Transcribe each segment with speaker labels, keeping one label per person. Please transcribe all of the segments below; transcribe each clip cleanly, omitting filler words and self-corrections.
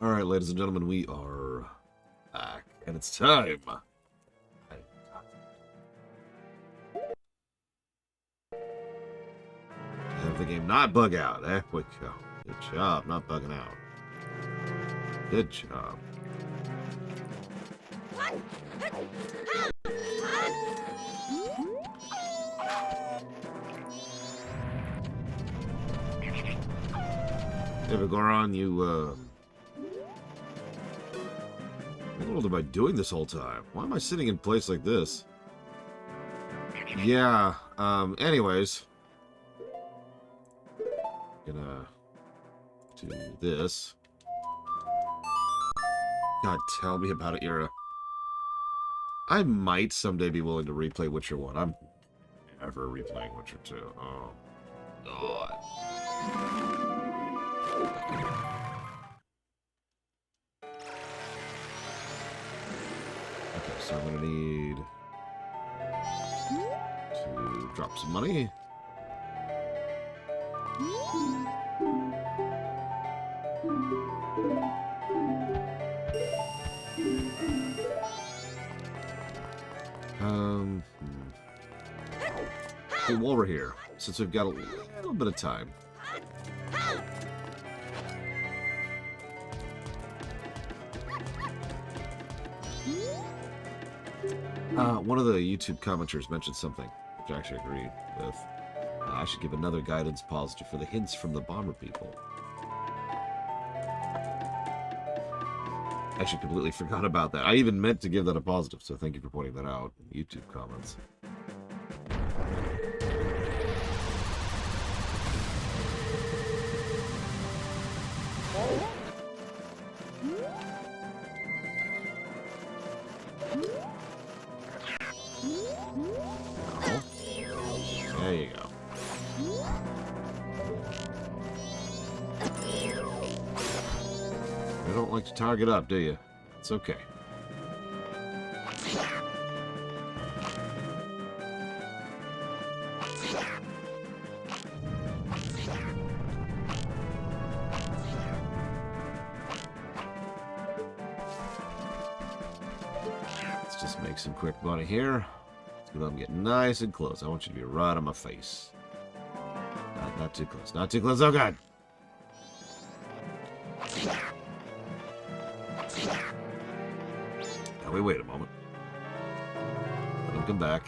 Speaker 1: Alright, ladies and gentlemen, we are back, and it's time to have the game not bug out. There we go. Good job, not bugging out. Good job. Hey, Goron, you, what am I doing this whole time? Why am I sitting in place like this? Yeah, anyways. Gonna do this. God, tell me about it, Ira. I might someday be willing to replay Witcher 1. I'm never replaying Witcher 2. Oh, God. Okay, so I'm gonna need to drop some money. Hey, while we're here, since we've got a little bit of time, one of the YouTube commenters mentioned something, which I actually agree with. I should give another guidance positive for the hints from the bomber people. I actually completely forgot about that. I even meant to give that a positive, so thank you for pointing that out in YouTube comments. There you go. You don't like to target up, do you? It's okay. Let's just make some quick money here. Let them get nice and close. I want you to be right on my face. Not too close. Not too close. Oh, God. Now, we wait a moment. Let them come back.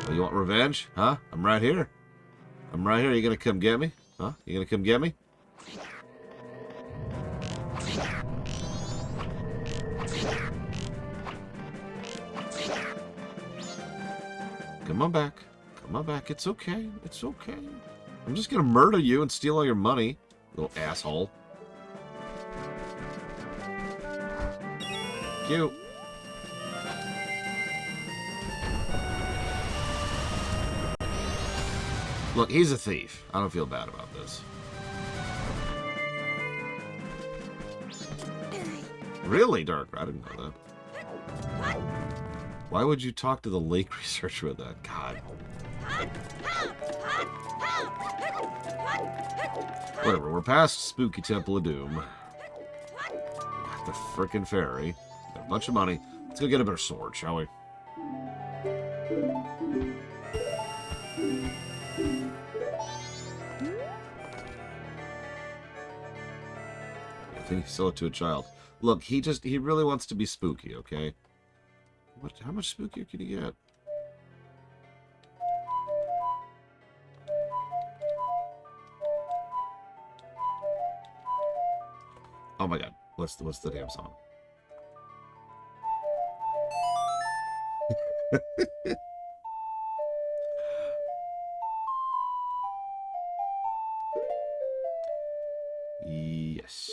Speaker 1: Oh, you want revenge? Huh? I'm right here. I'm right here. You gonna come get me? Huh? You gonna come get me? Come on back. Come on back. It's okay. It's okay. I'm just gonna murder you and steal all your money, little asshole. Cute. Look, he's a thief. I don't feel bad about this. Really, Dark? I didn't know that. Why would you talk to the lake researcher with that? God. Whatever, we're past Spooky Temple of Doom. Got the frickin' ferry. Got a bunch of money. Let's go get a better sword, shall we? I think sell it to a child. Look, he really wants to be spooky, okay? How much spookier can you get? Oh my God! What's the damn song? Yes.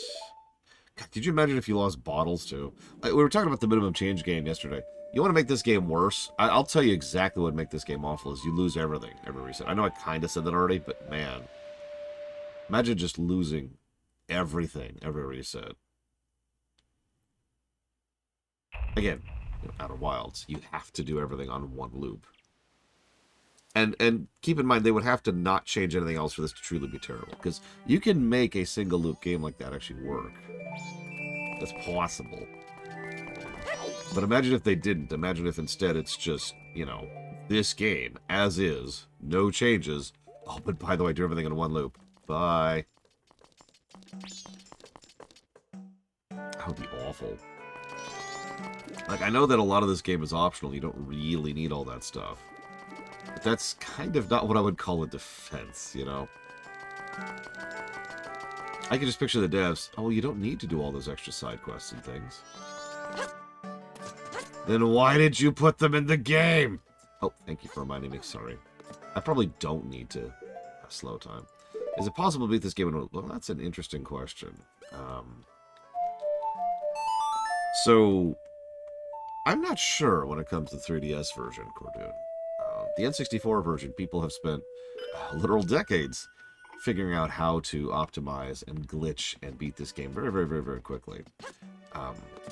Speaker 1: God, could you imagine if you lost bottles too? We were talking about the minimum change game yesterday. You want to make this game worse? I'll tell you exactly what would make this game awful is you lose everything every reset. I know I kind of said that already, but man. Imagine just losing everything every reset. Again, Outer Wilds, you have to do everything on one loop. And keep in mind, they would have to not change anything else for this to truly be terrible. Because you can make a single loop game like that actually work. That's possible. But imagine if they didn't. Imagine if instead it's just, you know, this game, as is, no changes. Oh, but by the way, do everything in one loop. Bye. That would be awful. Like, I know that a lot of this game is optional. You don't really need all that stuff. But that's kind of not what I would call a defense, you know? I can just picture the devs. Oh, you don't need to do all those extra side quests and things. Then why did you put them in the game? Oh, thank you for reminding me. Sorry. I probably don't need to slow time. Is it possible to beat this game in... Well, that's an interesting question. So... I'm not sure when it comes to the 3DS version, Cordoon. The N64 version, people have spent literal decades figuring out how to optimize and glitch and beat this game very, very, very, very quickly.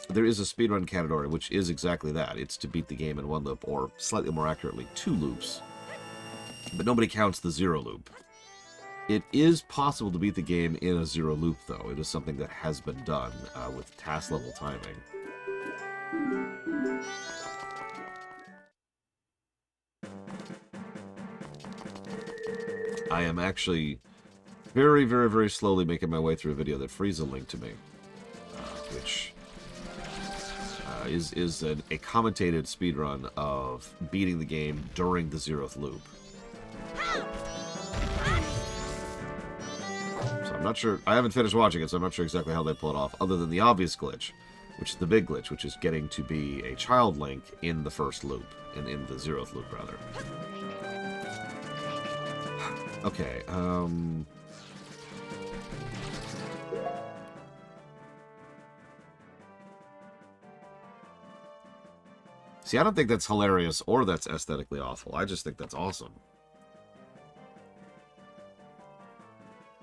Speaker 1: There is a speedrun category, which is exactly that. It's to beat the game in one loop, or slightly more accurately, 2 loops. But nobody counts the 0 loop. It is possible to beat the game in a 0 loop, though. It is something that has been done with task-level timing. I am actually very, very, very slowly making my way through a video that Frieza linked to me, which is a commentated speedrun of beating the game during the 0th loop. So I'm not sure, I haven't finished watching it, so I'm not sure exactly how they pull it off, other than the obvious glitch, which is the big glitch, which is getting to be a child Link in the 1st loop, in the 0th loop, rather. Okay, see, I don't think that's hilarious or that's aesthetically awful. I just think that's awesome.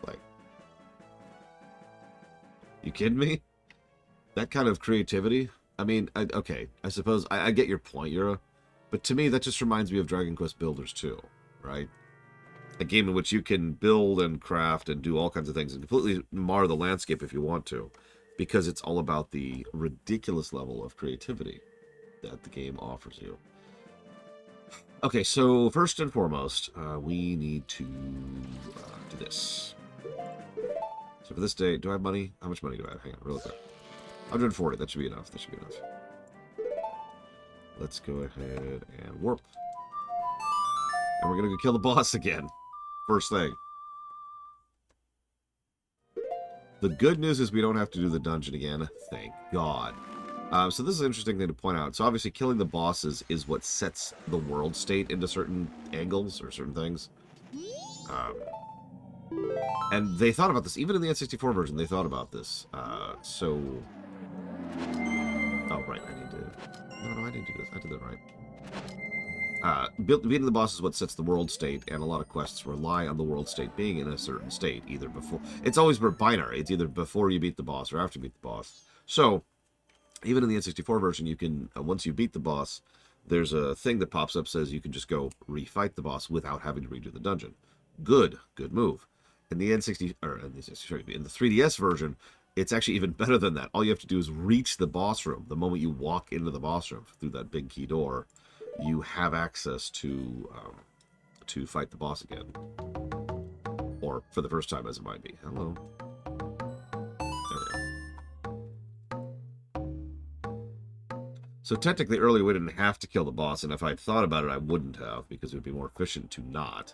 Speaker 1: Like, you kidding me? That kind of creativity? I mean, okay, I suppose, I get your point, Yura, but to me, that just reminds me of Dragon Quest Builders 2, right? A game in which you can build and craft and do all kinds of things and completely mar the landscape if you want to, because it's all about the ridiculous level of creativity that the game offers you. Okay, so first and foremost, we need to do this. So for this day, do I have money? How much money do I have? Hang on, real quick. 140, that should be enough. That should be enough. Let's go ahead and warp. And we're going to go kill the boss again. First thing. The good news is we don't have to do the dungeon again. Thank God. So this is an interesting thing to point out. So obviously killing the bosses is what sets the world state into certain angles or certain things. And they thought about this. Even in the N64 version, they thought about this. So... Oh, right. I need to... No, I didn't do this. I did that right. Beating the boss is what sets the world state, and a lot of quests rely on the world state being in a certain state, either before... It's always binary. It's either before you beat the boss or after you beat the boss. So, even in the N64 version, you can, once you beat the boss, there's a thing that pops up says you can just go refight the boss without having to redo the dungeon. Good move. In the N60, or in the 3DS version, it's actually even better than that. All you have to do is reach the boss room. The moment you walk into the boss room through that big key door, you have access to fight the boss again, or for the first time, as it might be. Hello. There we go. So technically, earlier we didn't have to kill the boss, and if I'd thought about it, I wouldn't have, because it would be more efficient to not,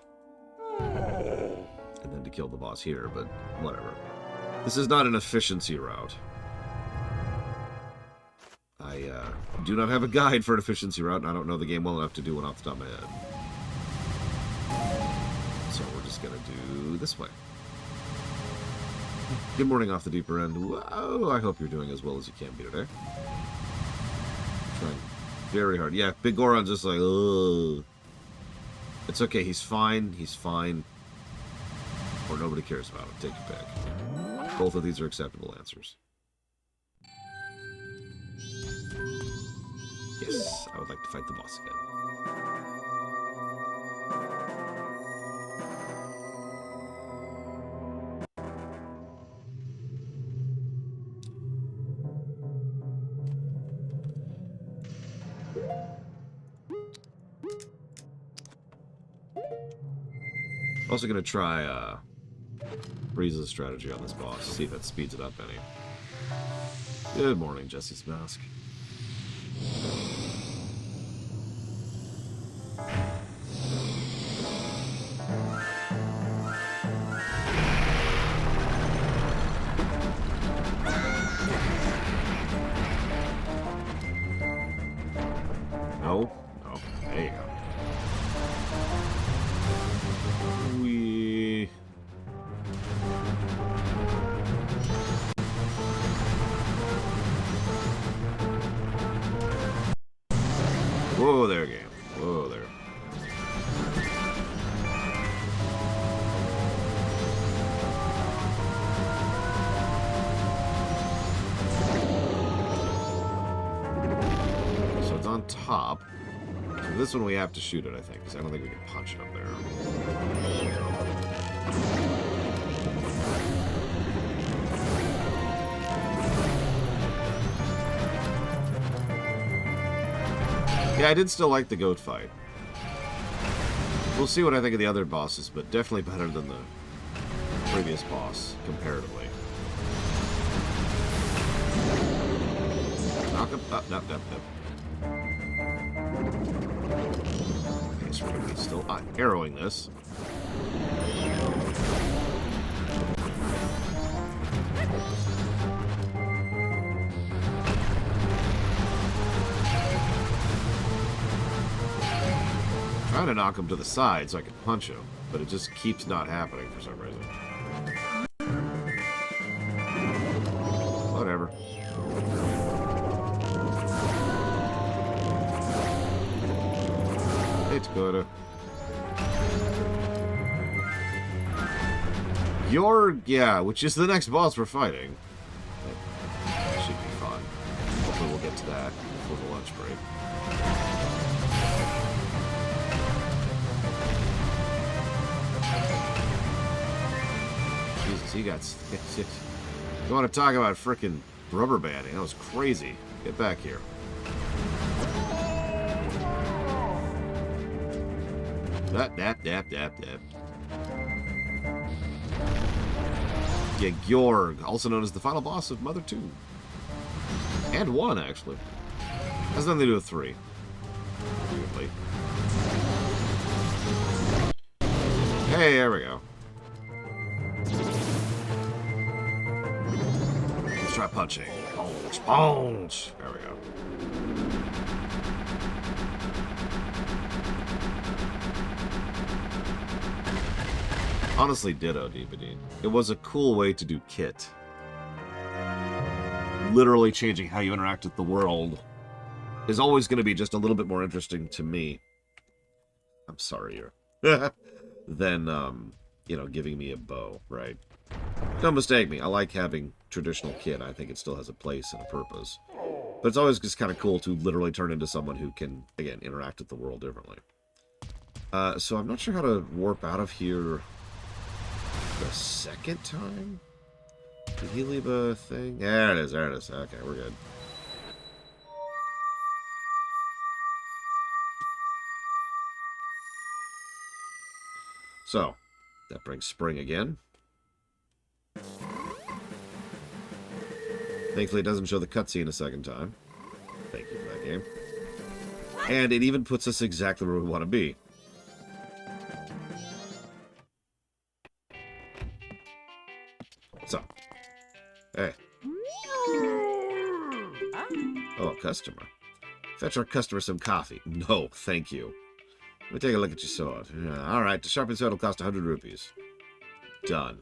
Speaker 1: and then to kill the boss here. But whatever. This is not an efficiency route. I do not have a guide for an efficiency route, and I don't know the game well enough to do one off the top of my head. So we're just going to do this way. Good morning off the deeper end. Whoa, I hope you're doing as well as you can be today. Trying very hard. Yeah, Big Goron's just like, ugh. It's okay, he's fine. He's fine. Or nobody cares about him. Take your pick. Both of these are acceptable answers. Yes, I would like to fight the boss again. Also going to try Breeze's strategy on this boss. See if that speeds it up any. Good morning, Jesse's Mask. No. There you go. Whoa there, game. Whoa there. So it's on top. So this one we have to shoot it, I think, because I don't think we can punch it up there. Yeah, I did still like the goat fight. We'll see what I think of the other bosses, but definitely better than the previous boss, comparatively. Knock him up, up. Okay, so we're going to be still arrowing this. Trying to knock him to the side so I can punch him, but it just keeps not happening for some reason. Whatever. It's good. Yeah, which is the next boss we're fighting. That should be fun. Hopefully we'll get to that before the lunch break. He got... You want to talk about frickin' rubber banding? That was crazy. Get back here. Dap. Yeah, Gyorg, also known as the final boss of Mother 2. And 1, actually. Has nothing to do with 3. Weirdly. Hey, there we go. Try punching. Punch. There we go. Honestly, ditto, Deepadine. It was a cool way to do kit. Literally changing how you interact with the world is always going to be just a little bit more interesting to me. I'm sorry, than, you know, giving me a bow, right? Don't mistake me. I like having traditional kit. I think it still has a place and a purpose. But it's always just kind of cool to literally turn into someone who can, again, interact with the world differently. So I'm not sure how to warp out of here the second time? Did he leave a thing? There it is. There it is. Okay, we're good. So, that brings spring again. Thankfully, it doesn't show the cutscene a second time. Thank you for that game. And it even puts us exactly where we want to be. So. Hey. Oh, customer. Fetch our customer some coffee. No, thank you. Let me take a look at your sword. Alright, to sharpen sword will cost 100 rupees. Done.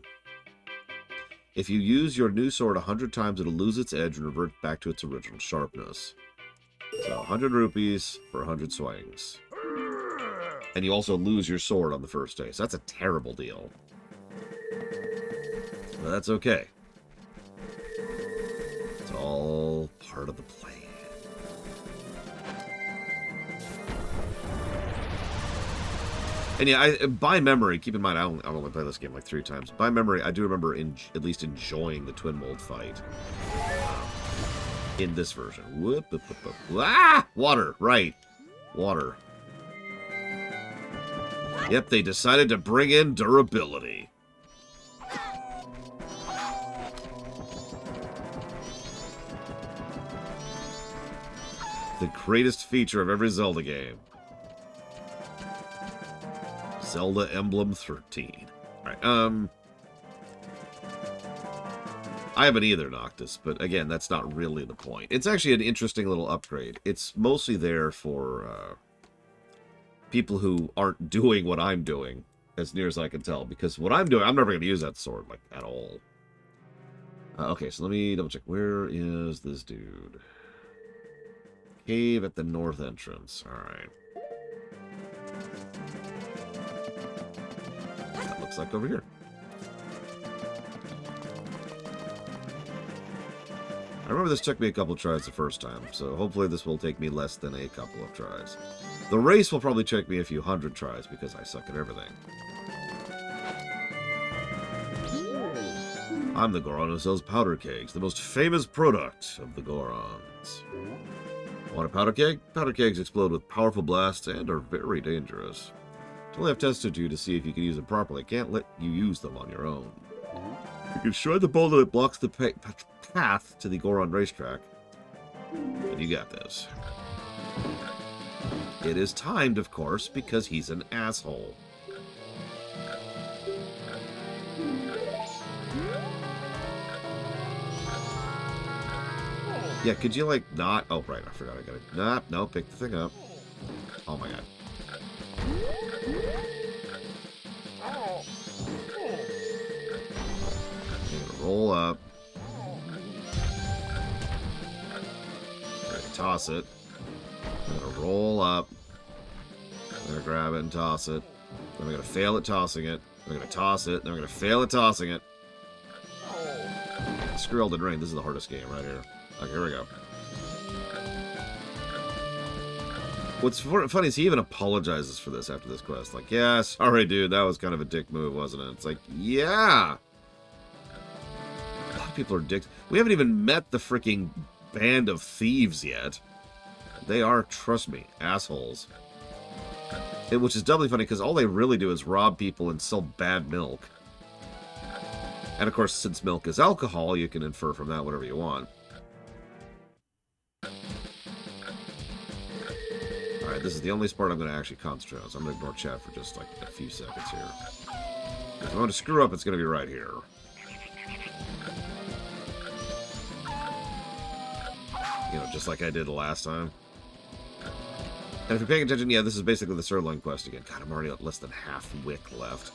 Speaker 1: If you use your new sword 100 times, it'll lose its edge and revert back to its original sharpness. So, 100 rupees for 100 swings. And you also lose your sword on the first day. So that's a terrible deal. But that's okay. It's all part of the plan. And yeah, by memory, keep in mind, I only played this game like 3 times. By memory, I do remember at least enjoying the twin mold fight in this version. Whoop, whoop, whoop, whoop. Ah! Water, right. Water. Yep, they decided to bring in durability. The greatest feature of every Zelda game. Zelda Emblem 13. Alright, I haven't either, Noctis, but again, that's not really the point. It's actually an interesting little upgrade. It's mostly there for people who aren't doing what I'm doing, as near as I can tell. Because what I'm doing, I'm never going to use that sword, like, at all. Okay, so let me double check. Where is this dude? Cave at the north entrance. Alright. That looks like over here. I remember this took me a couple of tries the first time, so hopefully this will take me less than a couple of tries. The race will probably take me a few hundred tries because I suck at everything. I'm the Goron who sells powder kegs, the most famous product of the Gorons. Want a powder keg? Powder kegs explode with powerful blasts and are very dangerous. Until I've tested you to see if you can use them properly, I can't let you use them on your own. You can destroy the boulder that blocks the path to the Goron racetrack. And you got this. It is timed, of course, because he's an asshole. Yeah, could you, like, not... Oh, right, I forgot I got it. Nah, no, pick the thing up. Oh, my God. Roll up. I'm gonna toss it. I'm gonna roll up. I'm gonna grab it and toss it. Then I'm gonna fail at tossing it. I'm gonna toss it. Then I'm gonna fail at tossing it. Screw Elden Ring. This is the hardest game right here. Okay, here we go. What's funny is he even apologizes for this after this quest. Like, yeah, sorry, dude. That was kind of a dick move, wasn't it? It's like, yeah. A lot of people are dicks. We haven't even met the freaking band of thieves yet. They are, trust me, assholes. Which is doubly funny because all they really do is rob people and sell bad milk. And of course, since milk is alcohol, you can infer from that whatever you want. Alright, this is the only part I'm going to actually concentrate on, so I'm going to ignore chat for just like a few seconds here. If I'm going to screw up, it's going to be right here. You know, just like I did the last time. And if you're paying attention, yeah, this is basically the Sirloin quest again. God, I'm already at less than half wick left.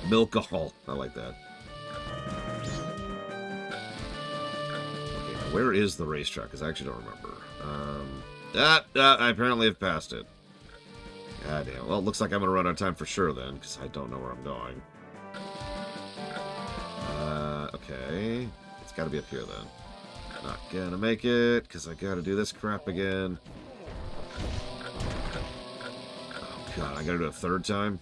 Speaker 1: Milkahol. I like that. Okay, now where is the racetrack? Because I actually don't remember. I apparently have passed it. God damn. Well, it looks like I'm going to run out of time for sure then, because I don't know where I'm going. Okay. It's got to be up here then. Not gonna make it, because I gotta do this crap again. Oh god, I gotta do it a third time?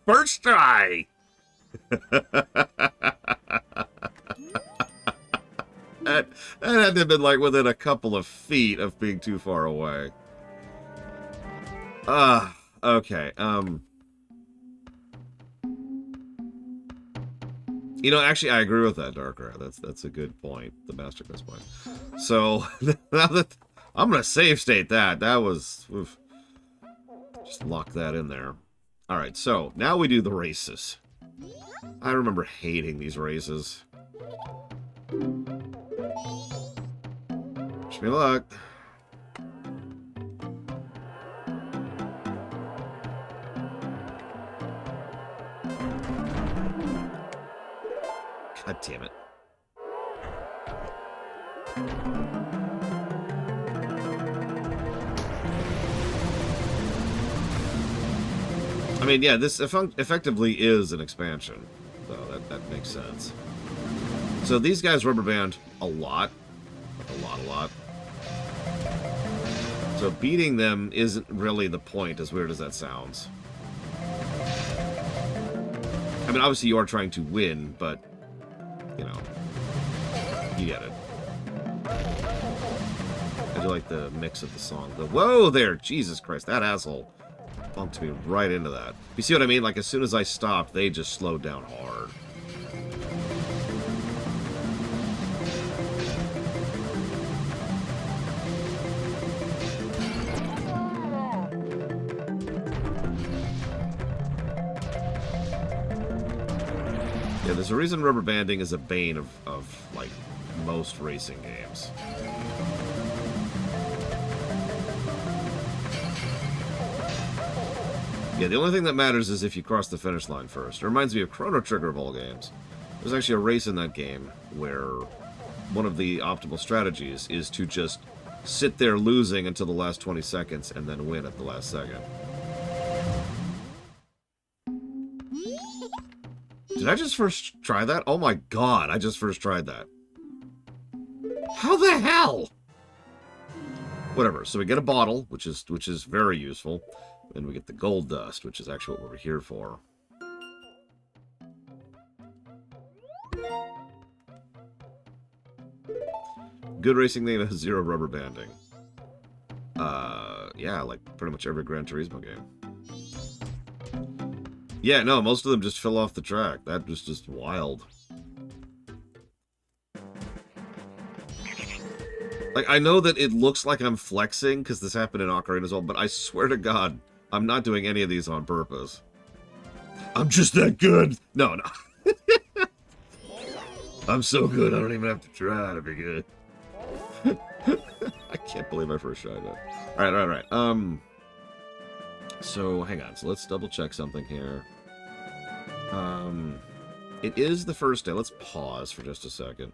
Speaker 1: First try! That had to have been like within a couple of feet of being too far away. Okay, you know, actually, I agree with that, Darker. That's a good point. The Master Quest point. So, now that... I'm gonna save state that. That was... Oof. Just lock that in there. Alright, so, now we do the races. I remember hating these races. Wish me luck. God damn it. I mean, yeah, this effectively is an expansion, so that makes sense. So these guys rubber band a lot, A lot. So beating them isn't really the point, as weird as that sounds. I mean, obviously you are trying to win, but, you know, you get it. I do like the mix of the song. Whoa there! Jesus Christ, that asshole bumped me right into that. You see what I mean? Like, as soon as I stopped, they just slowed down hard. Yeah, there's a reason rubber banding is a bane of like, most racing games. Yeah, the only thing that matters is if you cross the finish line first. It reminds me of Chrono Trigger of all games. There's actually a race in that game where one of the optimal strategies is to just sit there losing until the last 20 seconds and then win at the last second. Did I just first try that? Oh my god, I just first tried that. How the hell? Whatever, so we get a bottle, which is very useful. And we get the gold dust, which is actually what we're here for. Good racing thing has 0 rubber banding. Yeah, like pretty much every Gran Turismo game. Yeah, no, most of them just fell off the track. That was just wild. Like, I know that it looks like I'm flexing, because this happened in Ocarina as well, but I swear to God, I'm not doing any of these on purpose. I'm just that good! No. I'm so good, I don't even have to try to be good. I can't believe I first tried that. Alright. So, hang on. So, let's double check something here. It is the first day. Let's pause for just a second.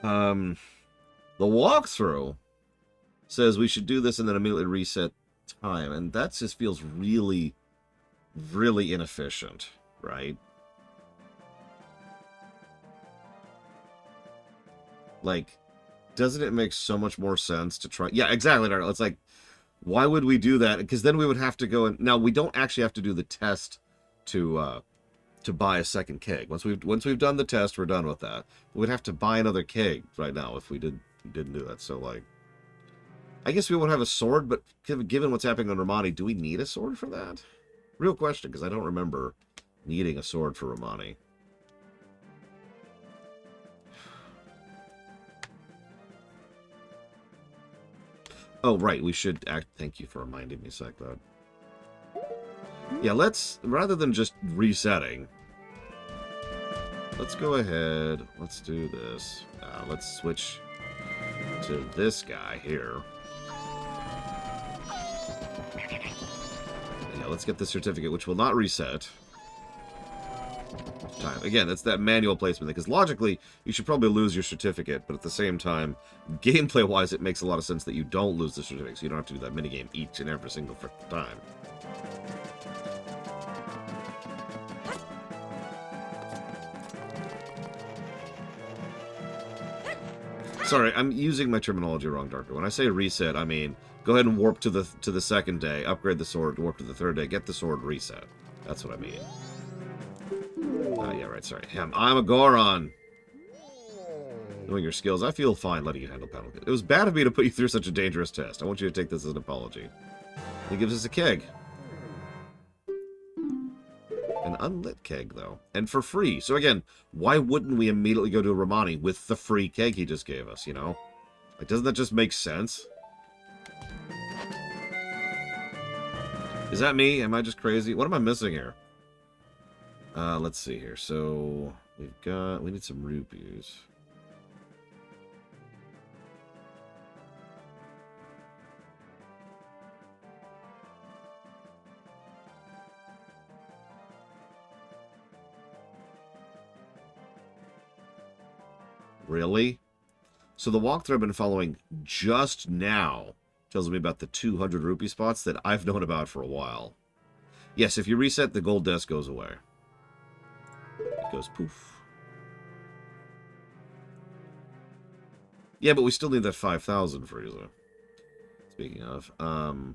Speaker 1: The walkthrough says we should do this and then immediately reset time. And that just feels really, really inefficient, right? Like, doesn't it make so much more sense to try? Yeah, exactly. It's like, why would we do that? Because then we would have to go and now we don't actually have to do the test to buy a second keg. Once we've done the test, we're done with that. We'd have to buy another keg right now if we didn't do that. So like, I guess we won't have a sword, but given what's happening on Romani, do we need a sword for that? Real question, because I don't remember needing a sword for Romani. Oh, right, we should act... Thank you for reminding me, Cyclone. Yeah, let's... Rather than just resetting, let's go ahead. Let's do this. Let's switch to this guy here. Yeah, let's get the certificate, which will not reset. Time. Again, it's that manual placement thing, because logically, you should probably lose your certificate, but at the same time, gameplay-wise, it makes a lot of sense that you don't lose the certificate, so you don't have to do that minigame each and every single time. Sorry, I'm using my terminology wrong, Darker. When I say reset, I mean, go ahead and warp to the second day, upgrade the sword, warp to the third day, get the sword reset. That's what I mean. Yeah, right, sorry. I'm a Goron. Knowing your skills, I feel fine letting you handle panel. It was bad of me to put you through such a dangerous test. I want you to take this as an apology. He gives us a keg. An unlit keg, though. And for free. So again, why wouldn't we immediately go to Romani with the free keg he just gave us, you know? Like, doesn't that just make sense? Is that me? Am I just crazy? What am I missing here? Let's see here. So, we need some rupees. Really? So the walkthrough I've been following just now tells me about the 200 rupee spots that I've known about for a while. Yes, if you reset, the gold desk goes away. It goes poof. Yeah, but we still need that 5,000 Frieza. Speaking of, oh.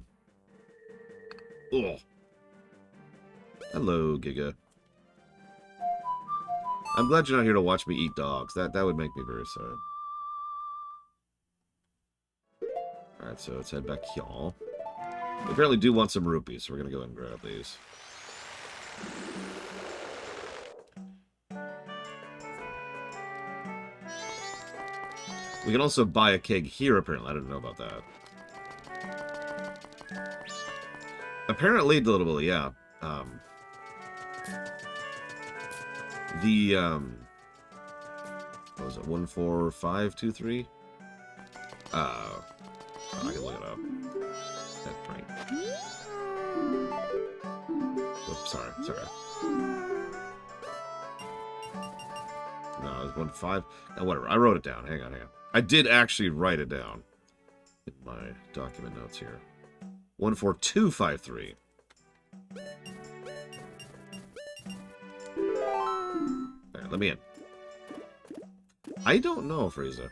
Speaker 1: Hello, Giga. I'm glad you're not here to watch me eat dogs. That would make me very sad. Alright, so let's head back here. We apparently do want some rupees, so we're going to go ahead and grab these. We can also buy a keg here, apparently. I didn't know about that. Apparently, literally, yeah. What was it? 14523? I can look it up. That right. Oops, sorry. No, it was 15. No, whatever. I wrote it down. Hang on. I did actually write it down in my document notes here. 14253. Alright, let me in. I don't know, Frieza.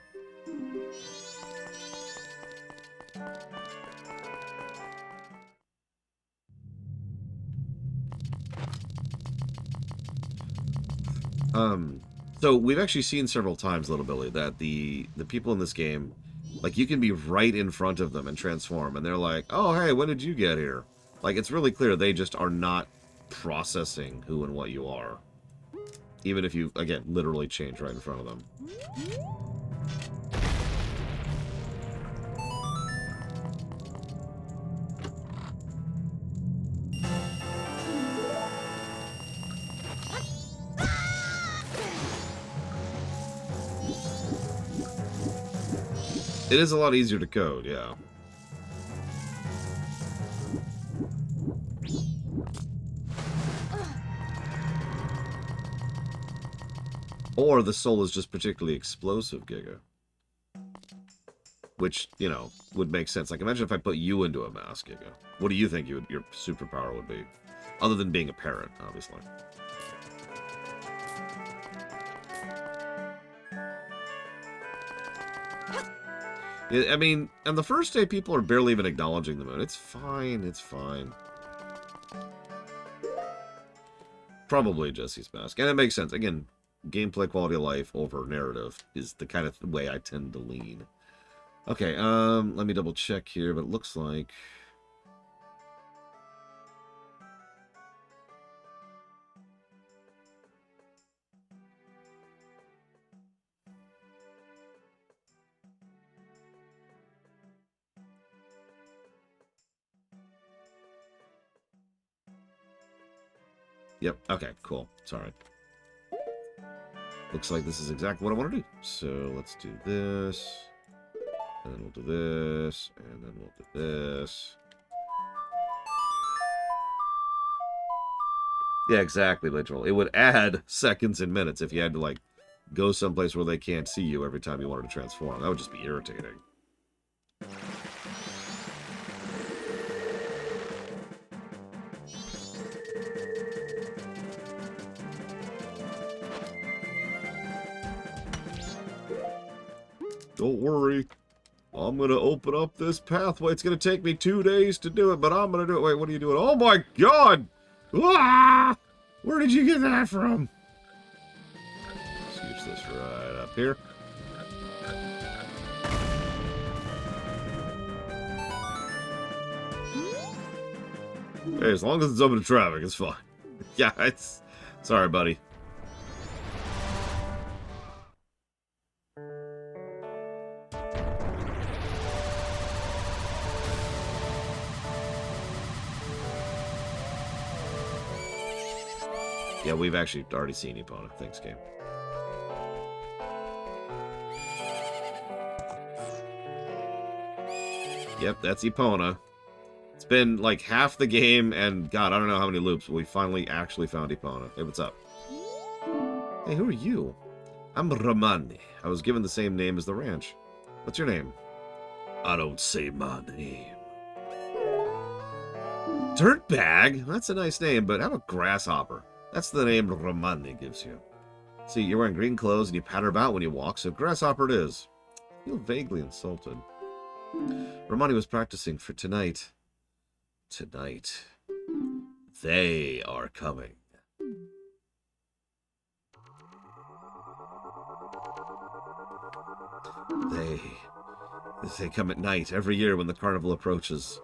Speaker 1: So we've actually seen several times, Little Billy, that the people in this game, like, you can be right in front of them and transform, and they're like, oh, hey, when did you get here? Like, it's really clear they just are not processing who and what you are. Even if you, again, literally change right in front of them. It is a lot easier to code, yeah. Or the soul is just particularly explosive, Giga. Which, you know, would make sense. Like, imagine if I put you into a mask, Giga. What do you think your superpower would be? Other than being a parrot, obviously. I mean, on the first day, people are barely even acknowledging the moon. It's fine, it's fine. Probably Jesse's mask. And it makes sense. Again, gameplay quality of life over narrative is the kind of way I tend to lean. Okay, let me double check here, but it looks like... Yep, okay, cool. Sorry. Looks like this is exactly what I want to do. So let's do this. And then we'll do this. And then we'll do this. Yeah, exactly, literal. It would add seconds and minutes if you had to, like, go someplace where they can't see you every time you wanted to transform. That would just be irritating. Don't worry. I'm going to open up this pathway. It's going to take me 2 days to do it, but I'm going to do it. Wait, what are you doing? Oh my god! Ah! Where did you get that from? Let's use this right up here. Hey, as long as it's open to traffic, it's fine. Yeah, it's... Sorry, buddy. Yeah, we've actually already seen Epona. Thanks, game. Yep, that's Epona. It's been like half the game, and God, I don't know how many loops, but we finally actually found Epona. Hey, what's up? Hey, who are you? I'm Romani. I was given the same name as the ranch. What's your name? I don't say my name. Dirtbag? That's a nice name, but how about Grasshopper? That's the name Romani gives you. See, you're wearing green clothes and you patter about when you walk, so Grasshopper it is. I feel vaguely insulted. Romani was practicing for tonight. Tonight. They are coming. They come at night every year when the carnival approaches.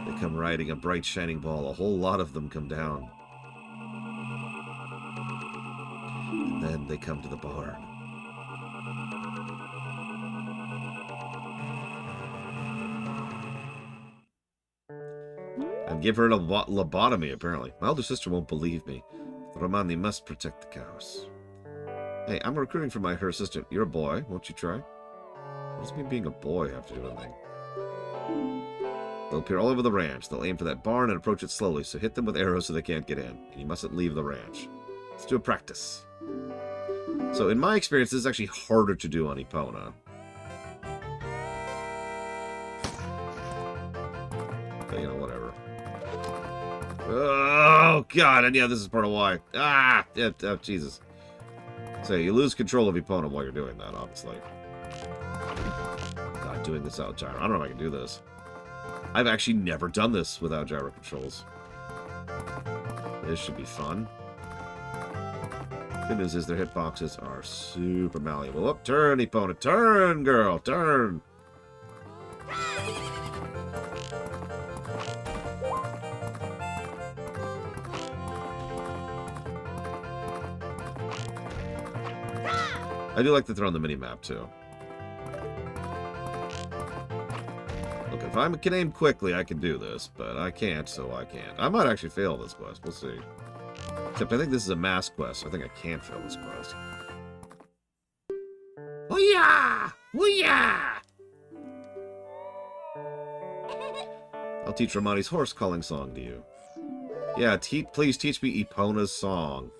Speaker 1: They come riding a bright shining ball. A whole lot of them come down. And then they come to the barn. And give her a lobotomy, apparently. My older sister won't believe me. The Romani must protect the cows. Hey, I'm recruiting for her sister. You're a boy. Won't you try? What does me being a boy have to do with anything? They'll appear all over the ranch. They'll aim for that barn and approach it slowly, so hit them with arrows so they can't get in. And you mustn't leave the ranch. Let's do a practice. So, in my experience, this is actually harder to do on Epona. But, you know, whatever. Oh, God, and yeah, this is part of why. Oh, Jesus. So, you lose control of Epona while you're doing that, obviously. Not doing this without gyro. I don't know if I can do this. I've actually never done this without gyro controls. This should be fun. Good news is their hitboxes are super malleable. Oh, turn, Epona. Turn, girl. Turn. I do like to throw on the mini-map, too. Look, if I can aim quickly, I can do this, but I can't, so I can't. I might actually fail this quest. We'll see. Except I think this is a mass quest, so I think I can't fail this quest. Hoo-yah! Hoo-yah! I'll teach Romani's horse calling song to you. Yeah, please teach me Epona's song.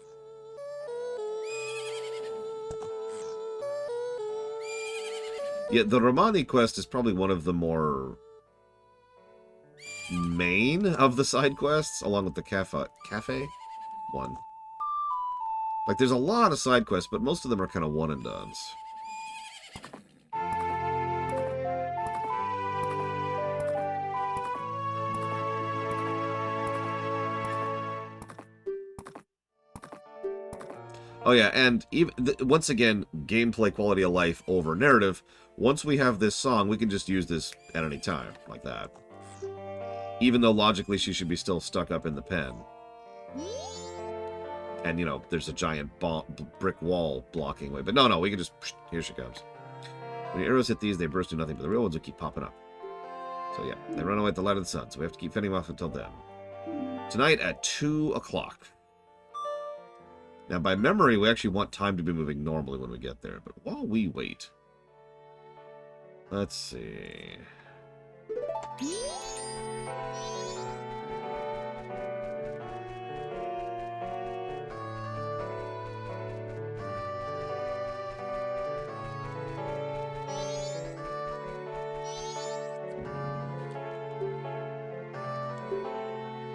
Speaker 1: Yeah, the Romani quest is probably one of the more main of the side quests, along with the cafe one. Like, there's a lot of side quests, but most of them are kind of one and dones. Oh yeah, and even once again, gameplay quality of life over narrative. Once we have this song, we can just use this at any time, like that. Even though logically she should be still stuck up in the pen. And, you know, there's a giant brick wall blocking away. But no, we can just... Here she comes. When your arrows hit these, they burst to nothing, but the real ones will keep popping up. So yeah, they run away at the light of the sun, so we have to keep fending off until then. Tonight at 2 o'clock. Now, by memory, we actually want time to be moving normally when we get there. But while we wait... Let's see...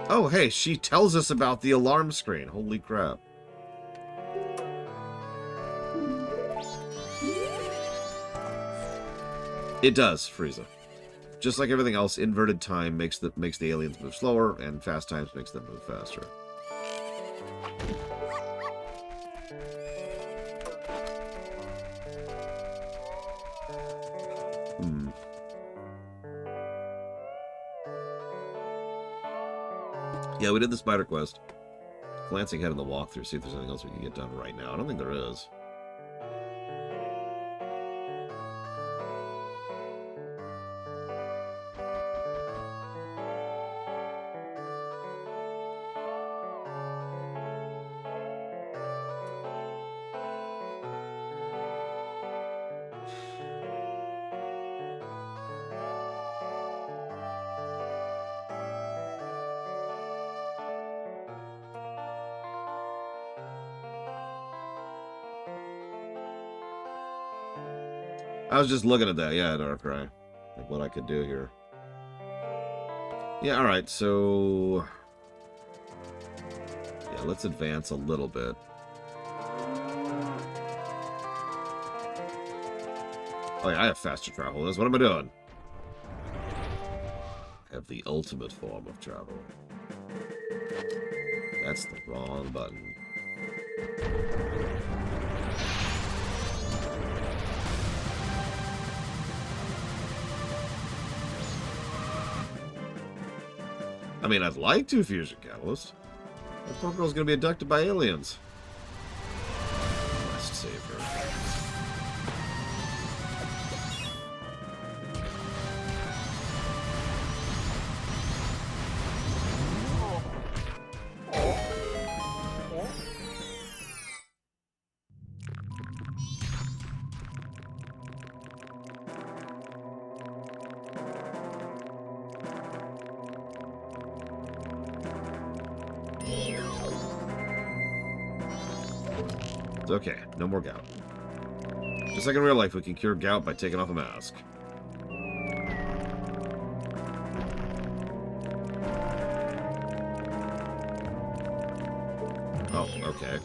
Speaker 1: Oh, hey, she tells us about the alarm screen. Holy crap. It does, Frieza. Just like everything else, inverted time makes the aliens move slower, and fast times makes them move faster. Yeah, we did the spider quest. Glancing ahead in the walkthrough, see if there's anything else we can get done right now. I don't think there is. I was just looking at that, yeah, Darkrai. Like what I could do here. Yeah, alright, so... Yeah, let's advance a little bit. Oh yeah, I have faster travel. That's what am I doing? I have the ultimate form of travel. That's the wrong button. I mean, I'd like to fusion catalyst. That poor girl's gonna be abducted by aliens. Must save her. It's okay, no more gout. Just like in real life, we can cure gout by taking off a mask. Oh, okay.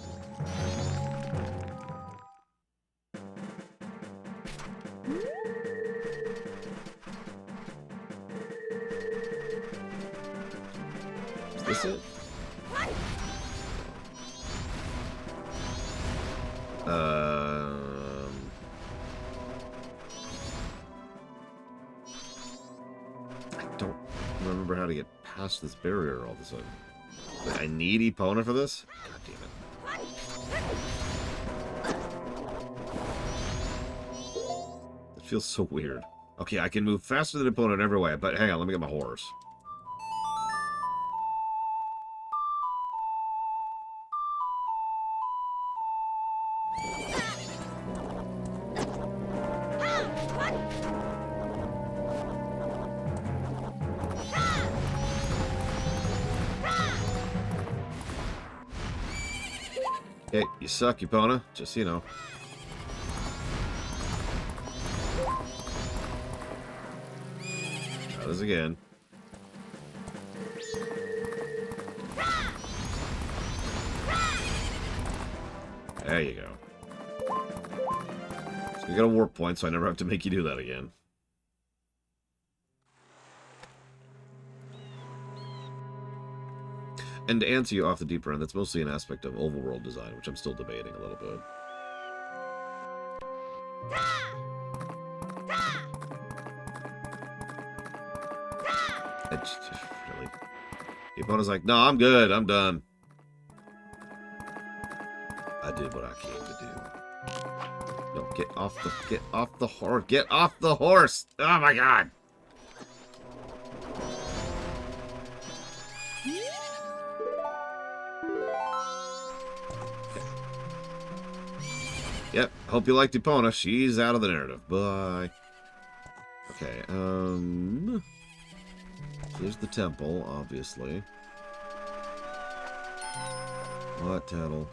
Speaker 1: Is this it? I don't remember how to get past this barrier all of a sudden. Wait, I need Epona for this? God damn it. It feels so weird. Okay, I can move faster than Epona in every way, but hang on, let me get my horse. Hey, you suck, Epona. Just, you know. Try this again. There you go. So we got a warp point, so I never have to make you do that again. And to answer you off the deeper end, that's mostly an aspect of overworld design, which I'm still debating a little bit. Really. Epona's like, no, I'm good, I'm done. I did what I came to do. No, get off the horse, get off the horse! Oh my god! Yep, hope you liked Epona. She's out of the narrative. Bye. Okay, here's the temple, obviously. What tunnel?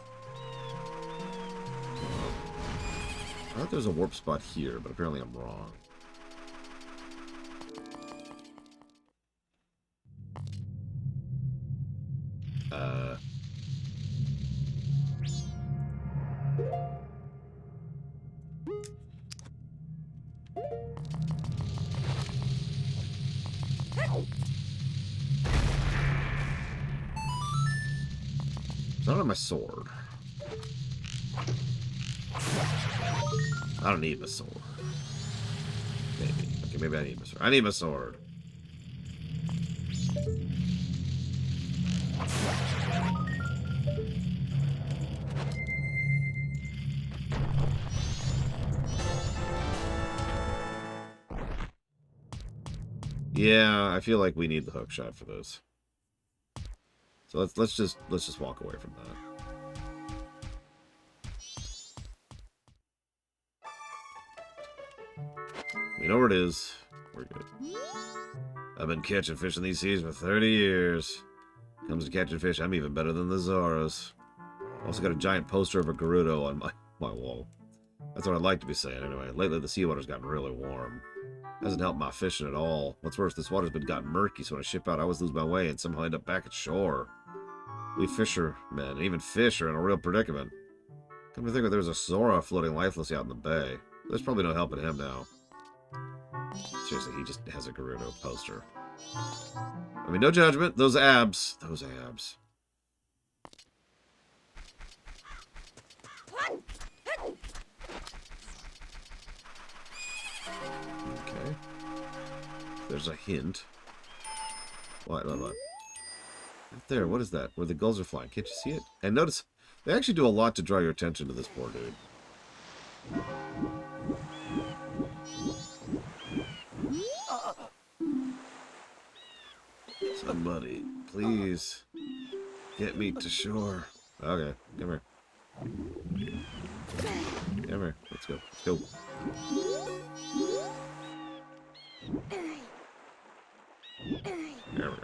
Speaker 1: I thought there was a warp spot here, but apparently I'm wrong. I don't have my sword. I don't need my sword. Maybe. Okay, maybe I need my sword. I need my sword. Yeah, I feel like we need the hook shot for this. So let's just walk away from that. We know where it is. We're good. I've been catching fish in these seas for 30 years. Comes to catching fish, I'm even better than the Zoras. Also got a giant poster of a Gerudo on my wall. That's what I'd like to be saying, anyway. Lately, the seawater's gotten really warm. Hasn't helped my fishing at all. What's worse, this water's been gotten murky, so when I ship out, I always lose my way and somehow end up back at shore. We fishermen, and even fish, are in a real predicament. Come to think of it, there's a Zora floating lifeless out in the bay. There's probably no helping him now. Seriously, he just has a Gerudo poster. I mean, no judgment. Those abs. Those abs. Okay. There's a hint. What? Out there, what is that? Where the gulls are flying. Can't you see it? And notice, they actually do a lot to draw your attention to this poor dude. Somebody, please, get me to shore. Okay, come here. Come here. Let's go. Let's go. There we go.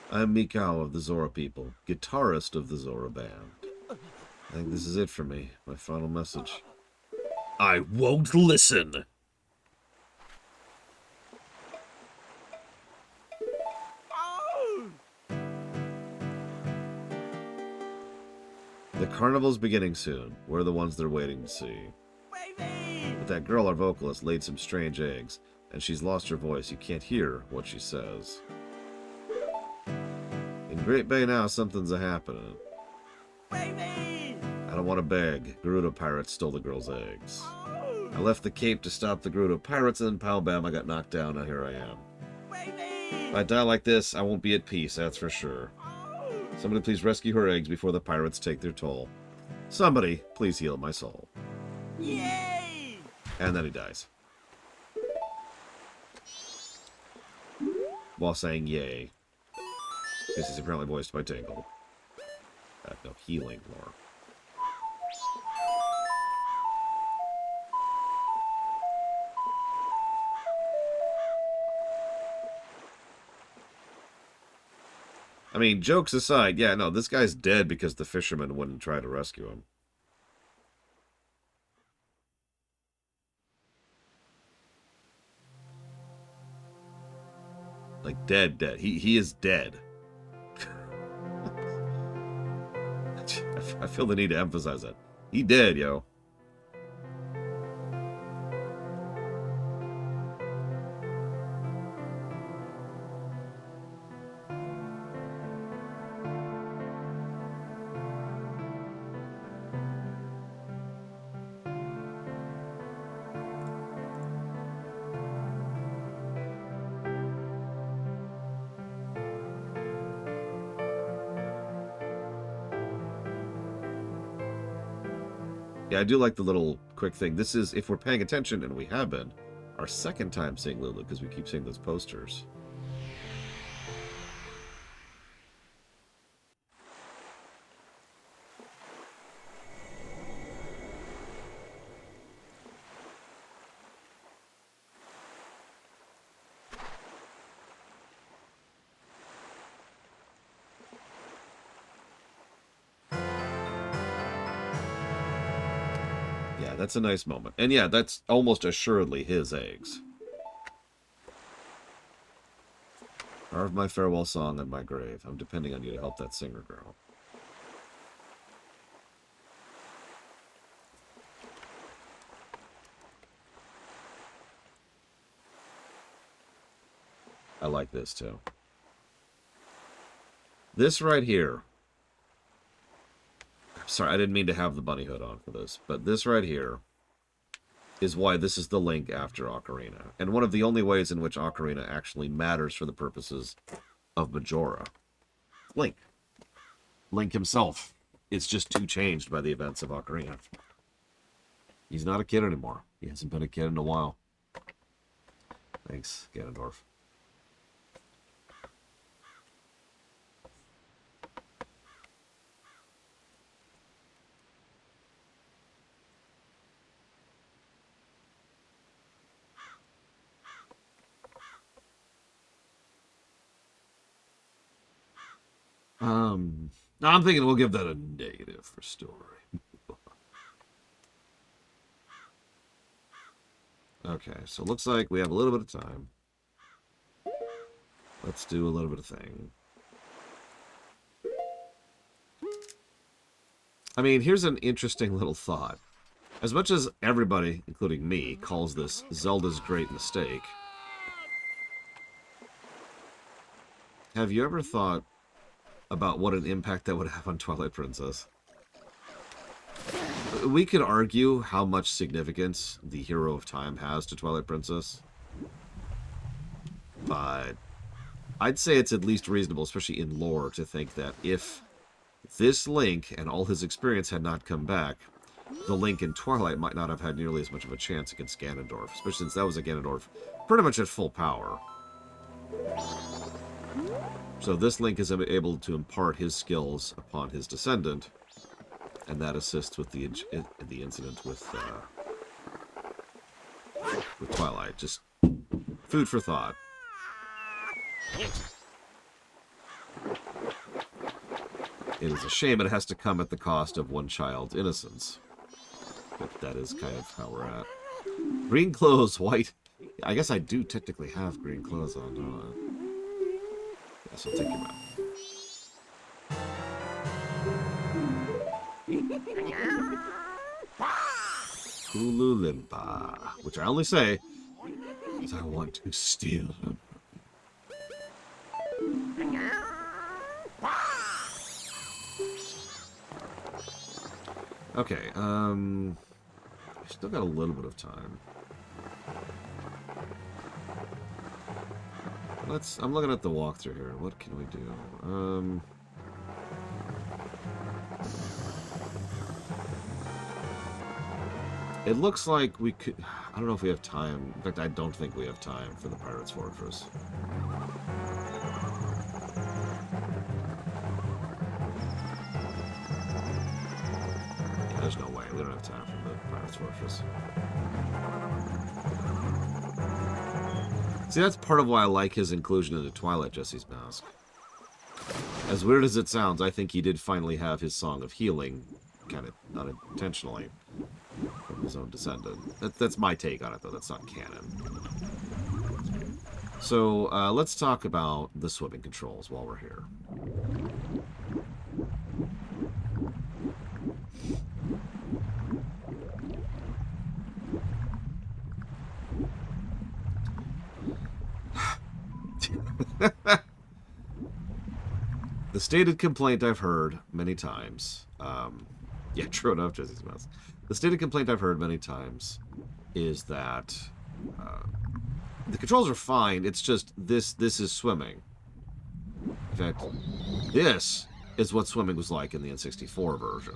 Speaker 1: I'm Mikao of the Zora people, guitarist of the Zora band. I think this is it for me, my final message. I won't listen! The carnival's beginning soon. We're the ones they're waiting to see. But that girl, our vocalist, laid some strange eggs, and she's lost her voice. You can't hear what she says. In Great Bay now, something's a-happening. I don't want to beg. Gerudo pirates stole the girl's eggs. I left the Cape to stop the Gerudo pirates, and then pow bam, I got knocked down, and here I am. If I die like this, I won't be at peace, that's for sure. Somebody please rescue her eggs before the pirates take their toll. Somebody please heal my soul. Yay! And then he dies. While saying yay. This is apparently voiced by Tingle. No, healing lore. I mean, jokes aside, yeah, no, this guy's dead because the fisherman wouldn't try to rescue him. Like, dead. He is dead. I feel the need to emphasize that. He dead, yo. Yeah, I do like the little quick thing. This is, if we're paying attention, and we have been, our second time seeing Lulu, because we keep seeing those posters. That's a nice moment. And yeah, that's almost assuredly his eggs. Carve my farewell song on my grave. I'm depending on you to help that singer girl. I like this too. This right here. Sorry, I didn't mean to have the bunny hood on for this, but this right here is why this is the link after Ocarina. And one of the only ways in which Ocarina actually matters for the purposes of Majora. Link. Link himself. It's just too changed by the events of Ocarina. He's not a kid anymore. He hasn't been a kid in a while. Thanks, Ganondorf. I'm thinking we'll give that a negative for story. Okay, so it looks like we have a little bit of time. Let's do a little bit of thing. I mean, here's an interesting little thought. As much as everybody, including me, calls this Zelda's great mistake, have you ever thought about what an impact that would have on Twilight Princess? We could argue how much significance the Hero of Time has to Twilight Princess, but I'd say it's at least reasonable, especially in lore, to think that if this Link and all his experience had not come back, the Link in Twilight might not have had nearly as much of a chance against Ganondorf, especially since that was a Ganondorf pretty much at full power. So this Link is able to impart his skills upon his descendant, and that assists with the incident with Twilight. Just food for thought. It is a shame it has to come at the cost of one child's innocence. But that is kind of how we're at. Green clothes, white... I guess I do technically have green clothes on, don't I? Yes, I'll take you back. Ululimpa, which I only say because I want to steal him. Okay, we've still got a little bit of time. I'm looking at the walkthrough here. What can we do? It looks like we could... I don't know if we have time. In fact, I don't think we have time for the Pirate's Fortress. Yeah, there's no way. We don't have time for the Pirate's Fortress. See, that's part of why I like his inclusion into Twilight Jesse's Mask. As weird as it sounds, I think he did finally have his Song of Healing, kind of unintentionally, from his own descendant. That's my take on it, though. That's not canon. So, let's talk about the swimming controls while we're here. The stated complaint I've heard many times, yeah, true enough, Jesse's Mask. The stated complaint I've heard many times is that the controls are fine. It's just this is swimming. In fact, this is what swimming was like in the N64 version.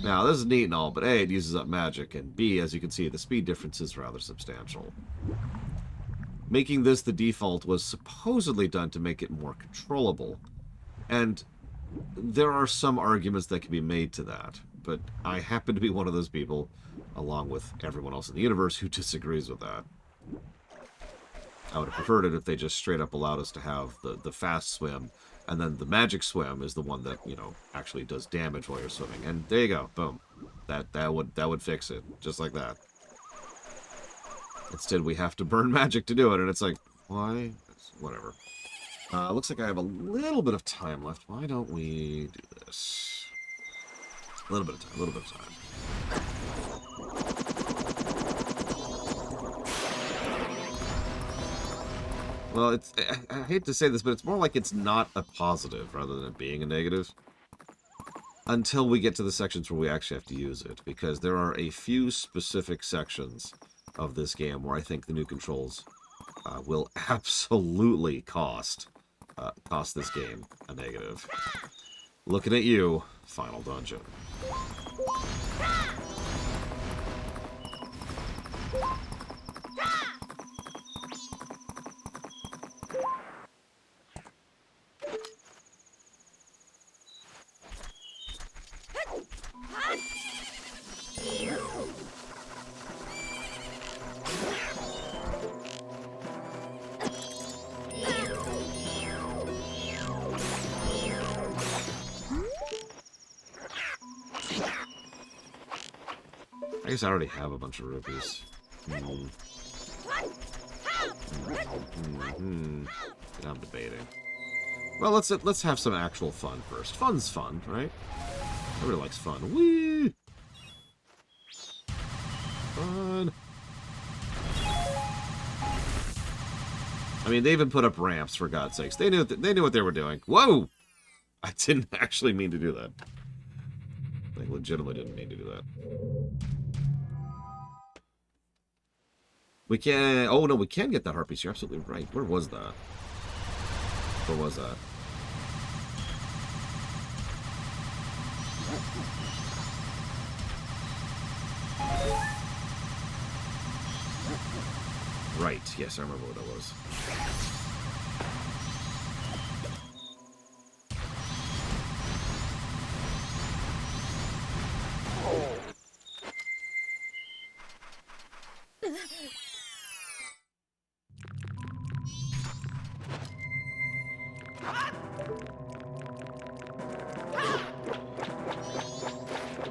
Speaker 1: Now, this is neat and all, but A, it uses up magic, and B, as you can see, the speed difference is rather substantial. Making this the default was supposedly done to make it more controllable, and there are some arguments that can be made to that, but I happen to be one of those people, along with everyone else in the universe, who disagrees with that. I would have preferred it if they just straight up allowed us to have the fast swim, and then the magic swim is the one that, you know, actually does damage while you're swimming. And there you go, boom. That would fix it, just like that. Instead, we have to burn magic to do it, and it's like, why? Whatever. Looks like I have a little bit of time left. Why don't we do this? A little bit of time, a little bit of time. Well, I hate to say this, but it's more like it's not a positive rather than it being a negative. Until we get to the sections where we actually have to use it. Because there are a few specific sections of this game where I think the new controls will absolutely cost this game a negative. Looking at you, final dungeon. I guess I already have a bunch of rupees. I'm debating. Well, let's have some actual fun first. Fun's fun, right? Everybody likes fun. Whee! Fun. I mean, they even put up ramps, for God's sakes. They knew what they were doing. Whoa! I didn't actually mean to do that. I legitimately didn't mean to do that. We can... Oh, no, we can get that heart piece. You're absolutely right. Where was that? Where was that? Right. Yes, I remember what it was.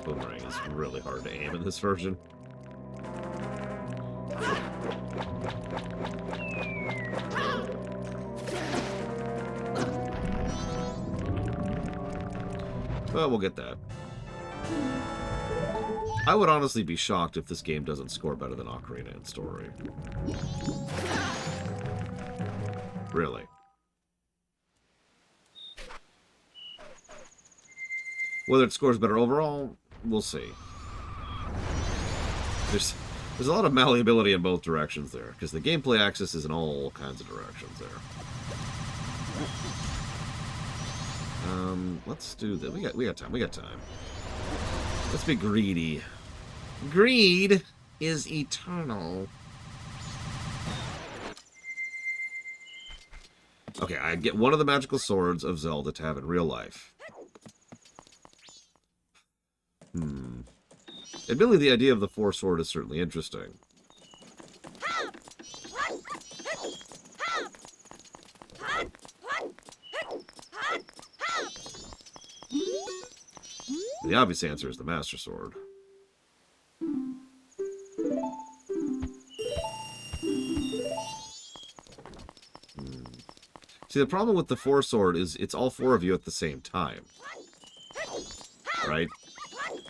Speaker 1: Boomerang is really hard to aim in this version. Well, we'll get that. I would honestly be shocked if this game doesn't score better than Ocarina in story. Really. Whether it scores better overall, we'll see. There's a lot of malleability in both directions there, because the gameplay axis is in all kinds of directions there. Let's do that. We got time. We got time. Let's be greedy. Greed is eternal. Okay, I get one of the magical swords of Zelda to have in real life. Admittedly, the idea of the Force Sword is certainly interesting. The obvious answer is the Master Sword. See, the problem with the Force Sword is it's all four of you at the same time. Right?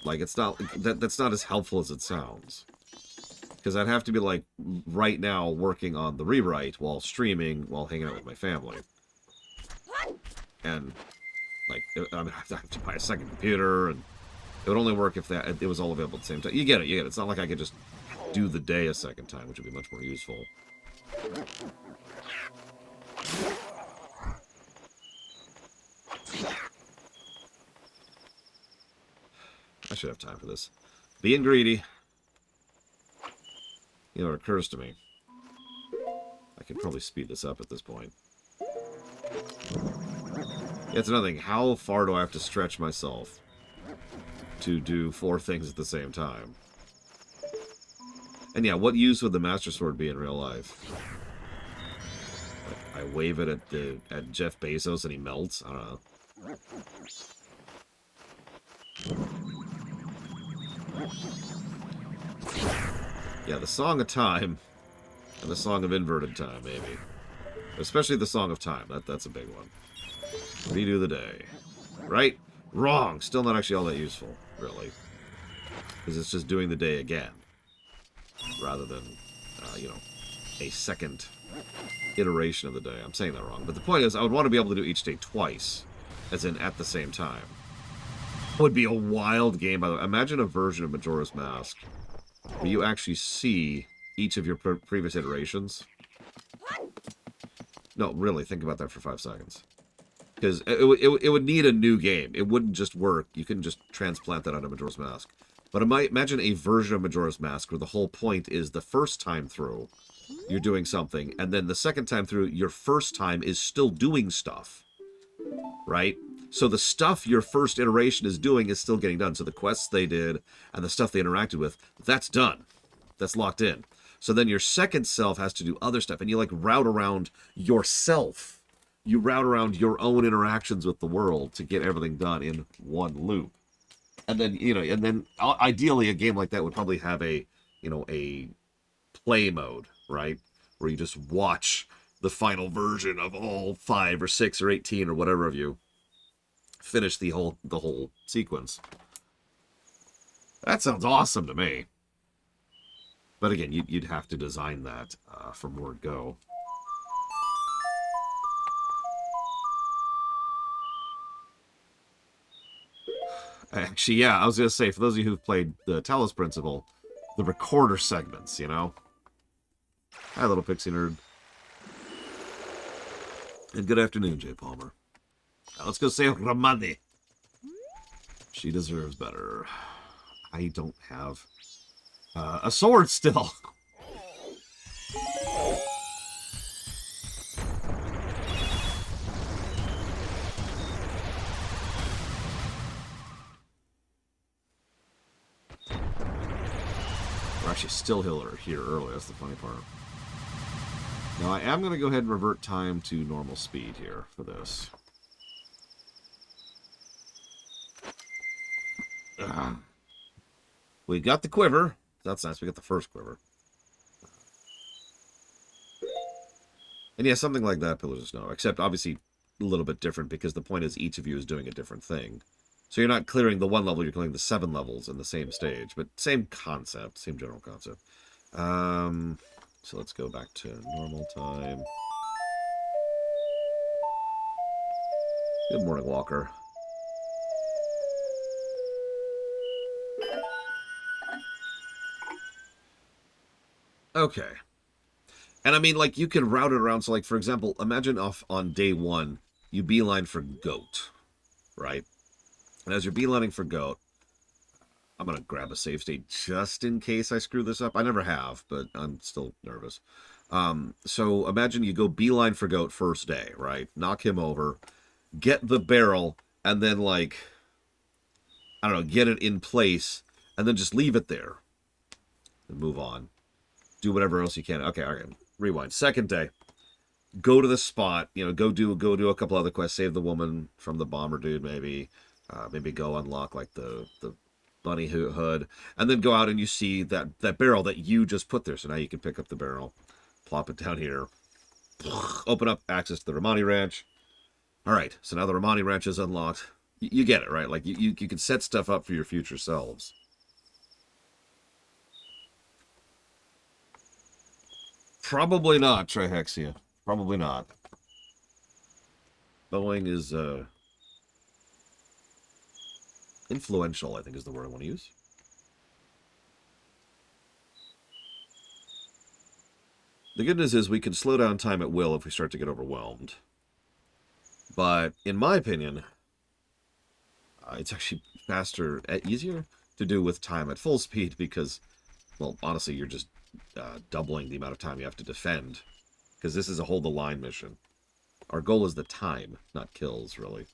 Speaker 1: Like, it's not... That's not as helpful as it sounds. Because I'd have to be, like, right now working on the rewrite while streaming, while hanging out with my family. And... like, I mean, I have to buy a second computer, and it would only work if it was all available at the same time. You get it, you get it. It's not like I could just do the day a second time, which would be much more useful. I should have time for this. Being greedy. You know, it occurs to me. I could probably speed this up at this point. Yeah, it's another thing. How far do I have to stretch myself to do 4 things at the same time? And yeah, what use would the Master Sword be in real life? Like, I wave it at Jeff Bezos and he melts? I don't know. Yeah, the Song of Time and the Song of Inverted Time, maybe. Especially the Song of Time. That's a big one. Redo the day. Right? Wrong. Still not actually all that useful, really. Because it's just doing the day again. Rather than, you know, a second iteration of the day. I'm saying that wrong. But the point is, I would want to be able to do each day twice. As in, at the same time. It would be a wild game, by the way. Imagine a version of Majora's Mask where you actually see each of your previous iterations. No, really, think about that for 5 seconds. Because it would need a new game. It wouldn't just work. You couldn't just transplant that onto Majora's Mask. But imagine a version of Majora's Mask where the whole point is the first time through, you're doing something, and then the second time through, your first time is still doing stuff. Right? So the stuff your first iteration is doing is still getting done. So the quests they did and the stuff they interacted with, that's done. That's locked in. So then your second self has to do other stuff, and you like route around yourself. You route around your own interactions with the world to get everything done in one loop. And then, and then ideally a game like that would probably have a play mode, right? Where you just watch the final version of all 5 or 6 or 18 or whatever of you finish the whole sequence. That sounds awesome to me. But again, you'd have to design that from word go. Actually, yeah, I was going to say, for those of you who've played the Talos Principle, the recorder segments, Hi, little pixie nerd. And good afternoon, Jay Palmer. Now let's go say Romani. She deserves better. I don't have a sword still. Or actually still here early. That's the funny part. Now I am going to go ahead and revert time to normal speed here for this. We got the quiver. That's nice. We got the first quiver. And yeah, something like that, Pillars of Snow. Except, obviously, a little bit different, because the point is each of you is doing a different thing. So you're not clearing the 1 level, you're clearing the 7 levels in the same stage. But same concept, same general concept. So let's go back to normal time. Good morning, Walker. Okay. And I mean, like, you can route it around. So, like, for example, imagine on day 1, you beeline for Goat, right? And as you're beelining for Goat, I'm going to grab a save state just in case I screw this up. I never have, but I'm still nervous. So imagine you go beeline for Goat first day, right? Knock him over, get the barrel, and then, like, I don't know, get it in place, and then just leave it there and move on. Do whatever else you can. Okay, rewind. Second day. Go to the spot, go do a couple other quests, save the woman from the bomber dude, maybe go unlock like the bunny hood, and then go out and you see that barrel that you just put there. So now you can pick up the barrel, plop it down here, open up access to the Romani Ranch. All right, so now the Romani Ranch is unlocked. You get it, right? Like you can set stuff up for your future selves. Probably not, Trihexia. Probably not. Boeing is influential, I think is the word I want to use. The good news is we can slow down time at will if we start to get overwhelmed. But in my opinion, it's actually faster, easier to do with time at full speed because, well, honestly, you're just doubling the amount of time you have to defend. Because this is a hold the line mission. Our goal is the time, not kills, really.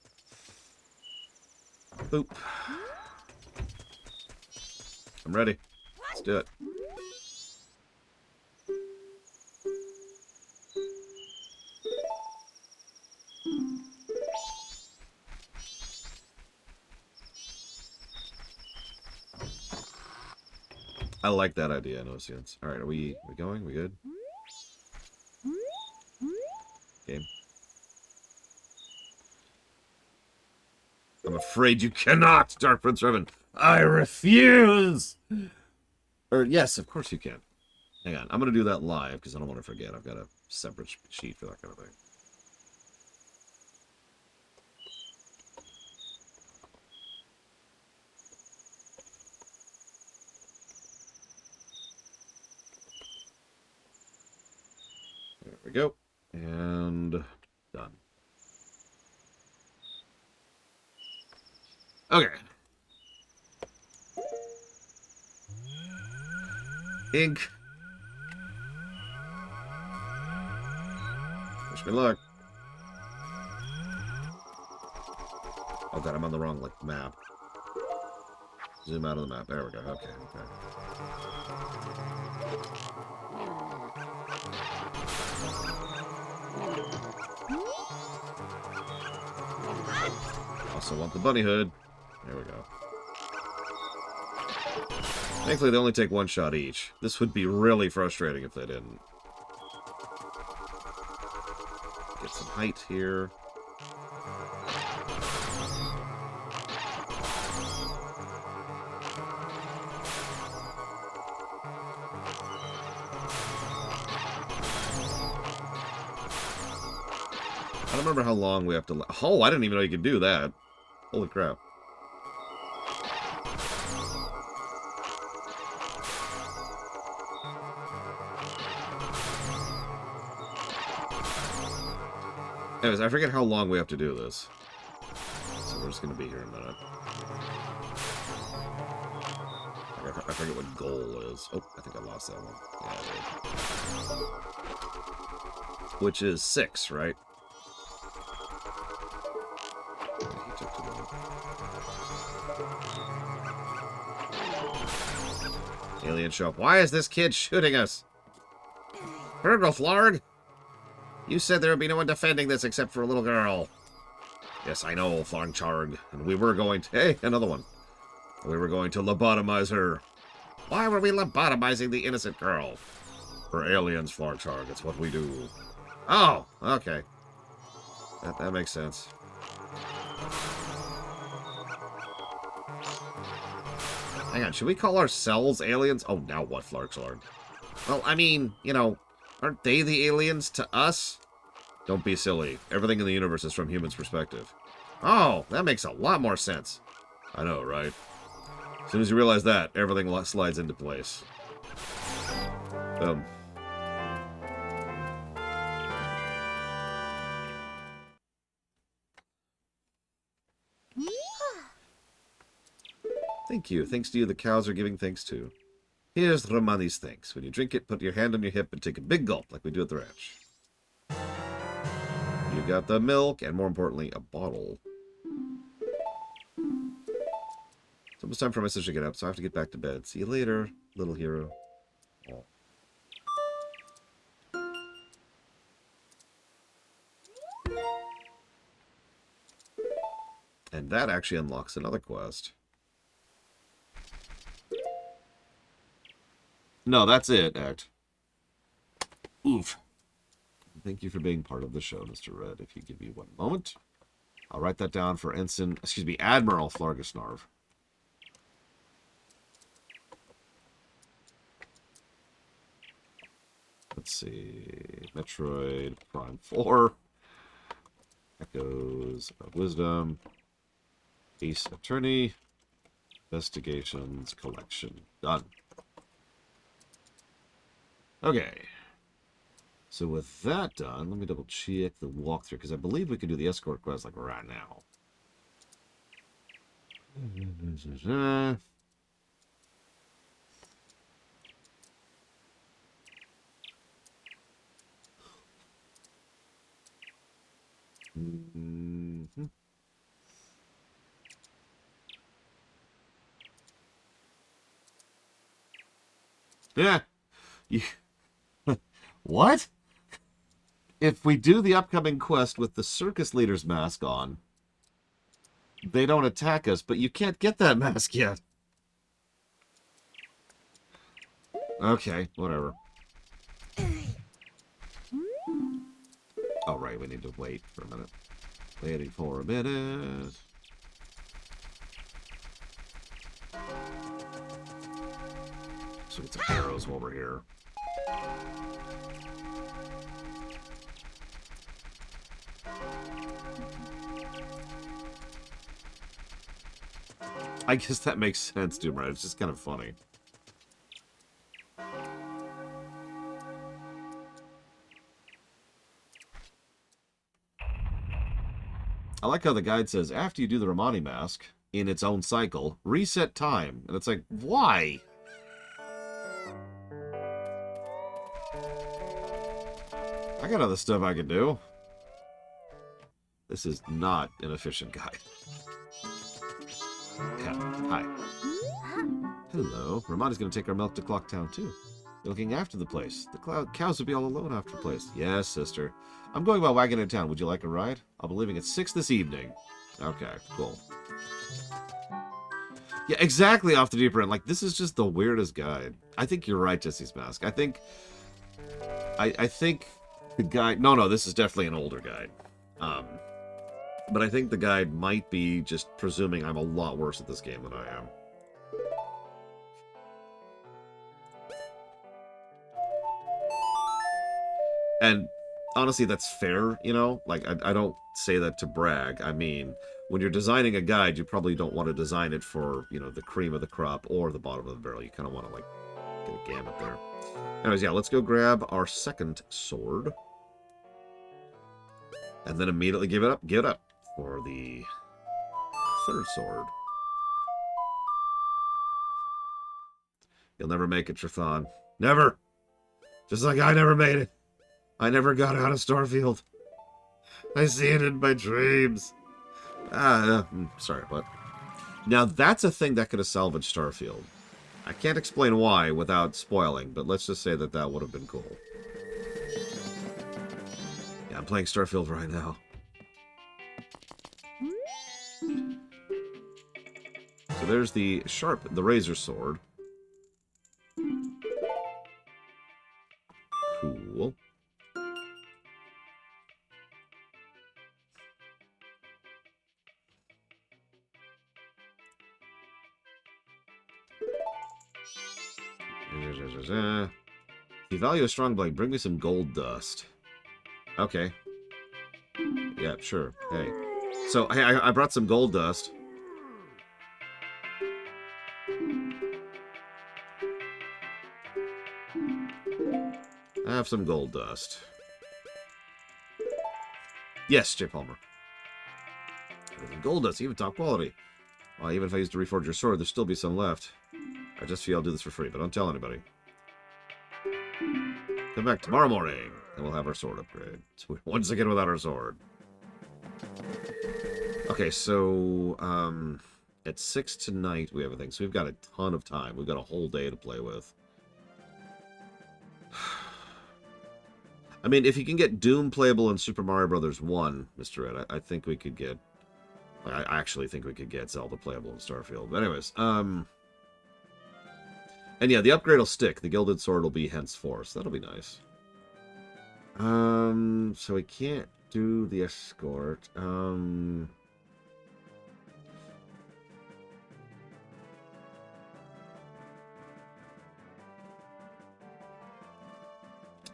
Speaker 1: Boop. I'm ready. Let's do it. I like that idea, no sense. Alright, are we going? We good? Game. I'm afraid you cannot, Dark Prince Revan. I refuse! Or, yes, of course you can. Hang on, I'm going to do that live, because I don't want to forget. I've got a separate sheet for that kind of thing. we go. And done. Okay. Ink. Wish me luck. Oh god, I'm on the wrong map. Zoom out of the map. There we go. Okay, okay. Also want the bunny hood. There we go. Thankfully, they only take one shot each. This would be really frustrating if they didn't. Get some height here. I don't remember how long we have to... Oh, I didn't even know you could do that. Holy crap. Anyways, I forget how long we have to do this. So we're just going to be here a minute. I forget what goal is. Oh, I think I lost that one. Yeah, I did. Which is 6, right? Alien show up. Why is this kid shooting us? Flarg! You said there would be no one defending this except for a little girl. Yes, I know, Flarg. And we were going to... Hey, another one. We were going to lobotomize her. Why were we lobotomizing the innocent girl? For aliens, Flarg. It's what we do. Oh, okay. That makes sense. Hang on, should we call ourselves aliens? Oh, now what, Flarg? Well, I mean, you know, aren't they the aliens to us? Don't be silly. Everything in the universe is from humans' perspective. Oh, that makes a lot more sense. I know, right? As soon as you realize that, everything slides into place. Boom. Thank you. Thanks to you, the cows are giving thanks too. Here's Romani's thanks. When you drink it, put your hand on your hip and take a big gulp like we do at the ranch. You got the milk, and more importantly, a bottle. It's almost time for my sister to get up, so I have to get back to bed. See you later, little hero. Oh. And that actually unlocks another quest. No, that's it, Act. Oof. Thank you for being part of the show, Mr. Red. If you give me one moment, I'll write that down for Admiral Flargasnarv. Let's see. Metroid Prime 4. Echoes of Wisdom. Ace Attorney. Investigations Collection. Done. Okay. So with that done, let me double check the walkthrough, because I believe we can do the escort quest like right now. Mm-hmm. Yeah. What? If we do the upcoming quest with the circus leader's mask on, they don't attack us, but you can't get that mask yet. Okay, whatever. Oh, right, we need to wait for a minute. Waiting for a minute. So get some arrows while we're here. I guess that makes sense, dude, right? It's just kind of funny. I like how the guide says, after you do the Romani mask, in its own cycle, reset time. And it's like, why? I got other stuff I can do. This is not an efficient guide. Yeah, hi. Hello. Romani's going to take our milk to Clock Town, too. They're looking after the place. The cows will be all alone after the place. Yes, sister. I'm going by wagon in town. Would you like a ride? I'll be leaving at 6 this evening. Okay, cool. Yeah, exactly off the deeper end. Like, this is just the weirdest guide. I think you're right, Jesse's Mask. I think the guide... No, this is definitely an older guide. But I think the guide might be just presuming I'm a lot worse at this game than I am. And honestly, that's fair, you know? Like, I don't say that to brag. I mean, when you're designing a guide, you probably don't want to design it for, you know, the cream of the crop or the bottom of the barrel. You kind of want to, like, get a gamut there. Anyways, yeah, let's go grab our second sword. And then immediately give it up for the third sword. You'll never make it, Trithan. Never! Just like I never made it. I never got out of Starfield. I see it in my dreams. Sorry, but... Now, that's a thing that could have salvaged Starfield. I can't explain why without spoiling, but let's just say that that would have been cool. Yeah, I'm playing Starfield right now. So there's the razor sword. Cool. If you value a strong blade, bring me some gold dust. Okay. Yeah, sure. Hey. So, hey, I brought some gold dust. I have some gold dust. Yes, J. Palmer. Gold dust, even top quality. Well, even if I used to reforge your sword, there'd still be some left. I just feel I'll do this for free, but don't tell anybody. Come back tomorrow morning, and we'll have our sword upgrade. So we're once again without our sword. Okay, so, at 6 tonight, we have a thing. So we've got a ton of time. We've got a whole day to play with. I mean, if you can get Doom playable in Super Mario Bros. 1, Mr. Ed, I think we could get... I actually think we could get Zelda playable in Starfield. But anyways, and yeah, the upgrade will stick. The Gilded Sword will be henceforth. So that'll be nice. So we can't do the Escort. And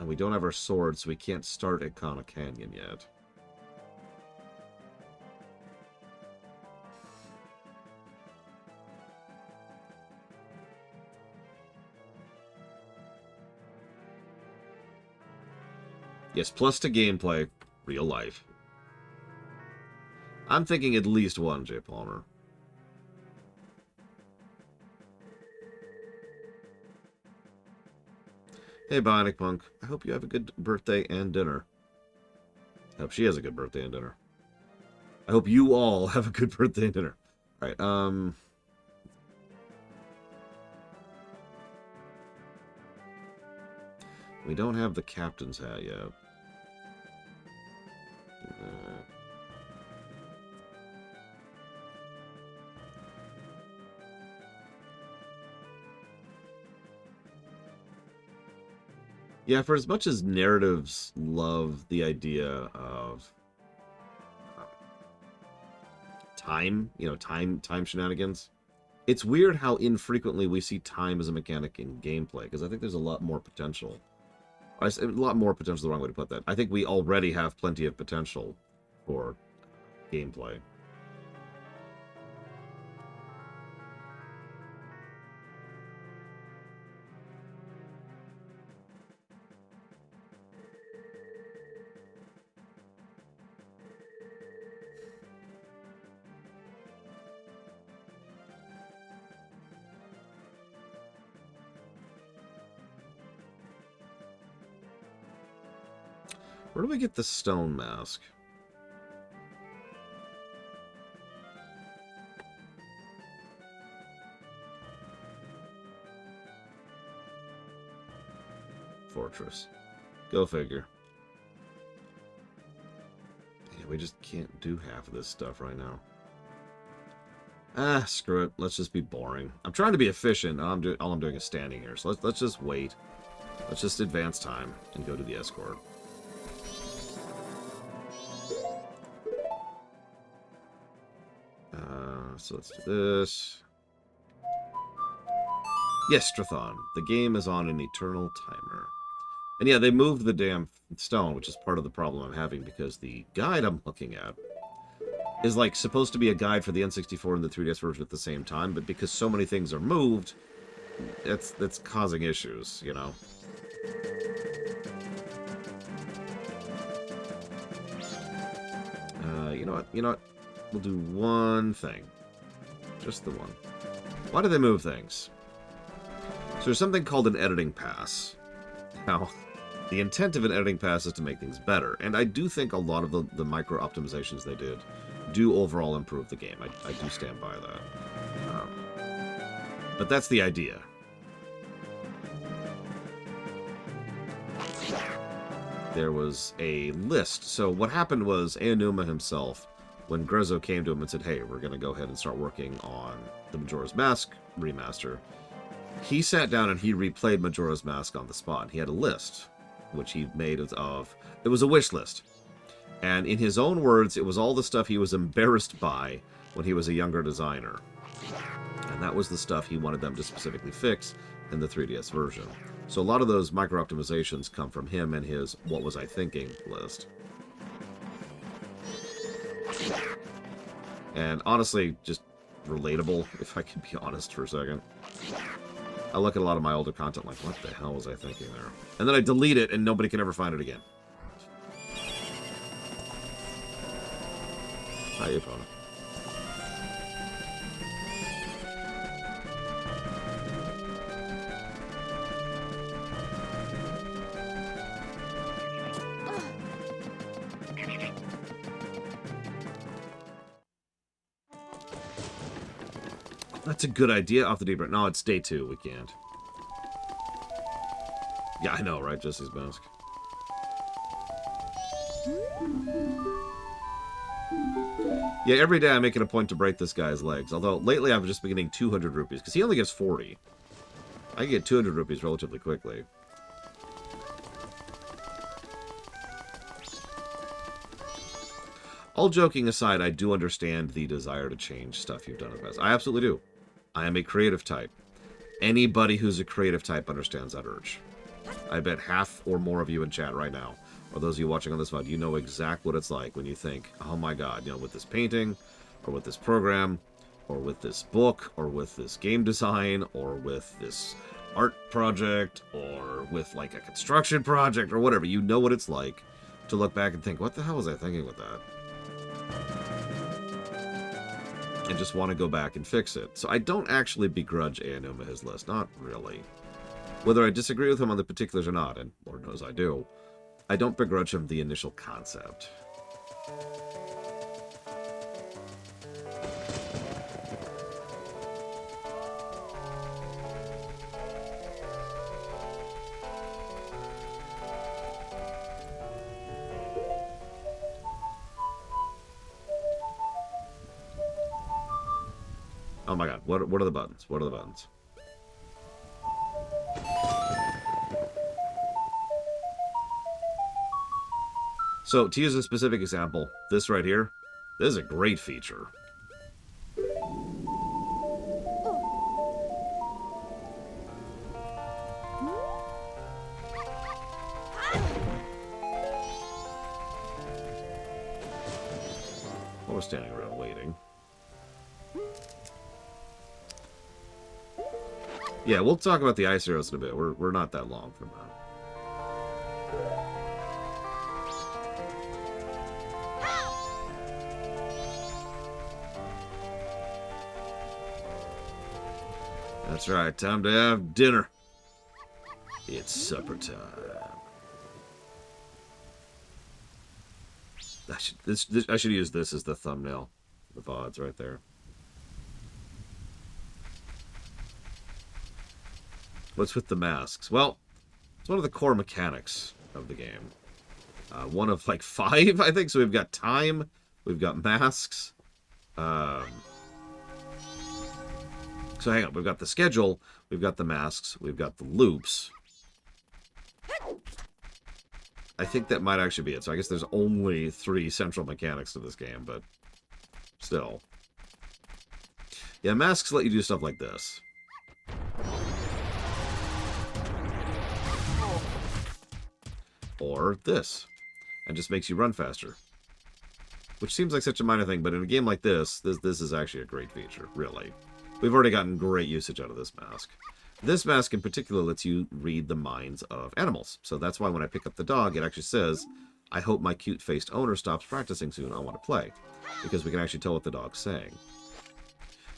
Speaker 1: we don't have our sword, so we can't start at Kana Canyon yet. Yes, plus to gameplay, real life. I'm thinking at least one, J. Palmer. Hey, Bionic Monk. I hope you have a good birthday and dinner. I hope she has a good birthday and dinner. I hope you all have a good birthday and dinner. Alright, we don't have the captain's hat yet. Yeah, for as much as narratives love the idea of time, you know, time shenanigans, it's weird how infrequently we see time as a mechanic in gameplay, because I think there's a lot more potential. A lot more potential is the wrong way to put that. I think we already have plenty of potential for gameplay. Where do we get the stone mask? Fortress. Go figure. Yeah, we just can't do half of this stuff right now. Ah, screw it. Let's just be boring. I'm trying to be efficient. All I'm doing is standing here. So let's just wait. Let's just advance time and go to the escort. So let's do this. Yes, Strathon. The game is on an eternal timer. And yeah, they moved the damn stone, which is part of the problem I'm having, because the guide I'm looking at is like supposed to be a guide for the N64 and the 3DS version at the same time, but because so many things are moved, that's causing issues, you know? You know what? You know what? We'll do one thing. Just the one. Why do they move things? So there's something called an editing pass. Now, the intent of an editing pass is to make things better, and I do think a lot of the micro-optimizations they did do overall improve the game. I do stand by that. But that's the idea. There was a list. So what happened was Aonuma himself, when Grezzo came to him and said, hey, we're going to go ahead and start working on the Majora's Mask remaster, he sat down and he replayed Majora's Mask on the spot. He had a list, which he made of... It was a wish list. And in his own words, it was all the stuff he was embarrassed by when he was a younger designer. And that was the stuff he wanted them to specifically fix in the 3DS version. So a lot of those micro-optimizations come from him and his What Was I Thinking list. And honestly, just relatable, if I can be honest for a second. I look at a lot of my older content like, what the hell was I thinking there? And then I delete it and nobody can ever find it again. Hi, opponent. That's a good idea off the deep end. No, it's day 2. We can't. Yeah, I know, right? Jesse's mask. Yeah, every day I make it a point to break this guy's legs. Although, lately I've just been getting 200 rupees. Because he only gets 40. I can get 200 rupees relatively quickly. All joking aside, I do understand the desire to change stuff you've done in the past. I absolutely do. I am a creative type. Anybody who's a creative type understands that urge. I bet half or more of you in chat right now, or those of you watching on this VOD, you know exactly what it's like when you think, oh my god, you know, with this painting, or with this program, or with this book, or with this game design, or with this art project, or with like a construction project, or whatever. You know what it's like to look back and think, what the hell was I thinking with that? And just want to go back and fix it. So I don't actually begrudge Aonuma his list. Not really. Whether I disagree with him on the particulars or not, and Lord knows I do, I don't begrudge him the initial concept. Oh my god, what are the buttons? What are the buttons? So, to use a specific example, this right here, this is a great feature. While we're standing around waiting. Yeah, we'll talk about the ice arrows in a bit. We're not that long from that. That's right, time to have dinner. It's supper time. I should use this as the thumbnail. The VODs right there. What's with the masks? Well, it's one of the core mechanics of the game. One of like 5, I think. So we've got time, we've got masks. So hang on, we've got the schedule, we've got the masks, we've got the loops. I think that might actually be it. So I guess there's only 3 central mechanics to this game, but still. Yeah, masks let you do stuff like this. Or this. And just makes you run faster. Which seems like such a minor thing, but in a game like this is actually a great feature, really. We've already gotten great usage out of this mask. This mask in particular lets you read the minds of animals. So that's why when I pick up the dog, it actually says, I hope my cute-faced owner stops practicing soon. I want to play. Because we can actually tell what the dog's saying.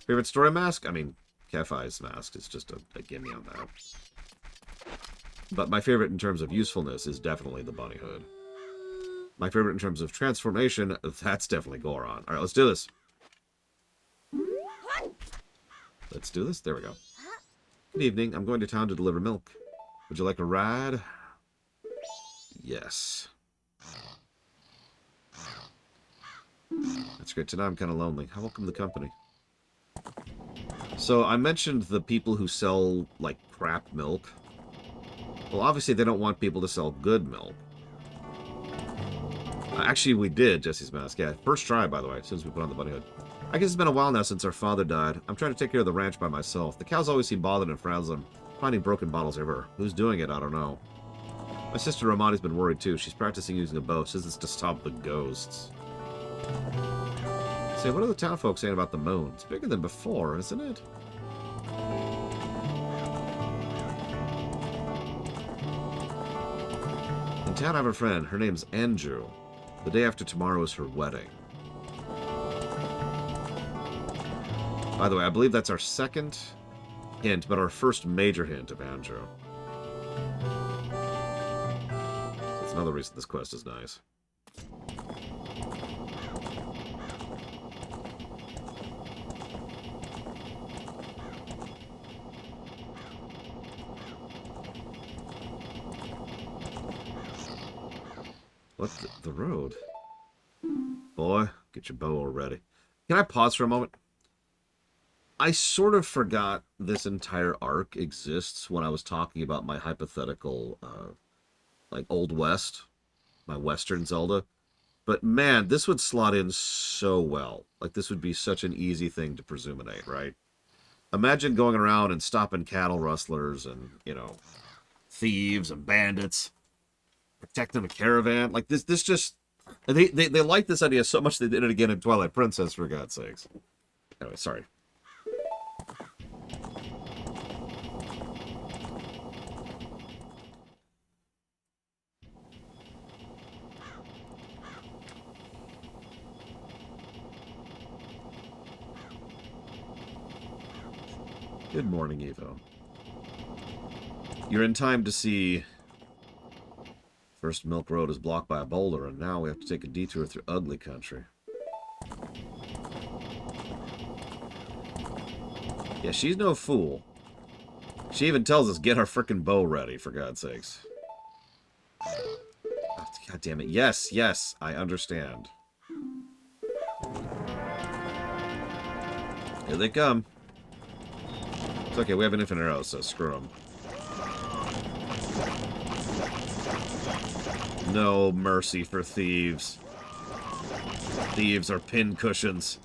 Speaker 1: Favorite story mask? I mean, Kefai's mask is just a gimme on that. But my favorite in terms of usefulness is definitely the bunny hood. My favorite in terms of transformation, that's definitely Goron. Alright, let's do this. Let's do this. There we go. Good evening. I'm going to town to deliver milk. Would you like a ride? Yes. That's great to know. I'm kind of lonely. Welcome to the company. So I mentioned the people who sell, like, crap milk. Well, obviously they don't want people to sell good milk. Actually, we did, Jesse's mask. Yeah, first try, by the way, as soon as we put on the bunny hood. I guess it's been a while now since our father died. I'm trying to take care of the ranch by myself. The cows always seem bothered and frazzled. I'm finding broken bottles everywhere. Who's doing it? I don't know. My sister Romani's been worried, too. She's practicing using a bow. Says it's to stop the ghosts. Say, what are the town folks saying about the moon? It's bigger than before, isn't it? In town, I have a friend. Her name's Andrew. The day after tomorrow is her wedding. By the way, I believe that's our second hint, but our first major hint of Andrew. That's another reason this quest is nice. What's the road? Boy, get your bow ready. Can I pause for a moment? I sort of forgot this entire arc exists when I was talking about my hypothetical, like, Old West, my Western Zelda. But, man, this would slot in so well. Like, this would be such an easy thing to presuminate, right? Imagine going around and stopping cattle rustlers and, you know, thieves and bandits. Protecting a caravan. Like, this just... They like this idea so much they did it again in Twilight Princess, for God's sakes. Anyway, sorry. Good morning, Evo. You're in time to see... First Milk Road is blocked by a boulder, and now we have to take a detour through ugly country. Yeah, she's no fool. She even tells us, get our frickin' bow ready, for God's sakes. Oh, God damn it. Yes, yes, I understand. Here they come. It's okay, we have an infinite arrow, so screw them. No mercy for thieves. Thieves are pin cushions.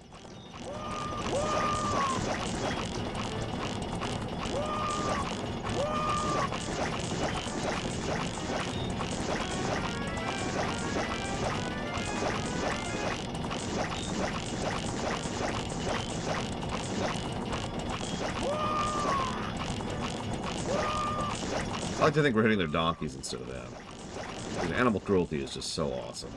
Speaker 1: I like to think we're hitting their donkeys instead of them. And animal cruelty is just so awesome.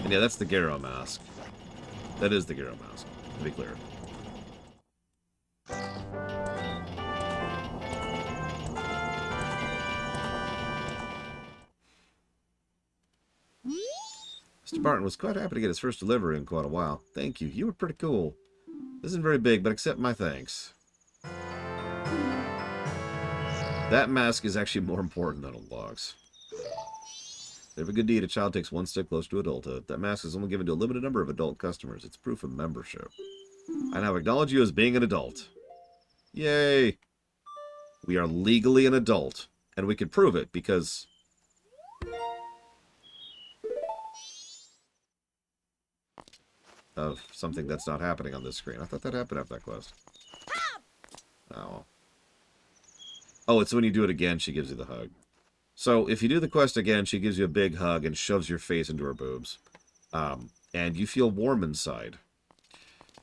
Speaker 1: And yeah, that's the Garo mask. That is the Garo mask, to be clear. Mr. Barton was quite happy to get his first delivery in quite a while. Thank you. You were pretty cool. This isn't very big, but accept my thanks. That mask is actually more important than old dogs. If a good deed, a child takes one step closer to adulthood. That mask is only given to a limited number of adult customers. It's proof of membership. I now acknowledge you as being an adult. Yay! We are legally an adult. And we can prove it because... of something that's not happening on this screen. I thought that happened after that quest. Oh. Oh, it's when you do it again, she gives you the hug. So, if you do the quest again, she gives you a big hug and shoves your face into her boobs. And you feel warm inside.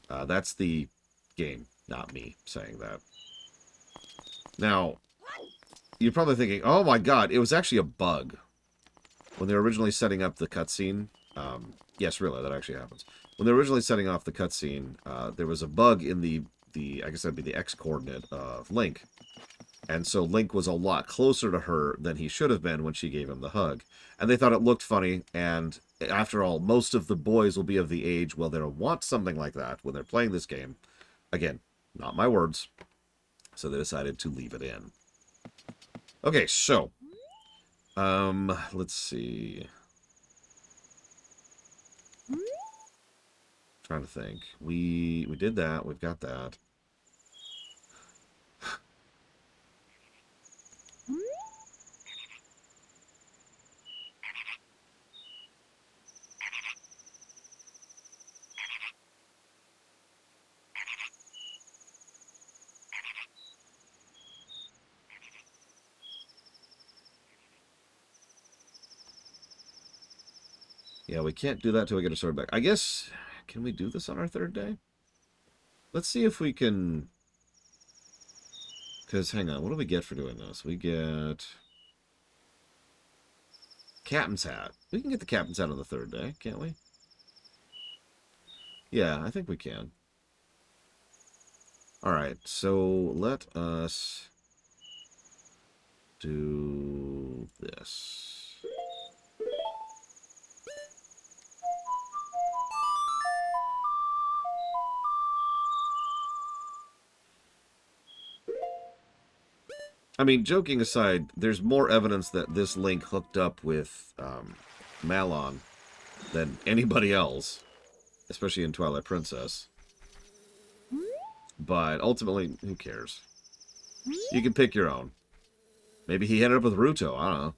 Speaker 1: That's the game, not me saying that. Now, you're probably thinking, oh my god, it was actually a bug. When they were originally setting up the cutscene, yes, really, that actually happens. When they were originally setting off the cutscene, there was a bug in the I guess that'd be the X coordinate of Link. And so Link was a lot closer to her than he should have been when she gave him the hug. And they thought it looked funny, and after all, most of the boys will be of the age where they'll want something like that when they're playing this game. Again, not my words. So they decided to leave it in. Okay, so... let's see... Trying to think. We did that. We've got that. Yeah, we can't do that till we get a sword back. I guess... Can we do this on our third day? Let's see if we can... Because, hang on, what do we get for doing this? We get... Captain's Hat. We can get the Captain's Hat on the third day, can't we? Yeah, I think we can. Alright, so let us do this. I mean, joking aside, there's more evidence that this Link hooked up with Malon than anybody else, especially in Twilight Princess. But ultimately, who cares? You can pick your own. Maybe he ended up with Ruto, I don't know.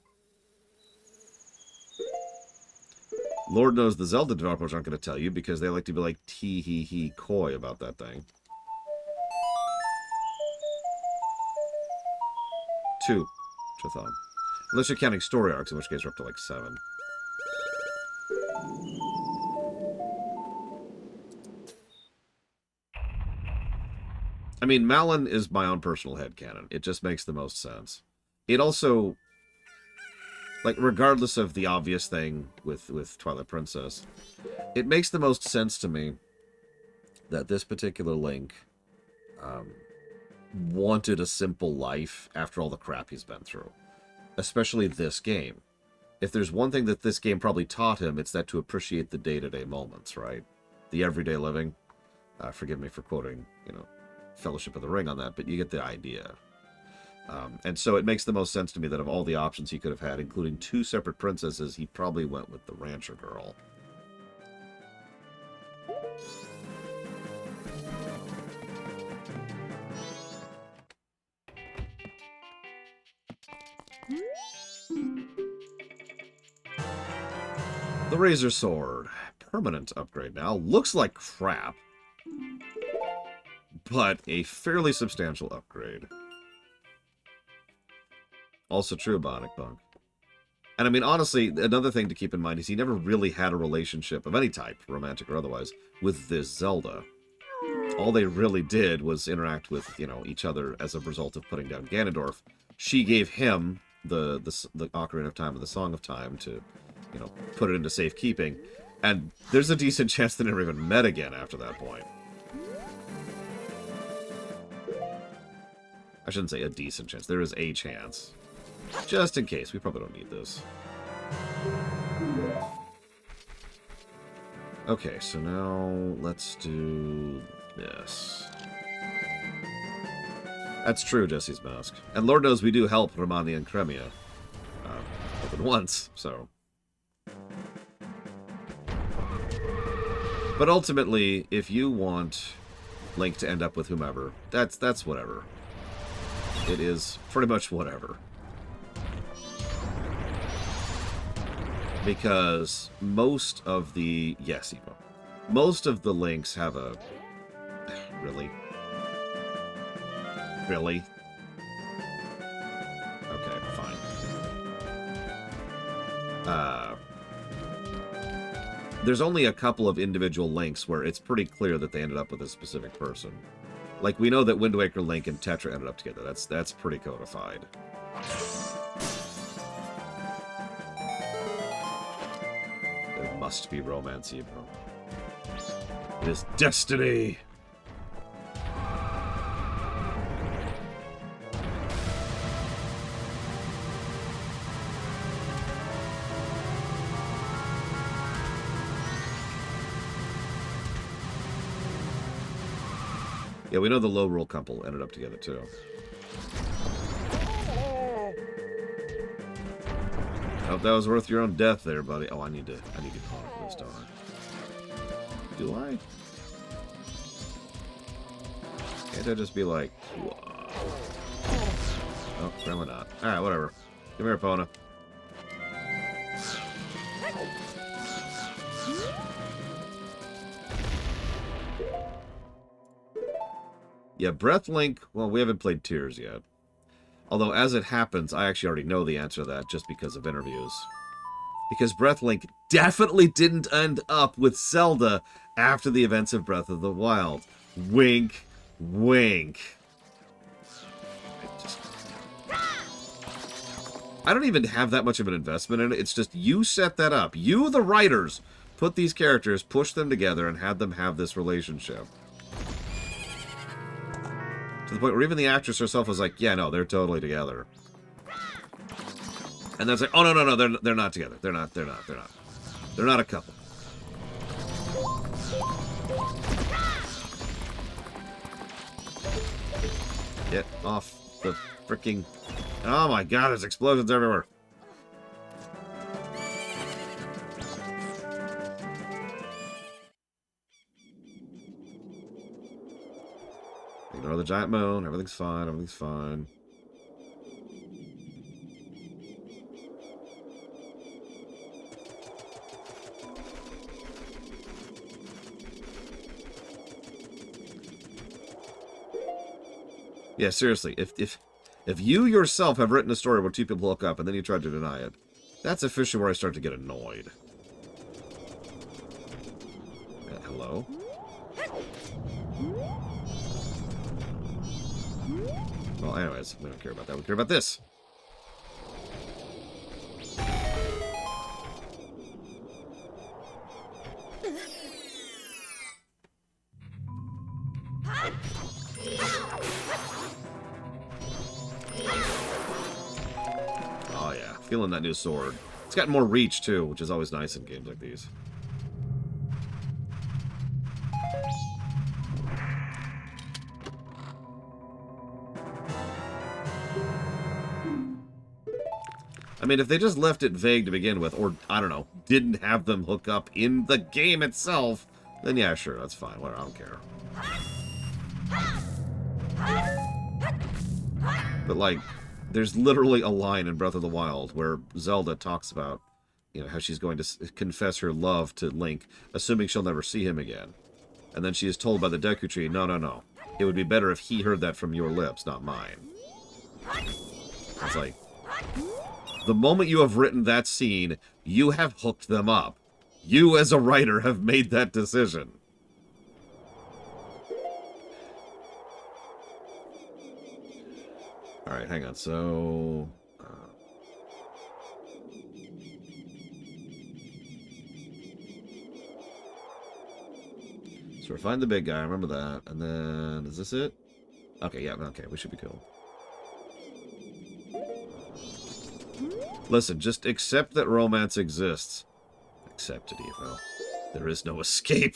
Speaker 1: Lord knows the Zelda developers aren't going to tell you because they like to be like tee-hee-hee coy about that thing. 2, which I thought. Unless you're counting story arcs, in which case we're up to like 7. I mean, Malon is my own personal headcanon. It just makes the most sense. It also, like, regardless of the obvious thing with Twilight Princess, it makes the most sense to me that this particular Link wanted a simple life after all the crap he's been through. Especially this game. If there's one thing that this game probably taught him, it's that to appreciate the day-to-day moments, right? The everyday living. Forgive me for quoting, you know, Fellowship of the Ring on that, but you get the idea. And so it makes the most sense to me that of all the options he could have had, including 2 separate princesses, he probably went with the rancher girl. The Razor Sword. Permanent upgrade now. Looks like crap. But a fairly substantial upgrade. Also true of Bionic Punk. And I mean, honestly, another thing to keep in mind is he never really had a relationship of any type, romantic or otherwise, with this Zelda. All they really did was interact with, you know, each other as a result of putting down Ganondorf. She gave him the Ocarina of Time and the Song of Time to you know, put it into safekeeping. And there's a decent chance they never even met again after that point. I shouldn't say a decent chance. There is a chance. Just in case. We probably don't need this. Okay, so now let's do this. That's true, Jesse's Mask. And Lord knows we do help Romani and Crimea. More than once, so... But ultimately, if you want Link to end up with whomever, that's whatever. It is pretty much whatever. Because most of the... Yes, Evo. Most of the Links have a... Really? Really? Okay, fine. There's only a couple of individual Links where it's pretty clear that they ended up with a specific person. Like, we know that Wind Waker, Link, and Tetra ended up together. That's pretty codified. There must be romance, Ebro. It is destiny! Yeah, we know the low roll couple ended up together too. Hope that was worth your own death there, buddy. Oh, I need to call this, don't I? Do I? Can't I just be like, whoa. Oh, apparently not. Alright, whatever. Come here, Pona. Yeah, Breath Link, well, we haven't played Tears yet. Although, as it happens, I actually already know the answer to that just because of interviews. Because Breath Link definitely didn't end up with Zelda after the events of Breath of the Wild. Wink, wink. I don't even have that much of an investment in it. It's just you set that up. You, the writers, put these characters, pushed them together, and had them have this relationship. To the point where even the actress herself was like, yeah, no, they're totally together. And then it's like, oh, no, they're not together. They're not. They're not a couple. Get off the freaking... Oh my god, there's explosions everywhere. Ignore the giant moon. Everything's fine. Everything's fine. Yeah, seriously. If you yourself have written a story where two people hook up and then you try to deny it, that's officially where I start to get annoyed. Hello? Well, anyways, we don't care about that. We care about this. Oh, yeah. Feeling that new sword. It's got more reach, too, which is always nice in games like these. I mean, if they just left it vague to begin with, or, I don't know, didn't have them hook up in the game itself, then yeah, sure, that's fine. Whatever, I don't care. But, like, there's literally a line in Breath of the Wild where Zelda talks about, you know, how she's going to confess her love to Link, assuming she'll never see him again. And then she is told by the Deku Tree, no. It would be better if he heard that from your lips, not mine. It's like... The moment you have written that scene, you have hooked them up. You, as a writer, have made that decision. Alright, hang on. So... So we're find the big guy, I remember that. And then, is this it? Okay, yeah, okay, we should be cool. Listen, just accept that romance exists. Accept it, Evo. There is no escape.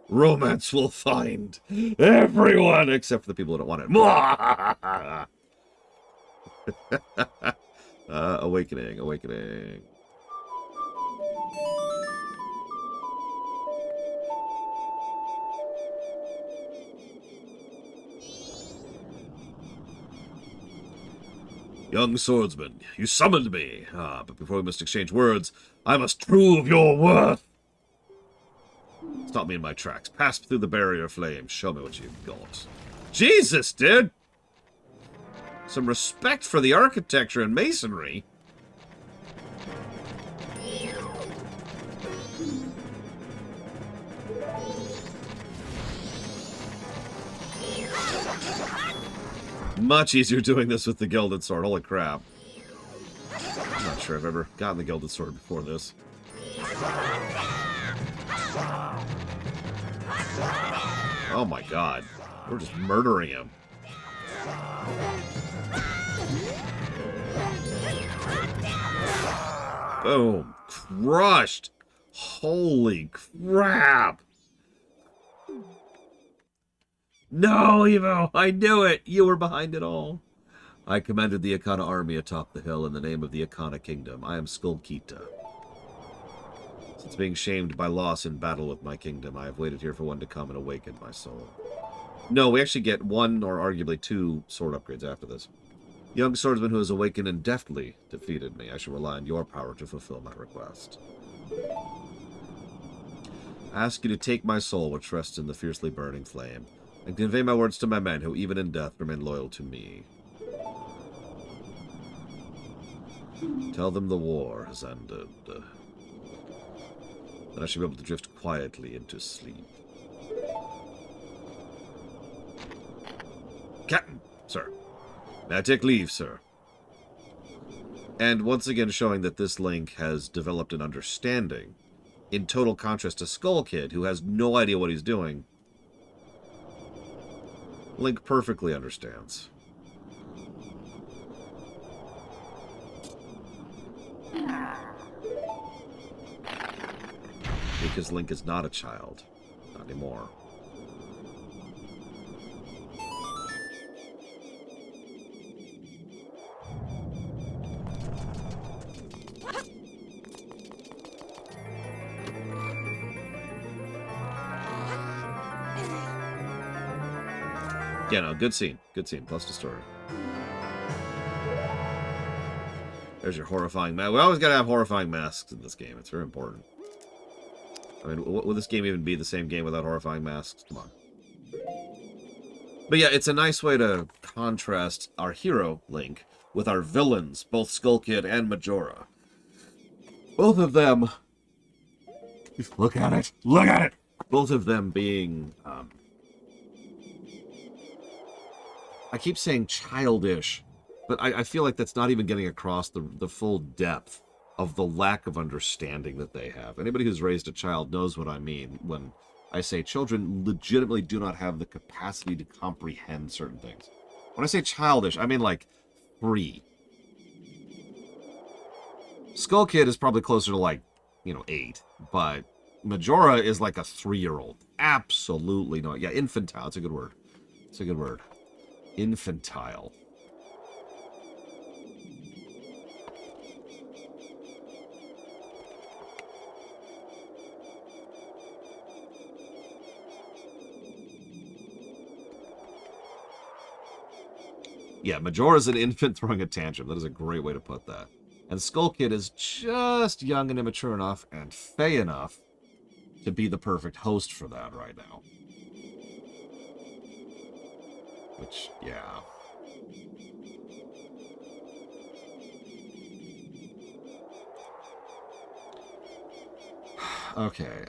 Speaker 1: Romance will find everyone except for the people who don't want it. Awakening, awakening. Young swordsman, you summoned me. But before we must exchange words, I must prove your worth. Stop me in my tracks. Pass through the barrier of flame. Show me what you've got. Jesus, dude! Some respect for the architecture and masonry. Much easier doing this with the Gilded Sword. Holy crap. I'm not sure I've ever gotten the Gilded Sword before this. Oh my god. We're just murdering him. Boom. Crushed. Holy crap. No, Evo! I knew it! You were behind it all. I commanded the Akana army atop the hill in the name of the Akana kingdom. I am Skullkita. Since being shamed by loss in battle with my kingdom, I have waited here for one to come and awaken my soul. No, we actually get one, or arguably two, sword upgrades after this. Young swordsman who has awakened and deftly defeated me. I shall rely on your power to fulfill my request. I ask you to take my soul, which rests in the fiercely burning flame, and convey my words to my men who, even in death, remain loyal to me. Tell them the war has ended. Then I should be able to drift quietly into sleep. Captain, sir. May I take leave, sir? And once again showing that this Link has developed an understanding, in total contrast to Skull Kid, who has no idea what he's doing. Link perfectly understands. Because Link is not a child. Not anymore. Yeah, no, good scene. Good scene. Plus the story. There's your horrifying mask. We always gotta have horrifying masks in this game. It's very important. I mean, would this game even be the same game without horrifying masks? Come on. But yeah, it's a nice way to contrast our hero, Link, with our villains, both Skull Kid and Majora. Both of them... Look at it! Look at it! Both of them being... I keep saying childish, but I feel like that's not even getting across the full depth of the lack of understanding that they have. Anybody who's raised a child knows what I mean when I say children legitimately do not have the capacity to comprehend certain things. When I say childish, I mean like 3. Skull Kid is probably closer to like, 8, but Majora is like a 3-year-old. Absolutely no. Yeah, infantile. It's a good word. It's a good word. Infantile. Yeah, Majora's an infant throwing a tantrum. That is a great way to put that. And Skull Kid is just young and immature enough and fey enough to be the perfect host for that right now. Which, yeah. Okay,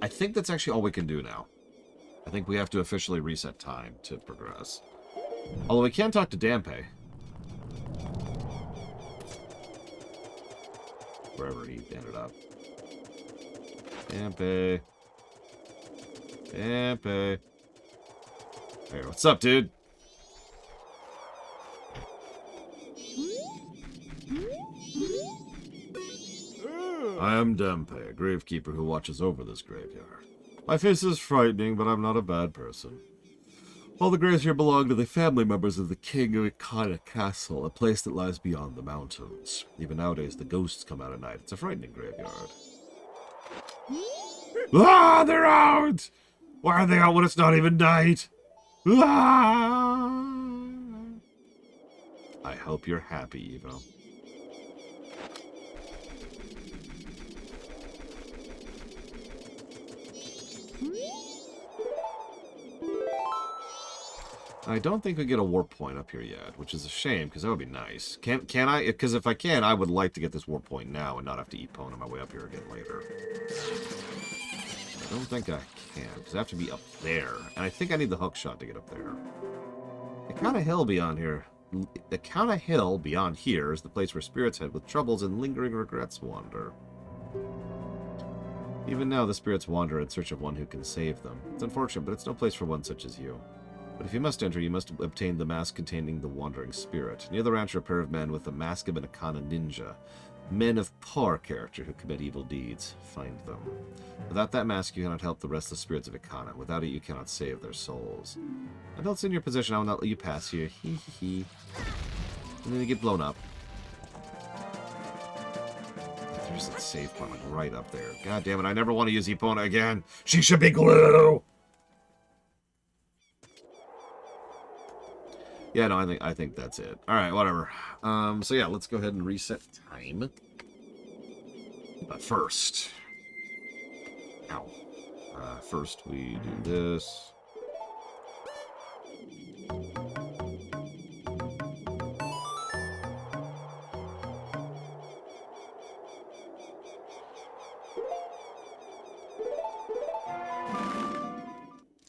Speaker 1: I think that's actually all we can do now. I think we have to officially reset time to progress. Although we can talk to Dampe. Wherever he ended up. Dampe. Dampe. Hey, what's up, dude? I am Dampe, a gravekeeper who watches over this graveyard. My face is frightening, but I'm not a bad person. All the graves here belong to the family members of the King of Aquarium Castle, a place that lies beyond the mountains. Even nowadays, the ghosts come out at night. It's a frightening graveyard. Ah, they're out! Why are they out when it's not even night? Ah! I hope you're happy, Evo. I don't think we get a warp point up here yet, which is a shame, because that would be nice. Can I? Because if I can, I would like to get this warp point now and not have to epone on my way up here again later. I don't think I can, because I have to be up there. And I think I need the hook shot to get up there. Account of Hill beyond here. Account of Hill beyond here is the place where spirits head with troubles and lingering regrets wander. Even now, the spirits wander in search of one who can save them. It's unfortunate, but it's no place for one such as you. But if you must enter, you must obtain the mask containing the wandering spirit. Near the ranch are a pair of men with the mask of an Akana ninja. Men of poor character who commit evil deeds. Find them. Without that mask, you cannot help the restless spirits of Akana. Without it, you cannot save their souls. Until it's in your possession, I will not let you pass here. Hee hee hee. And then you get blown up. There's that save point, like, right up there. God damn it, I never want to use Epona again. She should be glue! Yeah, no, I think that's it. Alright, whatever. So yeah, let's go ahead and reset time. But first... Ow. First we do this.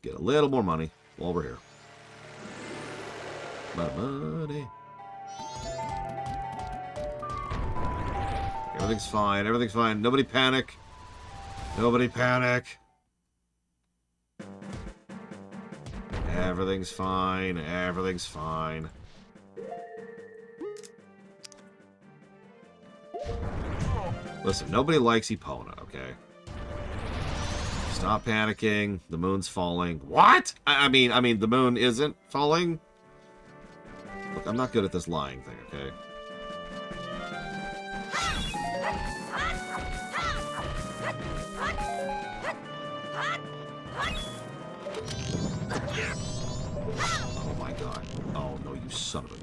Speaker 1: Get a little more money while we're here. My money. Everything's fine. Everything's fine. Nobody panic. Nobody panic. Everything's fine. Everything's fine. Listen, nobody likes Epona, okay? Stop panicking. The moon's falling. What? I mean, the moon isn't falling. Look, I'm not good at this lying thing, okay? Oh my god. Oh no, you son of a...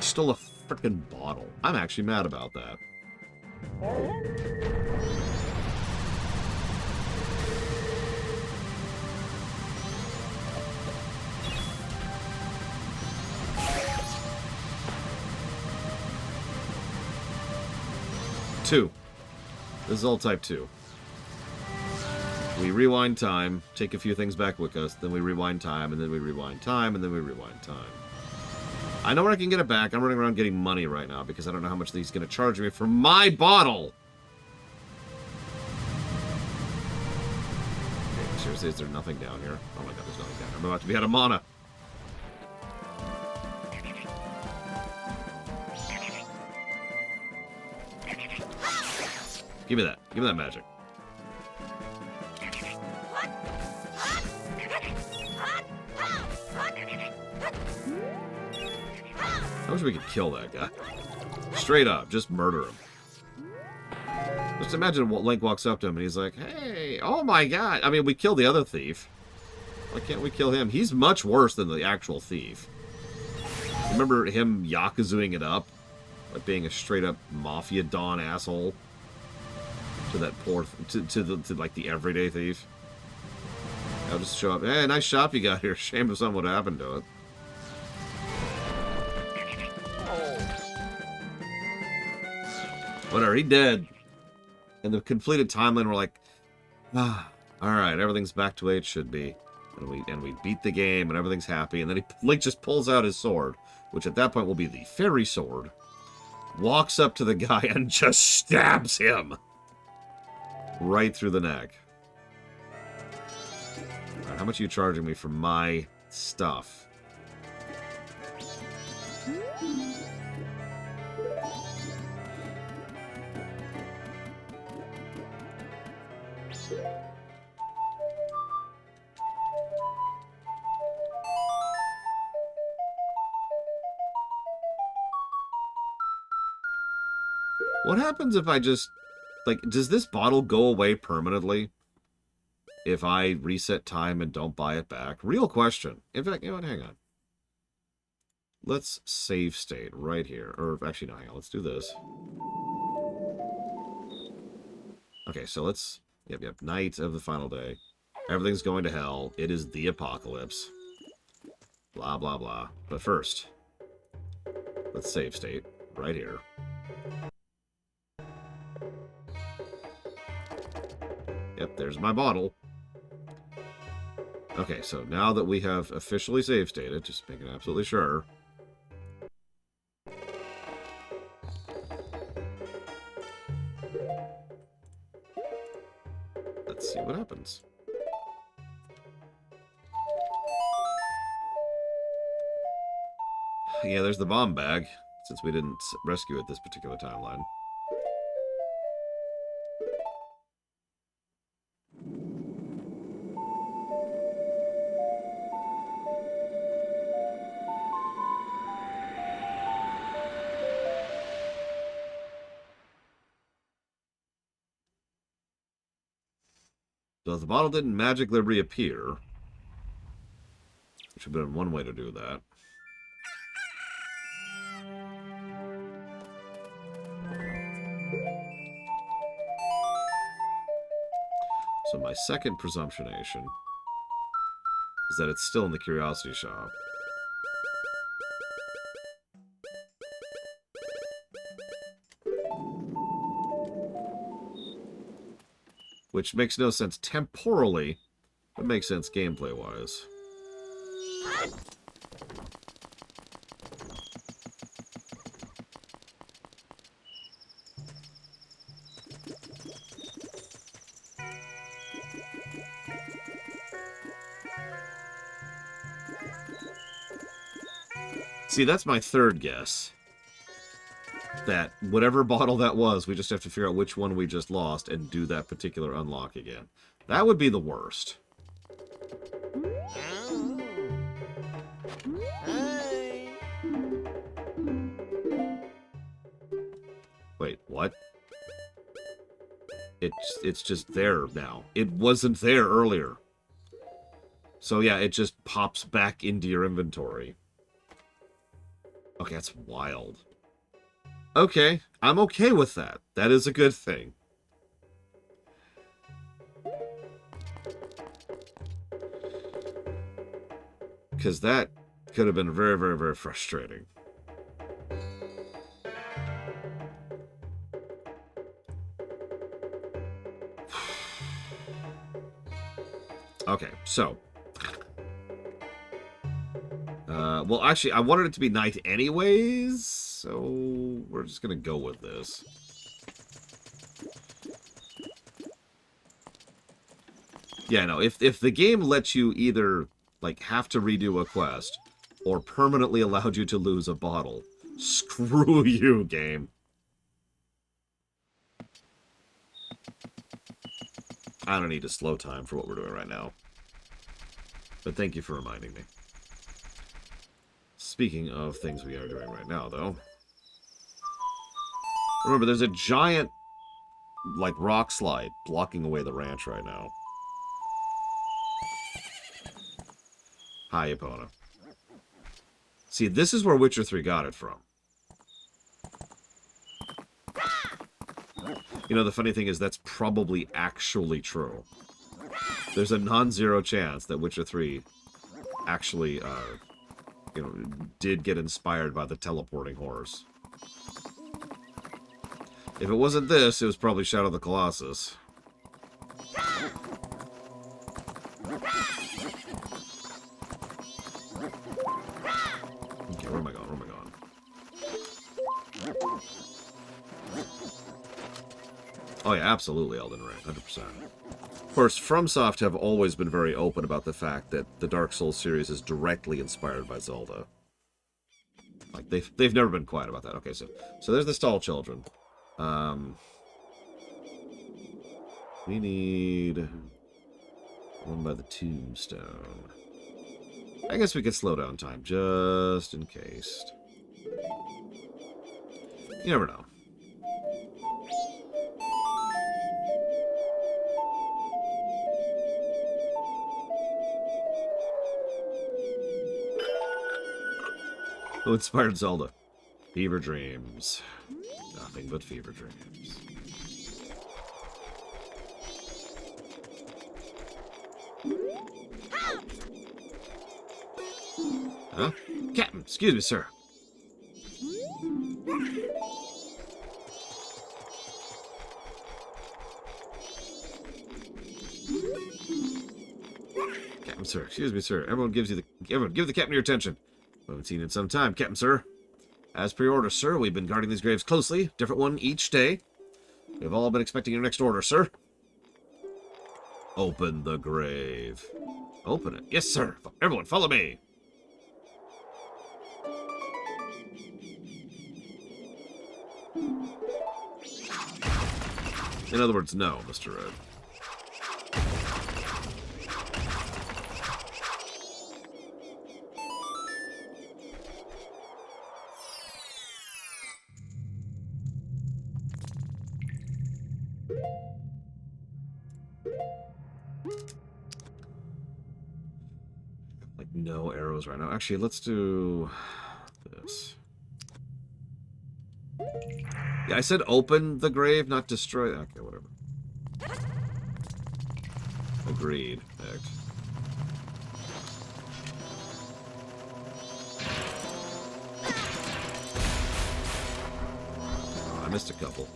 Speaker 1: Stole a frickin' bottle. I'm actually mad about that. Two. This is all type 2. We rewind time, take a few things back with us, then we rewind time, and then we rewind time, and then we rewind time. I know where I can get it back. I'm running around getting money right now because I don't know how much he's going to charge me for my bottle. Okay, seriously, is there nothing down here? Oh my god, there's nothing down here. I'm about to be out of mana. Give me that. Give me that magic. I wish we could kill that guy. Straight up, just murder him. Just imagine what Link walks up to him and he's like, hey, oh my god. I mean, we killed the other thief. Why can't we kill him? He's much worse than the actual thief. Remember him Yakuzaing it up? Like being a straight-up Mafia Don asshole? To that poor... To like, the everyday thief? I'll just show up. Hey, nice shop you got here. Shame if something would happen to it. Whatever, he dead. And the completed timeline, we're like, alright, everything's back to the way it should be. And we beat the game, and everything's happy. And then Link just pulls out his sword, which at that point will be the fairy sword. Walks up to the guy and just stabs him. Right through the neck. Alright, how much are you charging me for my stuff? What happens if I just... Like, does this bottle go away permanently? If I reset time and don't buy it back? Real question. In fact, you know what? Hang on. Let's save state right here. Or, actually, no, hang on. Let's do this. Okay, so let's... Yep. Night of the final day. Everything's going to hell. It is the apocalypse. Blah, blah, blah. But first, let's save state right here. Yep, there's my bottle. Okay, so now that we have officially save stated, just making absolutely sure. Let's see what happens. Yeah, there's the bomb bag, since we didn't rescue it this particular timeline. So if the bottle didn't magically reappear, which would have been one way to do that. So my second presumptionation is that it's still in the curiosity shop. Which makes no sense temporally, but makes sense gameplay-wise. See, that's my third guess. That whatever bottle that was, we just have to figure out which one we just lost and do that particular unlock again. That would be the worst. Wait, what? It's just there now. It wasn't there earlier. So yeah, it just pops back into your inventory. Okay, that's wild. Okay, I'm okay with that. That is a good thing. Because that could have been very, very, very frustrating. Okay, so... well, actually, I wanted it to be night anyways, so we're just gonna go with this. Yeah, no, if the game lets you either, like, have to redo a quest, or permanently allowed you to lose a bottle, screw you, game. I don't need to slow time for what we're doing right now. But thank you for reminding me. Speaking of things we are doing right now, though. Remember, there's a giant, like, rock slide blocking away the ranch right now. Hi, Epona. See, this is where Witcher 3 got it from. You know, the funny thing is that's probably actually true. There's a non-zero chance that Witcher 3 actually, you know, did get inspired by the teleporting horse. If it wasn't this, it was probably Shadow of the Colossus. Okay, where am I going? Where am I going? Oh yeah, absolutely Elden Ring, 100%. Of course, FromSoft have always been very open about the fact that the Dark Souls series is directly inspired by Zelda. Like, they've never been quiet about that. Okay, so there's the Stall Children. We need one by the tombstone. I guess we could slow down time, just in case. You never know. Who inspired Zelda? Fever dreams. Nothing but fever dreams. Huh? Captain, excuse me, sir. Captain, sir, excuse me, sir. Everyone give the captain your attention. We haven't seen you in some time, Captain, sir. As per your order, sir, we've been guarding these graves closely. Different one each day. We've all been expecting your next order, sir. Open the grave. Open it. Yes, sir. Everyone, follow me. In other words, no, Mr. Red. Like, no arrows right now. Actually, let's do this. Yeah, I said open the grave, not destroy. Okay, whatever. Agreed. Act. Oh, I missed a couple.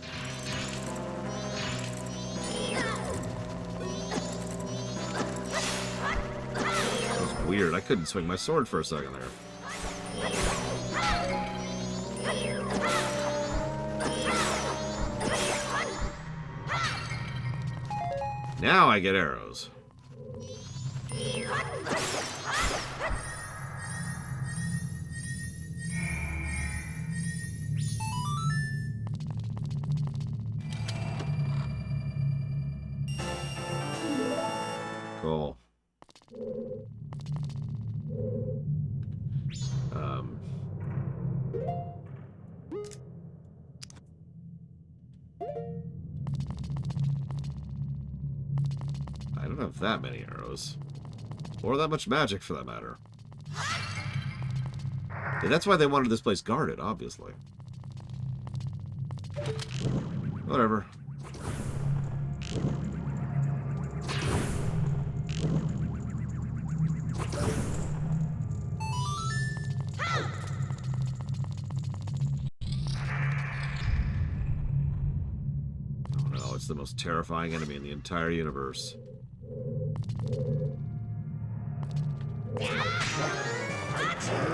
Speaker 1: That was weird. I couldn't swing my sword for a second there. Now I get arrows. Cool. I don't have that many arrows. Or that much magic, for that matter. Yeah, that's why they wanted this place guarded, obviously. Whatever. Oh no, it's the most terrifying enemy in the entire universe.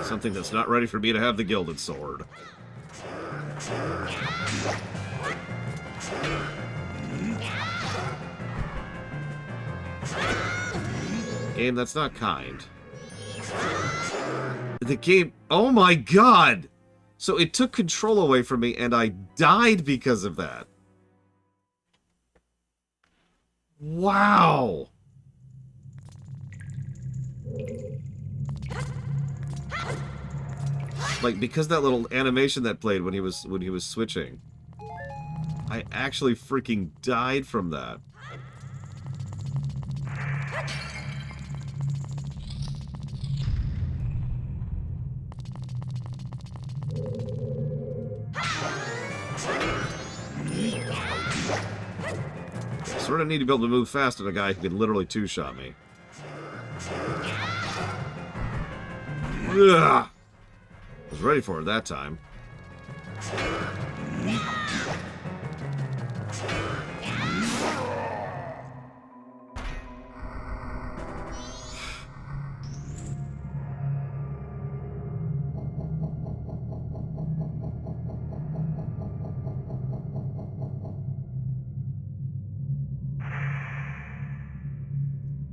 Speaker 1: Something that's not ready for me to have the Gilded sword. Game, that's not kind. The game... Oh my god! So it took control away from me and I died because of that. Wow! Like, because that little animation that played when he was switching, I actually freaking died from that. I sort of need to be able to move fast at a guy who can literally two-shot me. Ugh. I was ready for it that time.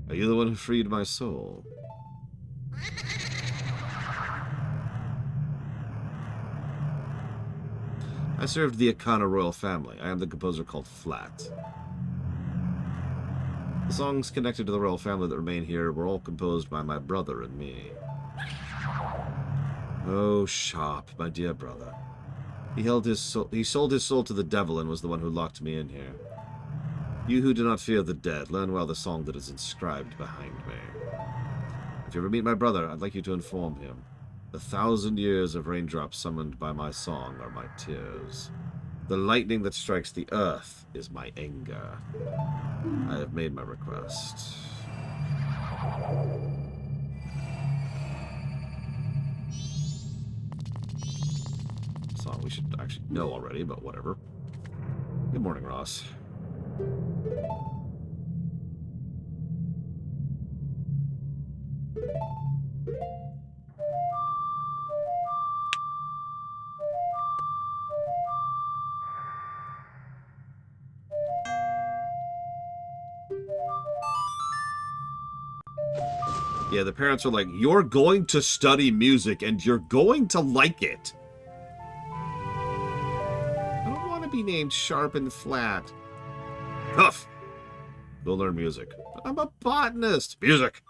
Speaker 1: Are you the one who freed my soul? I served the Akana royal family. I am the composer called Flat. The songs connected to the royal family that remain here were all composed by my brother and me. Oh, Sharp, my dear brother. He sold his soul to the devil and was the one who locked me in here. You who do not fear the dead, learn well the song that is inscribed behind me. If you ever meet my brother, I'd like you to inform him. The 1,000 years of raindrops summoned by my song are my tears. The lightning that strikes the earth is my anger. I have made my request. Song we should actually know already, but whatever. Good morning, Ross. Yeah, the parents are like, you're going to study music and you're going to like it. I don't want to be named Sharp and Flat. Huff! Go learn music. I'm a botanist. Music!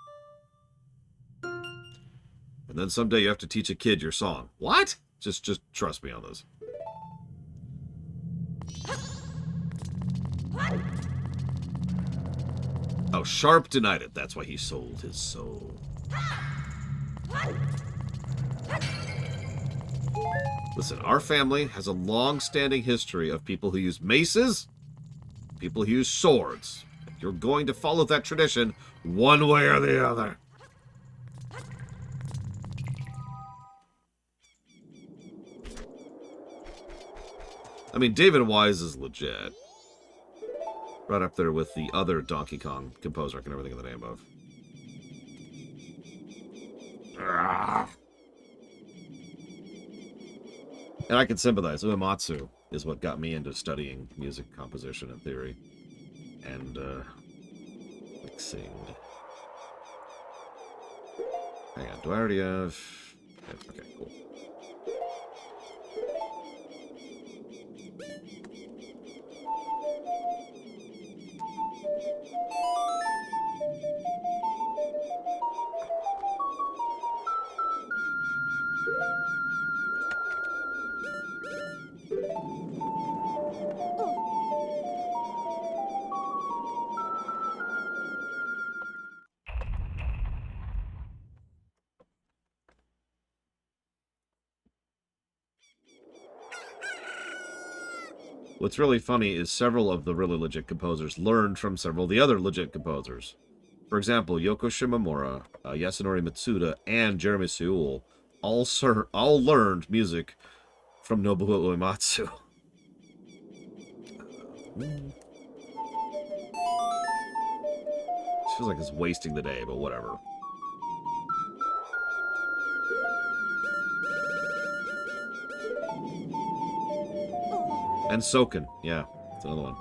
Speaker 1: And then someday you have to teach a kid your song. What? Just trust me on this. Oh, Sharp denied it. That's why he sold his soul. Listen, our family has a long-standing history of people who use maces, people who use swords. You're going to follow that tradition one way or the other. I mean, David Wise is legit. Right up there with the other Donkey Kong composer I can never think of the name of. And I can sympathize. Uematsu is what got me into studying music composition and theory. And, mixing. Hang on, do I already have... Okay, cool. What's really funny is several of the really legit composers learned from several of the other legit composers. For example, Yoko Shimomura, Yasunori Mitsuda, and Jeremy Sewell all learned music from Nobuo Uematsu. Feels like it's wasting the day, but whatever. And Soken, yeah, it's another one.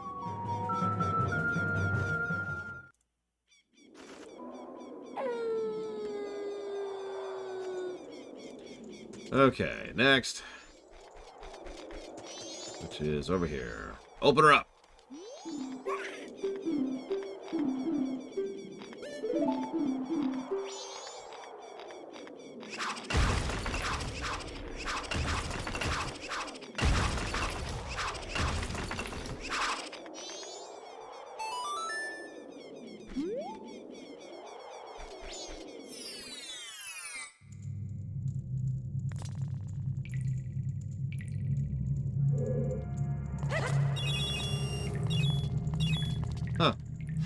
Speaker 1: Okay, next. Which is over here. Open her up!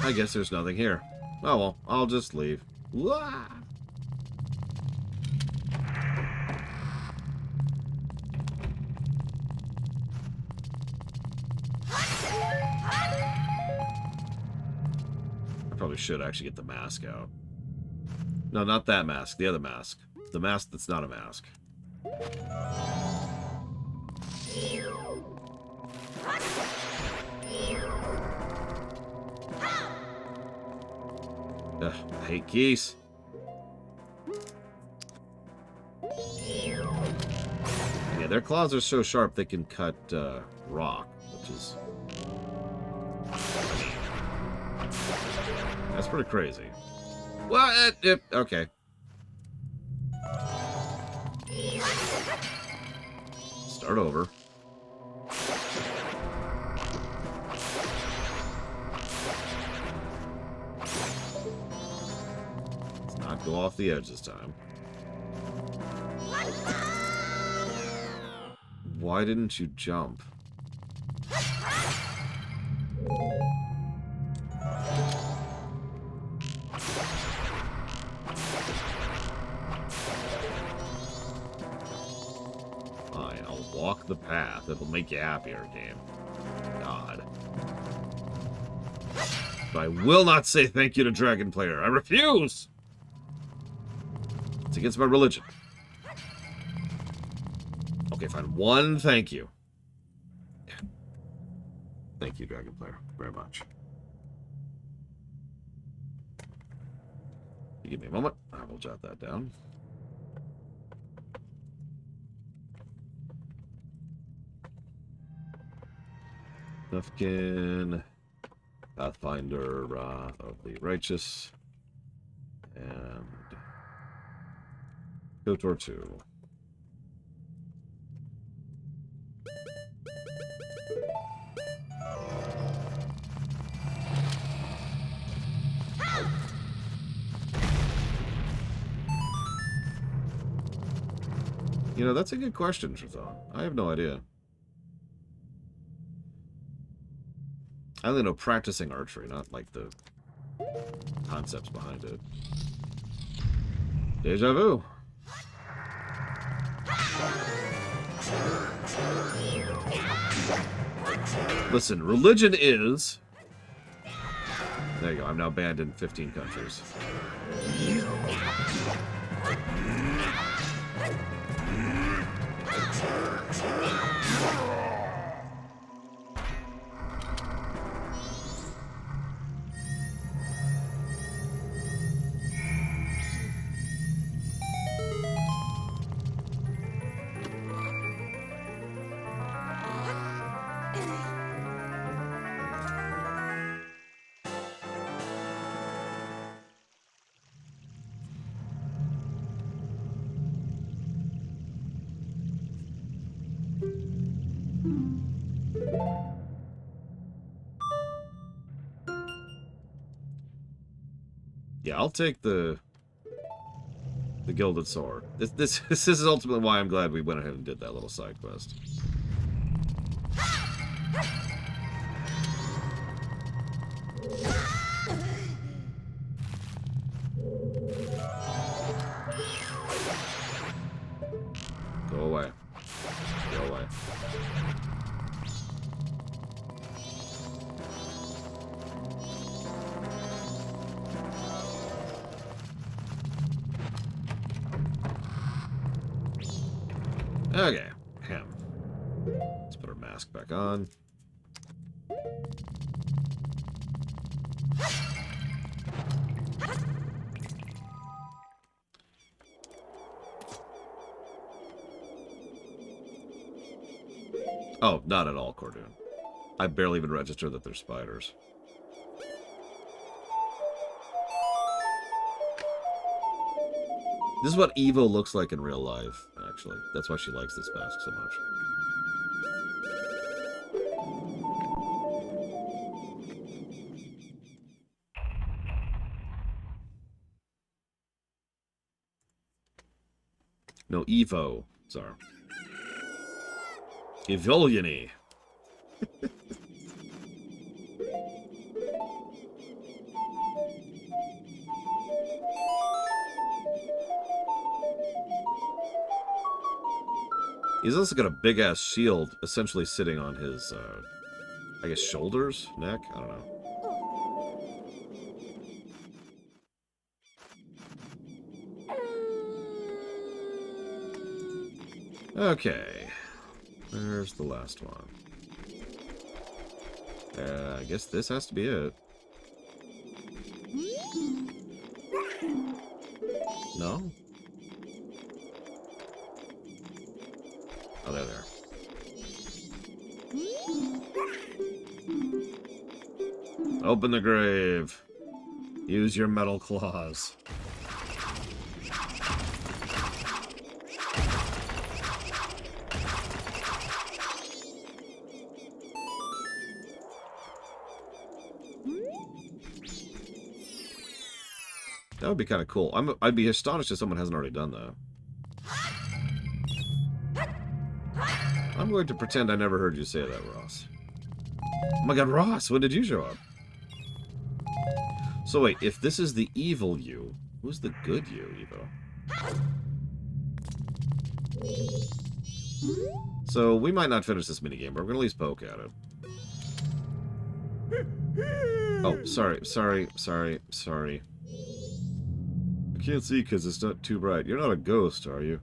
Speaker 1: I guess there's nothing here. Oh well, I'll just leave. Wah! I probably should actually get the mask out. No, not that mask. The other mask. The mask that's not a mask. Ugh, I hate keys. Yeah, their claws are so sharp they can cut rock, which is... That's pretty crazy. What? Okay. Start over. Let's not go off the edge this time. Why didn't you jump? Fine, I'll walk the path. It'll make you happier, game. God. But I will not say thank you to Dragon Player. I refuse! It's against my religion. Okay, fine. One thank you. Thank you, Dragon Player, very much. You give me a moment. I will jot that down. Nufkin, Pathfinder, Wrath of the Righteous, and KOTOR 2. You know, that's a good question, Shazam. I have no idea. I only know practicing archery, not like the concepts behind it. Deja vu. Listen, religion is... There you go, I'm now banned in 15 countries. Yeah, I'll take the Gilded Sword. This is ultimately why I'm glad we went ahead and did that little side quest. Go away. Go away. Okay, him. Let's put our mask back on. Oh, not at all, Cordoon. I barely even registered that they're spiders. This is what Evo looks like in real life, actually. That's why she likes this mask so much. No, Evo. Sorry. Evoliany. He's also got a big-ass shield essentially sitting on his, I guess, shoulders? Neck? I don't know. Okay. There's the last one. I guess this has to be it. No? Oh, there. Open the grave. Use your metal claws. That would be kind of cool. I'd be astonished if someone hasn't already done that. I'm going to pretend I never heard you say that, Ross. Oh my god, Ross, when did you show up? So wait, if this is the evil you, who's the good you, Evo? So we might not finish this minigame, but we're going to at least poke at it. Oh, sorry. I can't see because it's not too bright. You're not a ghost, are you?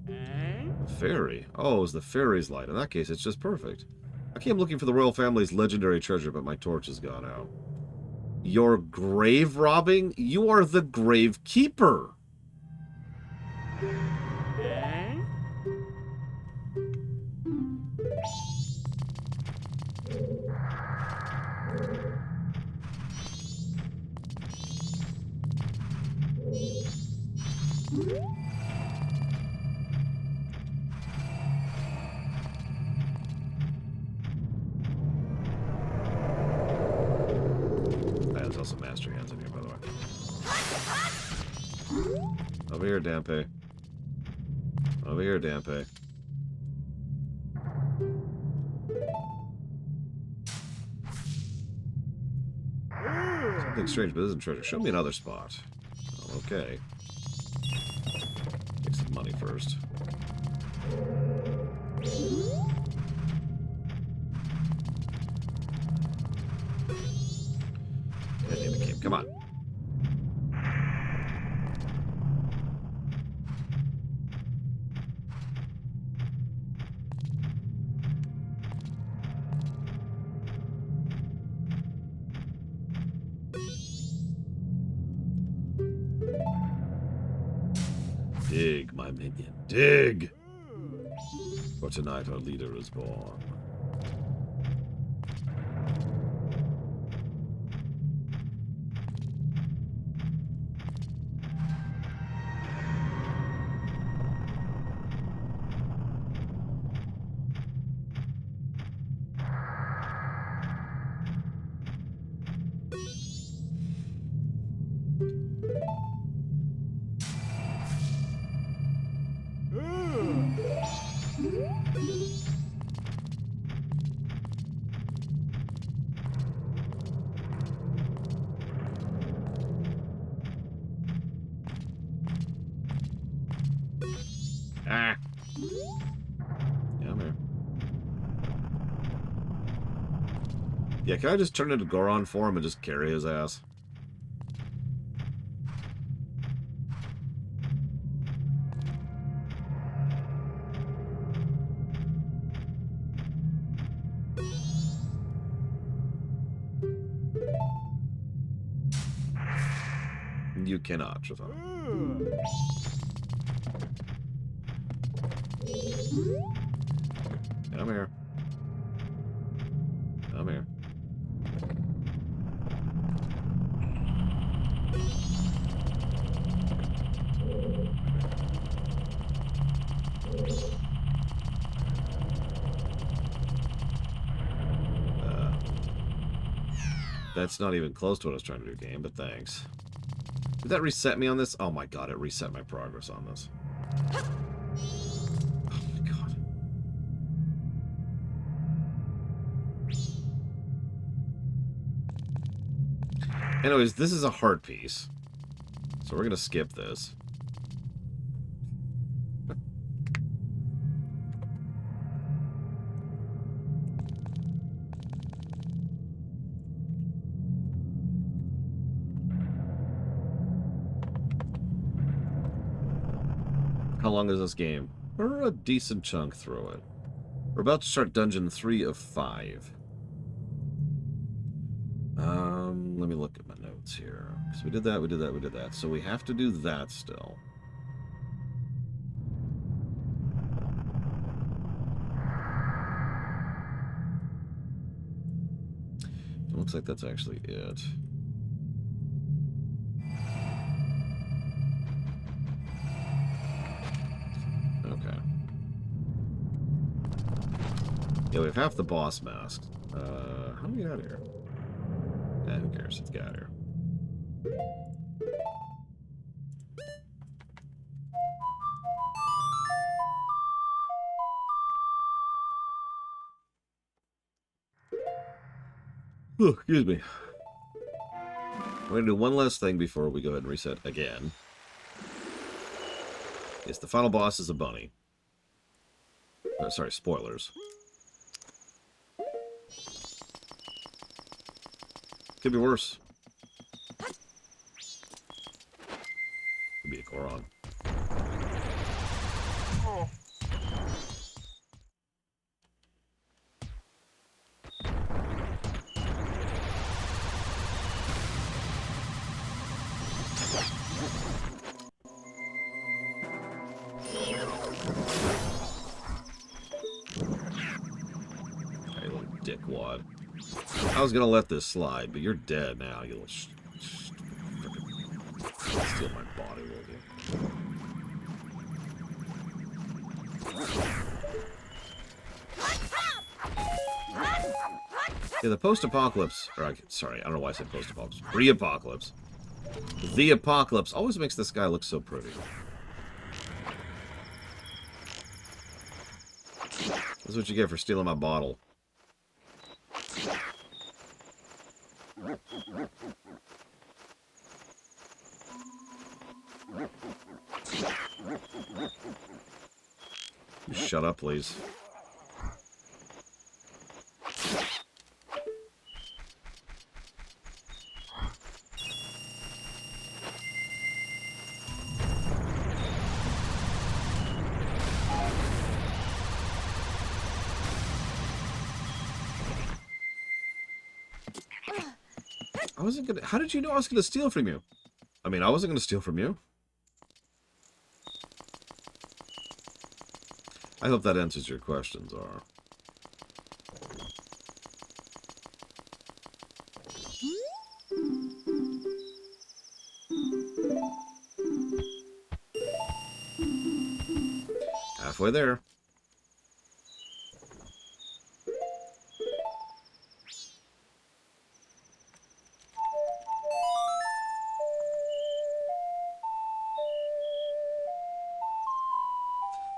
Speaker 1: A fairy? Oh, it's the fairy's light. In that case, it's just perfect. I came looking for the royal family's legendary treasure, but my torch has gone out. You're grave robbing? You are the grave keeper! There's also master hands in here, by the way. Over here, Dampe. Over here, Dampe. Something strange, but it isn't treasure. Show me another spot. Oh, okay. Take some money first. Come on. Dig, my minion, dig! For tonight our leader is born. Ah. Yeah, I'm here. Yeah, can I just turn into Goron for him and just carry his ass? You cannot, Shazam. Come here. Come here. That's not even close to what I was trying to do, game, but thanks. Did that reset me on this? Oh my god, it reset my progress on this. Oh my god. Anyways, this is a heart piece. So we're going to skip this. How long is this game? We're a decent chunk through it. We're about to start dungeon 3 of 5. Let me look at my notes here. So we did that, we did that, we did that. So we have to do that still. It looks like that's actually it. Okay. Yeah, we have half the boss mask. How do we get out of here? Eh, who cares? Let's get out of here. Oh, excuse me. We're going to do one last thing before we go ahead and reset again. Yes, the final boss is a bunny. Oh, sorry, spoilers. Could be worse. Could be a Goron. Hey, little dickwad. I was gonna let this slide, but you're dead now. You'll steal my body, will you? Yeah, the post-apocalypse, or sorry, I don't know why I said post-apocalypse. Pre-apocalypse. The apocalypse always makes this guy look so pretty. That's what you get for stealing my bottle. Shut up, please. I wasn't gonna... How did you know I was gonna steal from you? I mean, I wasn't gonna steal from you. I hope that answers your question, Zora. Halfway there.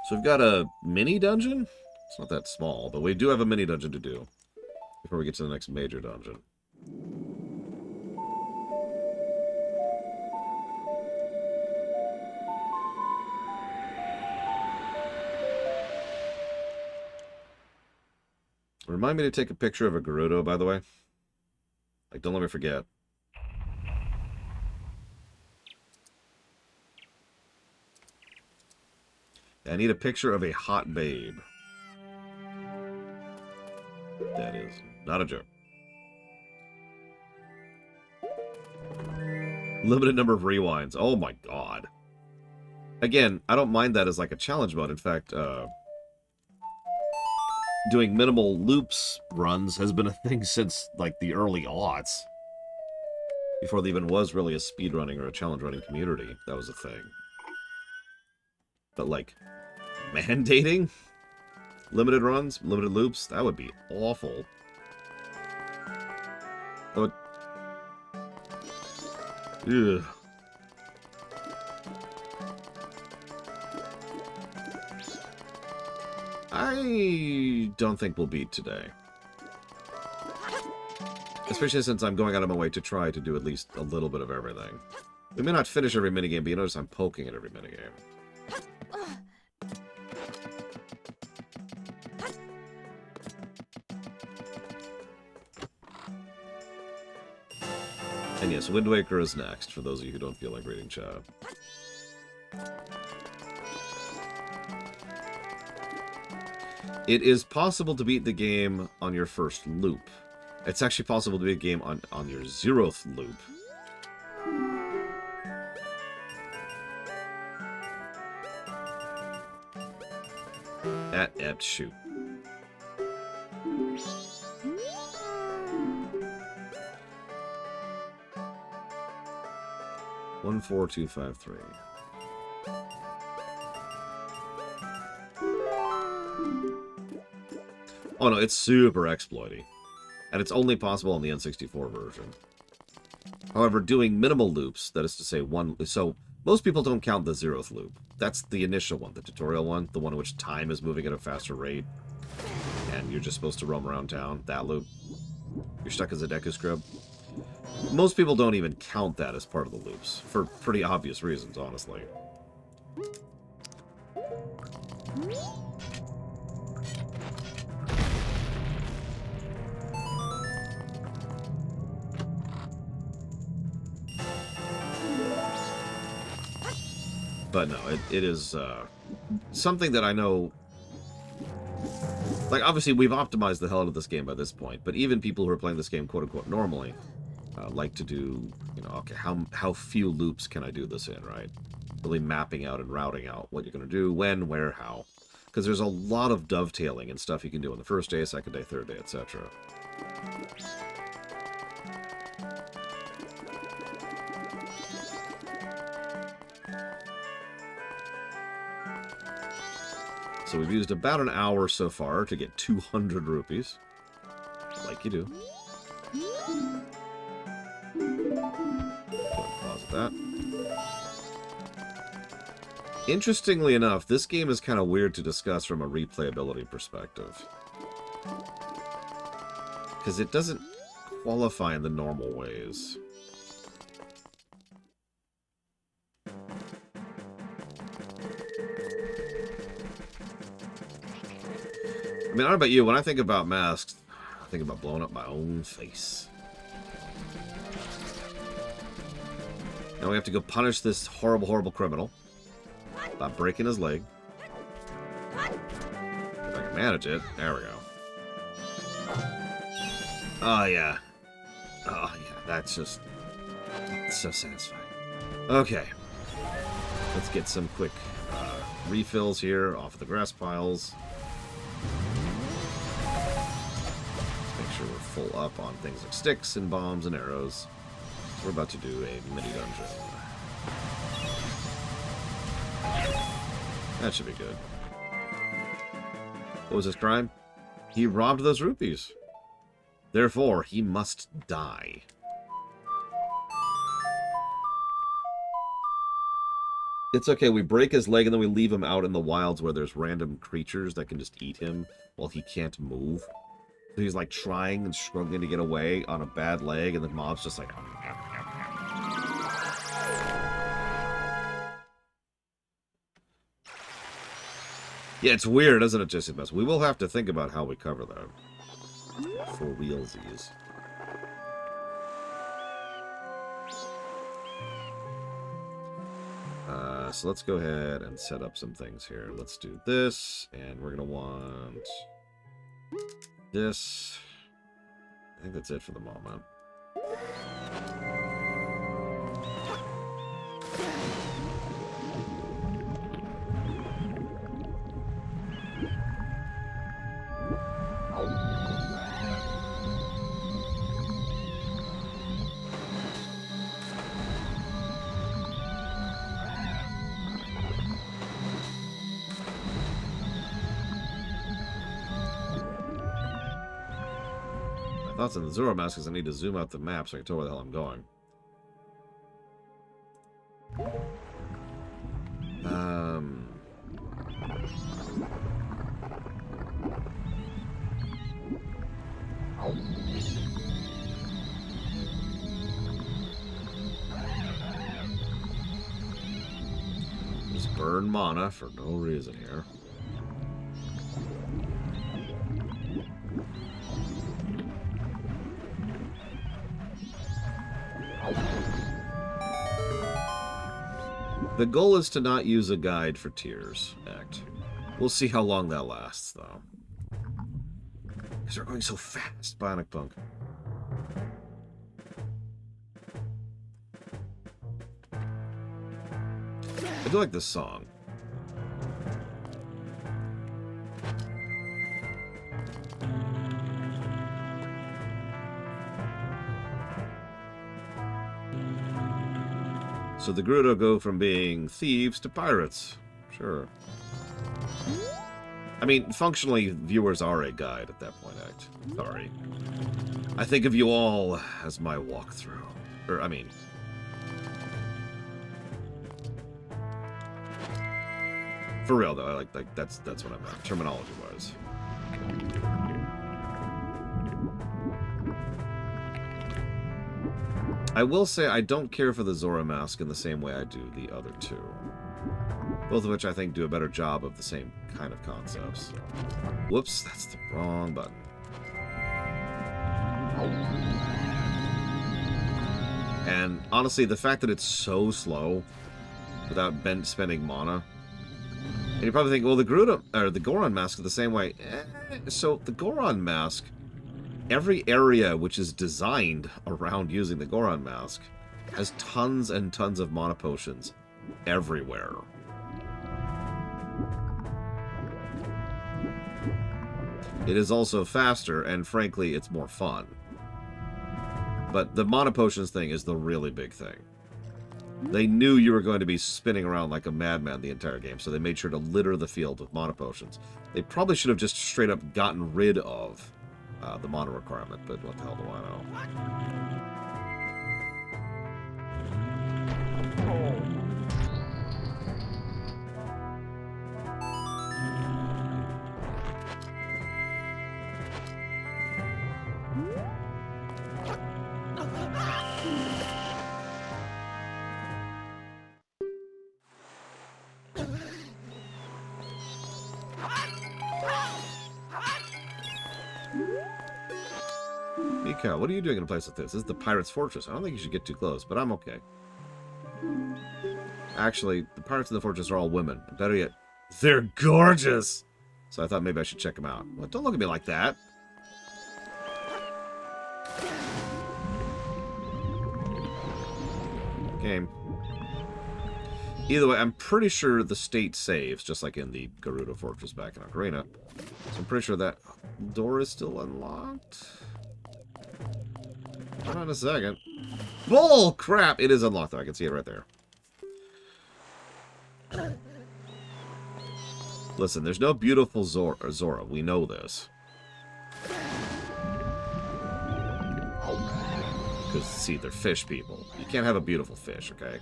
Speaker 1: So we've got a mini dungeon? It's not that small, but we do have a mini dungeon to do before we get to the next major dungeon. Remind me to take a picture of a Gerudo, by the way. Like, don't let me forget. I need a picture of a hot babe. That is not a joke. Limited number of rewinds. Oh my god. Again, I don't mind that as like a challenge mode. In fact, doing minimal loops runs has been a thing since like the early aughts. Before there even was really a speedrunning or a challenge running community. That was a thing. But like, mandating limited runs, limited loops, that would be awful. That would... Ugh. I don't think we'll beat today. Especially since I'm going out of my way to try to do at least a little bit of everything. We may not finish every minigame, but you notice I'm poking at every minigame. And yes, Wind Waker is next, for those of you who don't feel like reading chat. It is possible to beat the game on your first loop. It's actually possible to beat a game on your 0th loop. Shoot. 14253. Oh no, it's super exploity. And it's only possible on the N64 version. However, doing minimal loops, that is to say one... So, most people don't count the 0th loop. That's the initial one, the tutorial one, the one in which time is moving at a faster rate. And you're just supposed to roam around town. That loop. You're stuck as a Deku Scrub. Most people don't even count that as part of the loops. For pretty obvious reasons, honestly. But no, it is something that I know... Like, obviously, we've optimized the hell out of this game by this point, but even people who are playing this game, quote-unquote, normally, like to do, you know, okay, how few loops can I do this in, right? Really mapping out and routing out what you're going to do, when, where, how. Because there's a lot of dovetailing and stuff you can do on the first day, second day, third day, etc. So we've used about an hour so far to get 200 rupees. Like you do. Pause that. Interestingly enough, this game is kind of weird to discuss from a replayability perspective. Because it doesn't qualify in the normal ways. I mean, I don't know about you, when I think about masks, I think about blowing up my own face. Now we have to go punish this horrible, horrible criminal by breaking his leg. If I can manage it, there we go. Oh, yeah. Oh, yeah, that's just so satisfying. Okay. Let's get some quick refills here off of the grass piles. We're full up on things like sticks and bombs and arrows. So we're about to do a mini dungeon. That should be good. What was his crime? He robbed those rupees. Therefore, he must die. It's okay, we break his leg and then we leave him out in the wilds where there's random creatures that can just eat him while he can't move. So he's like trying and struggling to get away on a bad leg, and the mob's just like... Yeah, it's weird, isn't it, Jesse Best? We will have to think about how we cover that. For realsies. So let's go ahead and set up some things here. Let's do this, and we're going to want... this. I think that's it for the moment. Thoughts on the Zora mask is I need to zoom out the map so I can tell where the hell I'm going. Just burn mana for no reason here. The goal is to not use a guide for Tears Act. We'll see how long that lasts, though. They're going so fast, Bionic Punk. I do like this song. So the Gerudo go from being thieves to pirates. Sure. I mean, functionally, viewers are a guide at that point, Act. Sorry. I think of you all as my walkthrough. Or, I mean... For real, though, I like that's what I meant, terminology-wise. I will say I don't care for the Zora mask in the same way I do the other two. Both of which I think do a better job of the same kind of concepts. Whoops, that's the wrong button. And honestly, the fact that it's so slow without spending mana. And you probably think, well, the Gerudo, or the Goron mask is the same way. So the Goron mask, every area which is designed around using the Goron mask has tons and tons of mana potions everywhere. It is also faster, and frankly, it's more fun. But the mana potions thing is the really big thing. They knew you were going to be spinning around like a madman the entire game, so they made sure to litter the field with mana potions. They probably should have just straight up gotten rid of the mana requirement, but what the hell do I know? Mika, what are you doing in a place like this? This is the Pirate's Fortress. I don't think you should get too close, but I'm okay. Actually, the pirates in the fortress are all women. Better yet, they're gorgeous! So I thought maybe I should check them out. Well, don't look at me like that. Game. Either way, I'm pretty sure the state saves, just like in the Gerudo Fortress back in Ocarina. So I'm pretty sure that door is still unlocked. Hold on a second. Bull crap! It is unlocked, though. I can see it right there. Listen, there's no beautiful Zora. We know this. Because, see, they're fish people. You can't have a beautiful fish, okay?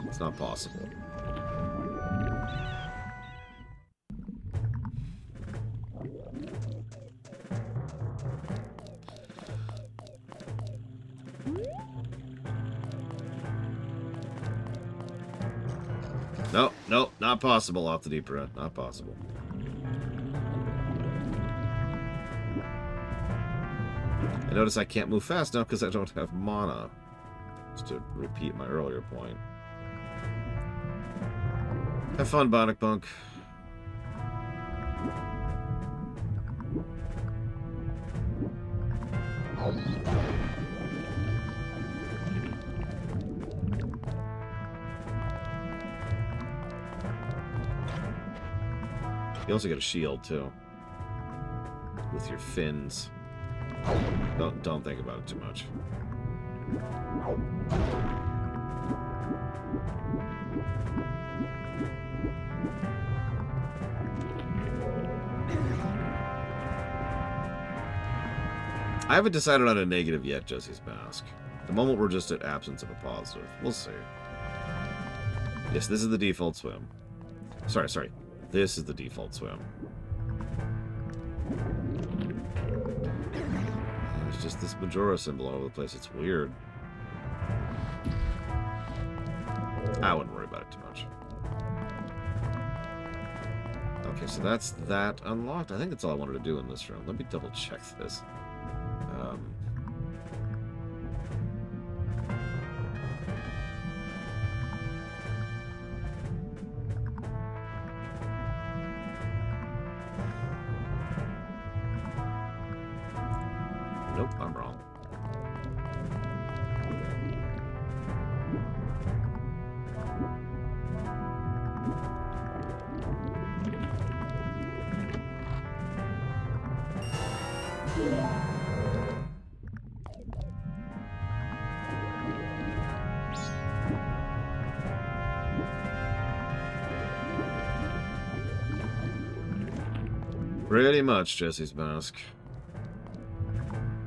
Speaker 1: It's not possible. Nope, nope, not possible off the deeper end. Not possible. I notice I can't move fast now because I don't have mana. Just to repeat my earlier point. Have fun, Bionic Punk. You also get a shield, too. With your fins. Don't think about it too much. I haven't decided on a negative yet, Jesse's mask. At the moment, we're just at absence of a positive. We'll see. Yes, this is the default swim. Sorry. This is the default swim. There's just this Majora symbol all over the place. It's weird. I wouldn't worry about it too much. Okay, so that's that unlocked. I think that's all I wanted to do in this room. Let me double check this. Nope, I'm wrong. Pretty much, Jesse's Mask.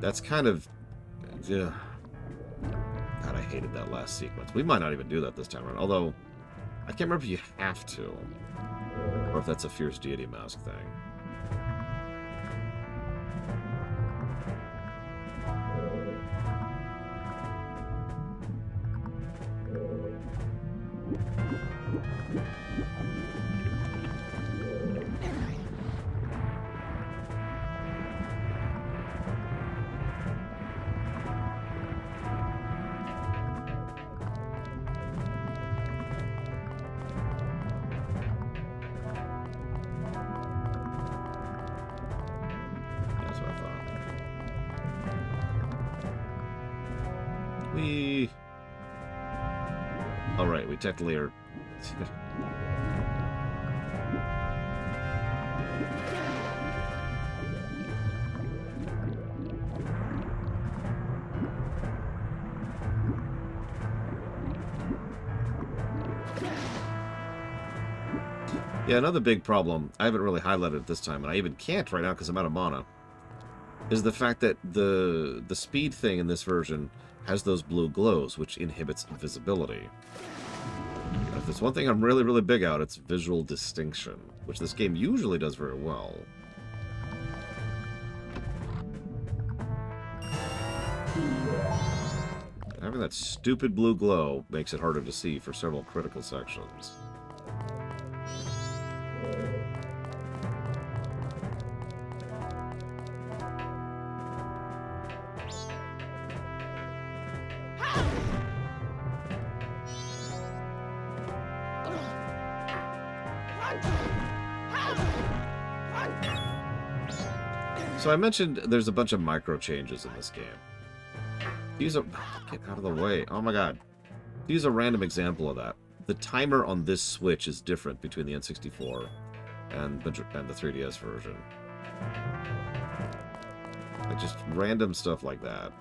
Speaker 1: That's kind of... God, I hated that last sequence. We might not even do that this time around. Although, I can't remember if you have to. Or if that's a Fierce Deity Mask thing. Alright, we technically are... Yeah, another big problem, I haven't really highlighted it this time, and I even can't right now because I'm out of mana, is the fact that the speed thing in this version has those blue glows, which inhibits invisibility. And if there's one thing I'm really, really big out, it's visual distinction, which this game usually does very well. Having that stupid blue glow makes it harder to see for several critical sections. So I mentioned there's a bunch of micro changes in this game. These are... Get out of the way. Oh my god. Use a random example of that. The timer on this switch is different between the N64 and the 3DS version. Like just random stuff like that.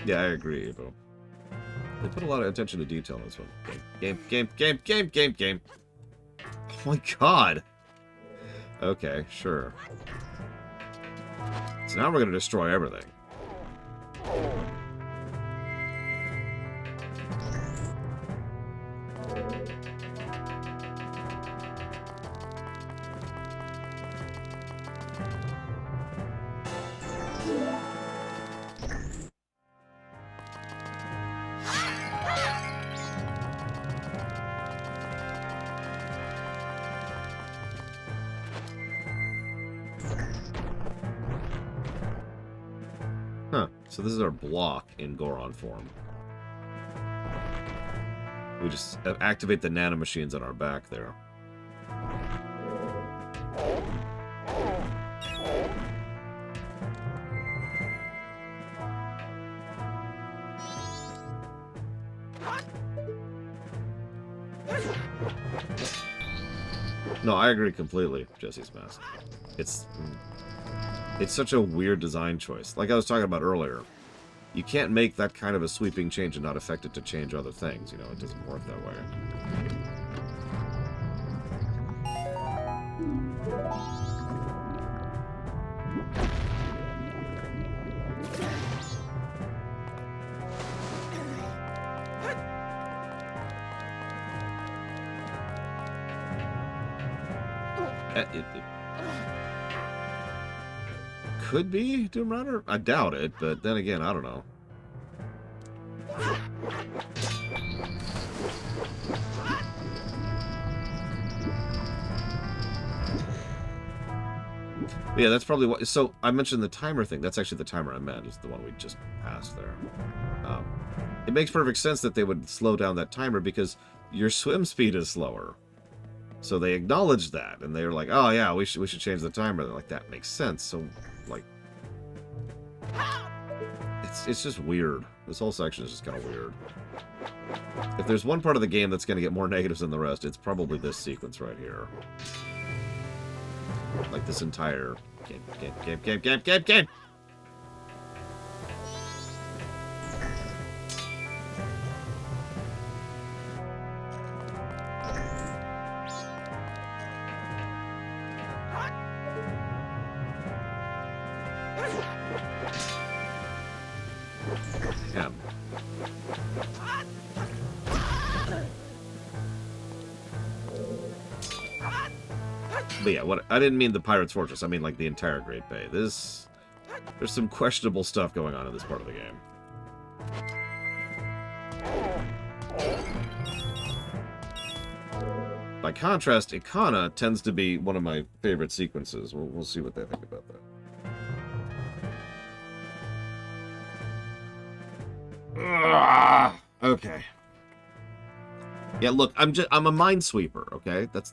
Speaker 1: Yeah, I agree, Evo. They put a lot of attention to detail in this one. Game. Oh my god! Okay, sure. So now we're gonna destroy everything. So this is our block in Goron form. We just activate the nanomachines on our back there. No, I agree completely, Jesse's Mask. It's such a weird design choice. Like I was talking about earlier, you can't make that kind of a sweeping change and not affect it to change other things. You know, it doesn't work that way. It could be Doom Runner? I doubt it, but then again, I don't know. Yeah, that's probably what... So, I mentioned the timer thing. That's actually the timer I meant, is the one we just passed there. It makes perfect sense that they would slow down that timer because your swim speed is slower. So they acknowledged that, and they were like, oh yeah, we should change the timer. They're like, that makes sense. So, like... It's just weird. This whole section is just kind of weird. If there's one part of the game that's going to get more negatives than the rest, it's probably this sequence right here. Like this entire game. Yeah. But yeah, what I didn't mean the Pirate's Fortress. I mean like the entire Great Bay. There's some questionable stuff going on in this part of the game. By contrast, Ikana tends to be one of my favorite sequences. We'll see what they think about that. Okay. Yeah, look, I'm a minesweeper, okay? That's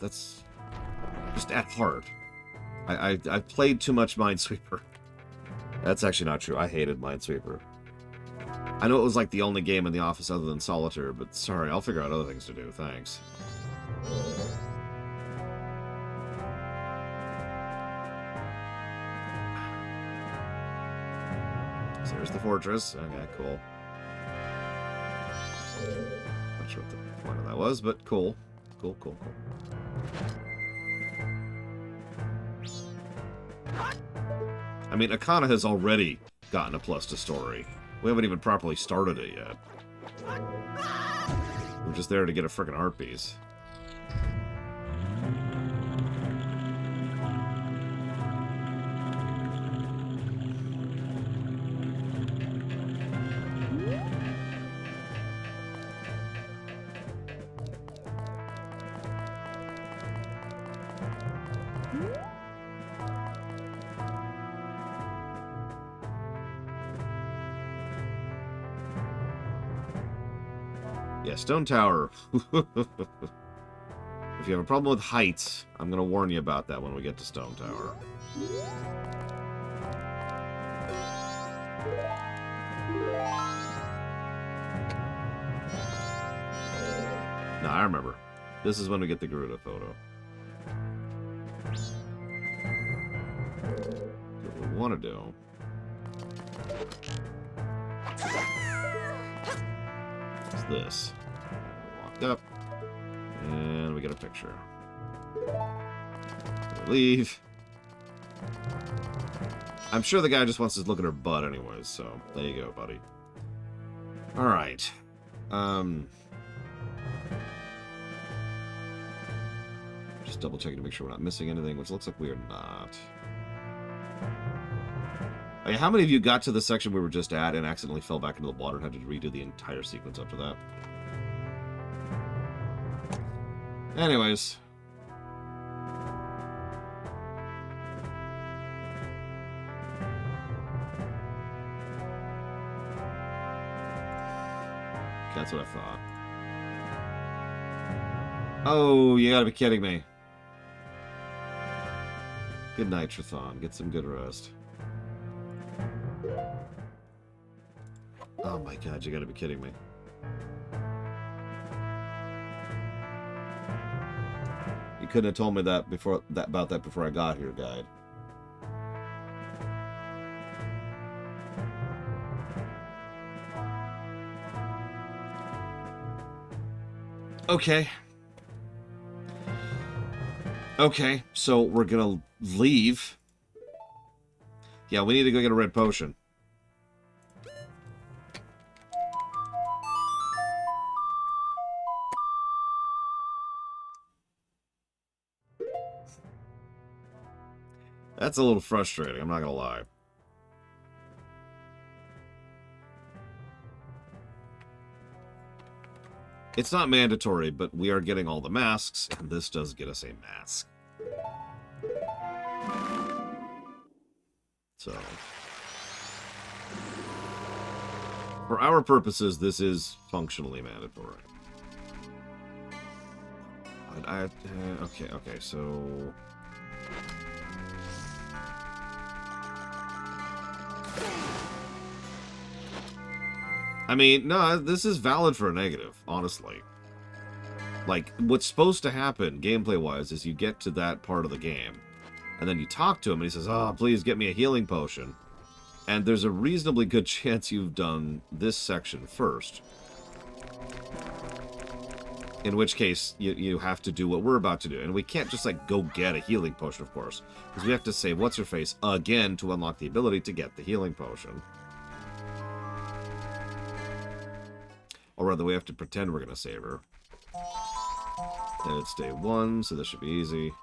Speaker 1: just at heart. I've played too much Minesweeper. That's actually not true. I hated Minesweeper. I know it was like the only game in the office other than Solitaire, but sorry, I'll figure out other things to do. Thanks. So there's the fortress. Okay, cool. Not sure what the point of that was, but cool. Cool. I mean, Akana has already gotten a plus to story. We haven't even properly started it yet. We're just there to get a frickin' art piece. Yeah, Stone Tower. If you have a problem with heights, I'm going to warn you about that when we get to Stone Tower. No, I remember. This is when we get the Garuda photo. What we want to do... is this. Walk up. And we get a picture. We leave. I'm sure the guy just wants to look at her butt anyways, so there you go, buddy. Alright. Just double checking to make sure we're not missing anything, which looks like we are not. Hey, how many of you got to the section we were just at and accidentally fell back into the water and had to redo the entire sequence up to that? Anyways. That's what I thought. Oh, you gotta be kidding me. Good night, Trathon. Get some good rest. Oh my god, you gotta be kidding me. You couldn't have told me that about that before I got here, guide. Okay. Okay, so we're gonna leave. Yeah, we need to go get a red potion. That's a little frustrating, I'm not gonna lie. It's not mandatory, but we are getting all the masks, and this does get us a mask. So, for our purposes, this is functionally mandatory. Okay, so... I mean, no, this is valid for a negative, honestly. Like, what's supposed to happen, gameplay-wise, is you get to that part of the game, and then you talk to him, and he says, oh, please get me a healing potion. And there's a reasonably good chance you've done this section first. In which case, you have to do what we're about to do. And we can't just, like, go get a healing potion, of course. Because we have to say, what's-her-face, again, to unlock the ability to get the healing potion. Or rather, we have to pretend we're going to save her. And it's day 1, so this should be easy.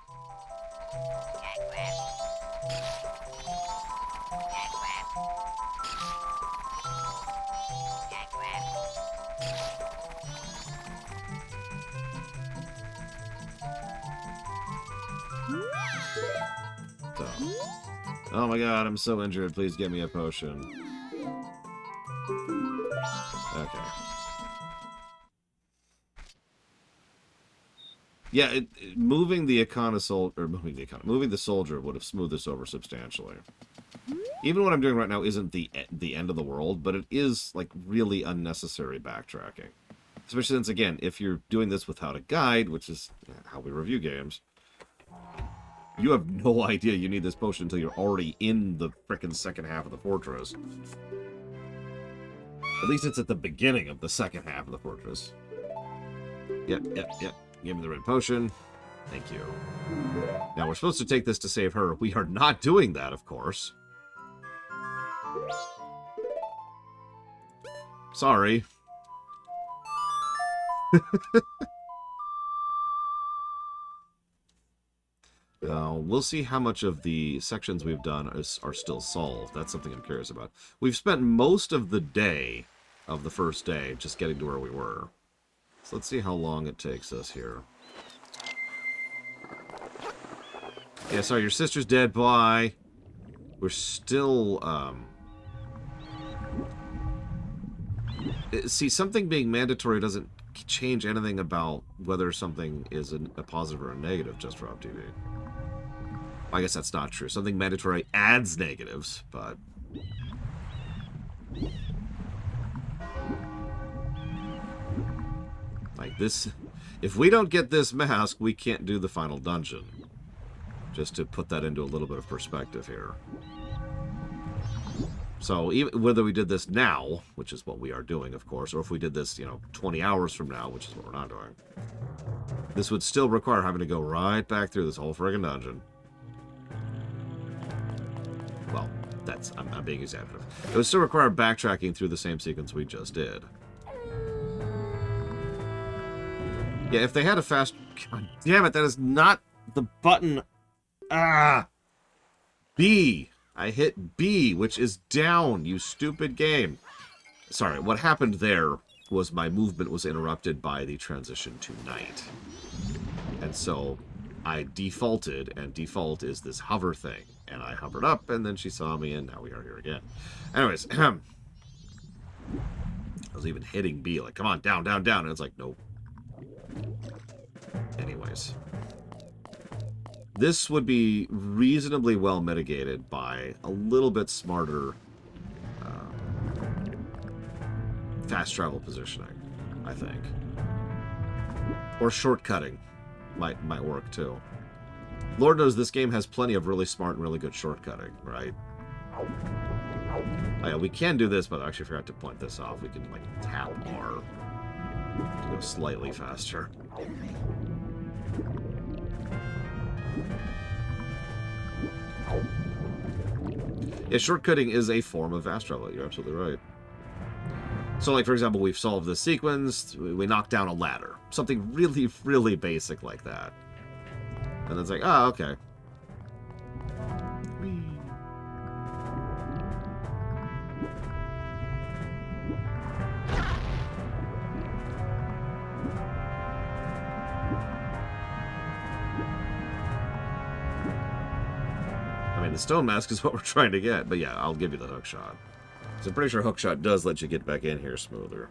Speaker 1: So. Oh my god, I'm so injured. Please get me a potion. Okay. Yeah, moving the soldier would have smoothed this over substantially. Even what I'm doing right now isn't the end of the world, but it is like really unnecessary backtracking. Especially since, again, if you're doing this without a guide, which is how we review games, you have no idea you need this potion until you're already in the frickin' second half of the fortress. At least it's at the beginning of the second half of the fortress. Yep. Give me the red potion. Thank you. Now, we're supposed to take this to save her. We are not doing that, of course. Sorry. We'll see how much of the sections we've done are still solved. That's something I'm curious about. We've spent most of the day, of the first day, just getting to where we were. So let's see how long it takes us here. Yeah, sorry, your sister's dead. Bye. We're still, See, something being mandatory doesn't change anything about whether something is a positive or a negative just for OpTV. I guess that's not true. Something mandatory adds negatives, but... Like this, if we don't get this mask, we can't do the final dungeon. Just to put that into a little bit of perspective here. So even whether we did this now, which is what we are doing, of course, or if we did this, 20 hours from now, which is what we're not doing, this would still require having to go right back through this whole friggin' dungeon. Well, I'm being exaggerative. It would still require backtracking through the same sequence we just did. Yeah, if they had a fast... God damn it, that is not the button. Ah! B. I hit B, which is down, you stupid game. Sorry, what happened there was my movement was interrupted by the transition to night. And so I defaulted, and default is this hover thing. And I hovered up, and then she saw me, and now we are here again. Anyways, I was even hitting B, like, come on, down, down, down. And it's like, nope. Anyways. This would be reasonably well mitigated by a little bit smarter fast travel positioning, I think. Or shortcutting might work too. Lord knows this game has plenty of really smart and really good shortcutting, right? Oh, yeah, we can do this, but I actually forgot to point this off. We can, like, tap R to go slightly faster. Yeah, shortcutting is a form of fast travel. You're absolutely right. So, like, for example, we've solved this sequence. We knocked down a ladder. Something really, really basic like that. And it's like, oh, okay. Whee. the stone mask is what we're trying to get. But yeah, I'll give you the hook shot. So I'm pretty sure hook shot does let you get back in here smoother.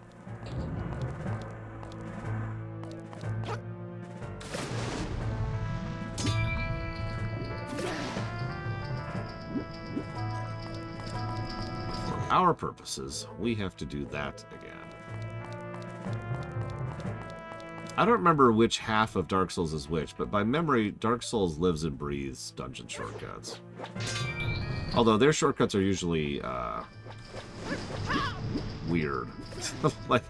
Speaker 1: For our purposes, we have to do that again. I don't remember which half of Dark Souls is which, but by memory, Dark Souls lives and breathes dungeon shortcuts. Although their shortcuts are usually weird. like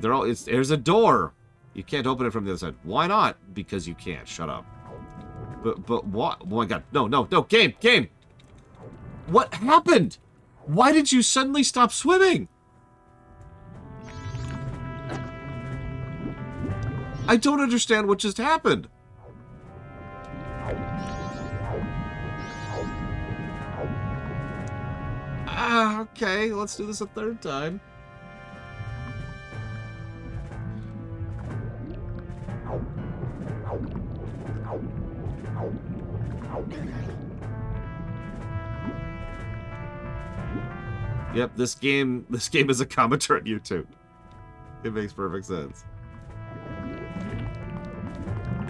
Speaker 1: they're all. There's a door. You can't open it from the other side. Why not? Because you can't. Shut up. But what? Oh my god! No! Game! What happened? Why did you suddenly stop swimming? I don't understand what just happened. Okay, let's do this a third time. Yep, this game is a commentary on YouTube. It makes perfect sense.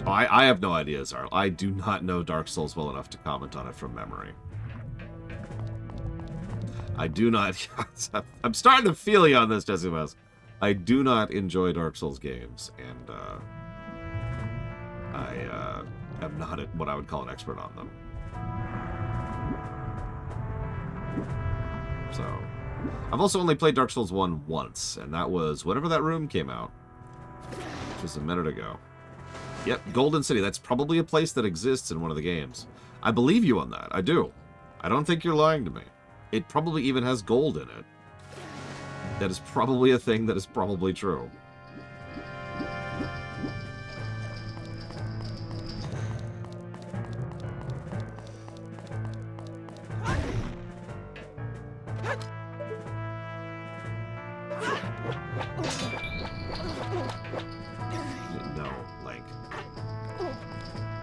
Speaker 1: Oh, I have no idea, Zara. I do not know Dark Souls well enough to comment on it from memory. I do not... I'm starting to feel you on this, Decimus. I do not enjoy Dark Souls games, and I am not what I would call an expert on them. So, I've also only played Dark Souls 1 once, and that was whenever that room came out, which was a minute ago. Yep, Golden City. That's probably a place that exists in one of the games. I believe you on that. I do. I don't think you're lying to me. It probably even has gold in it. That is probably a thing that is probably true.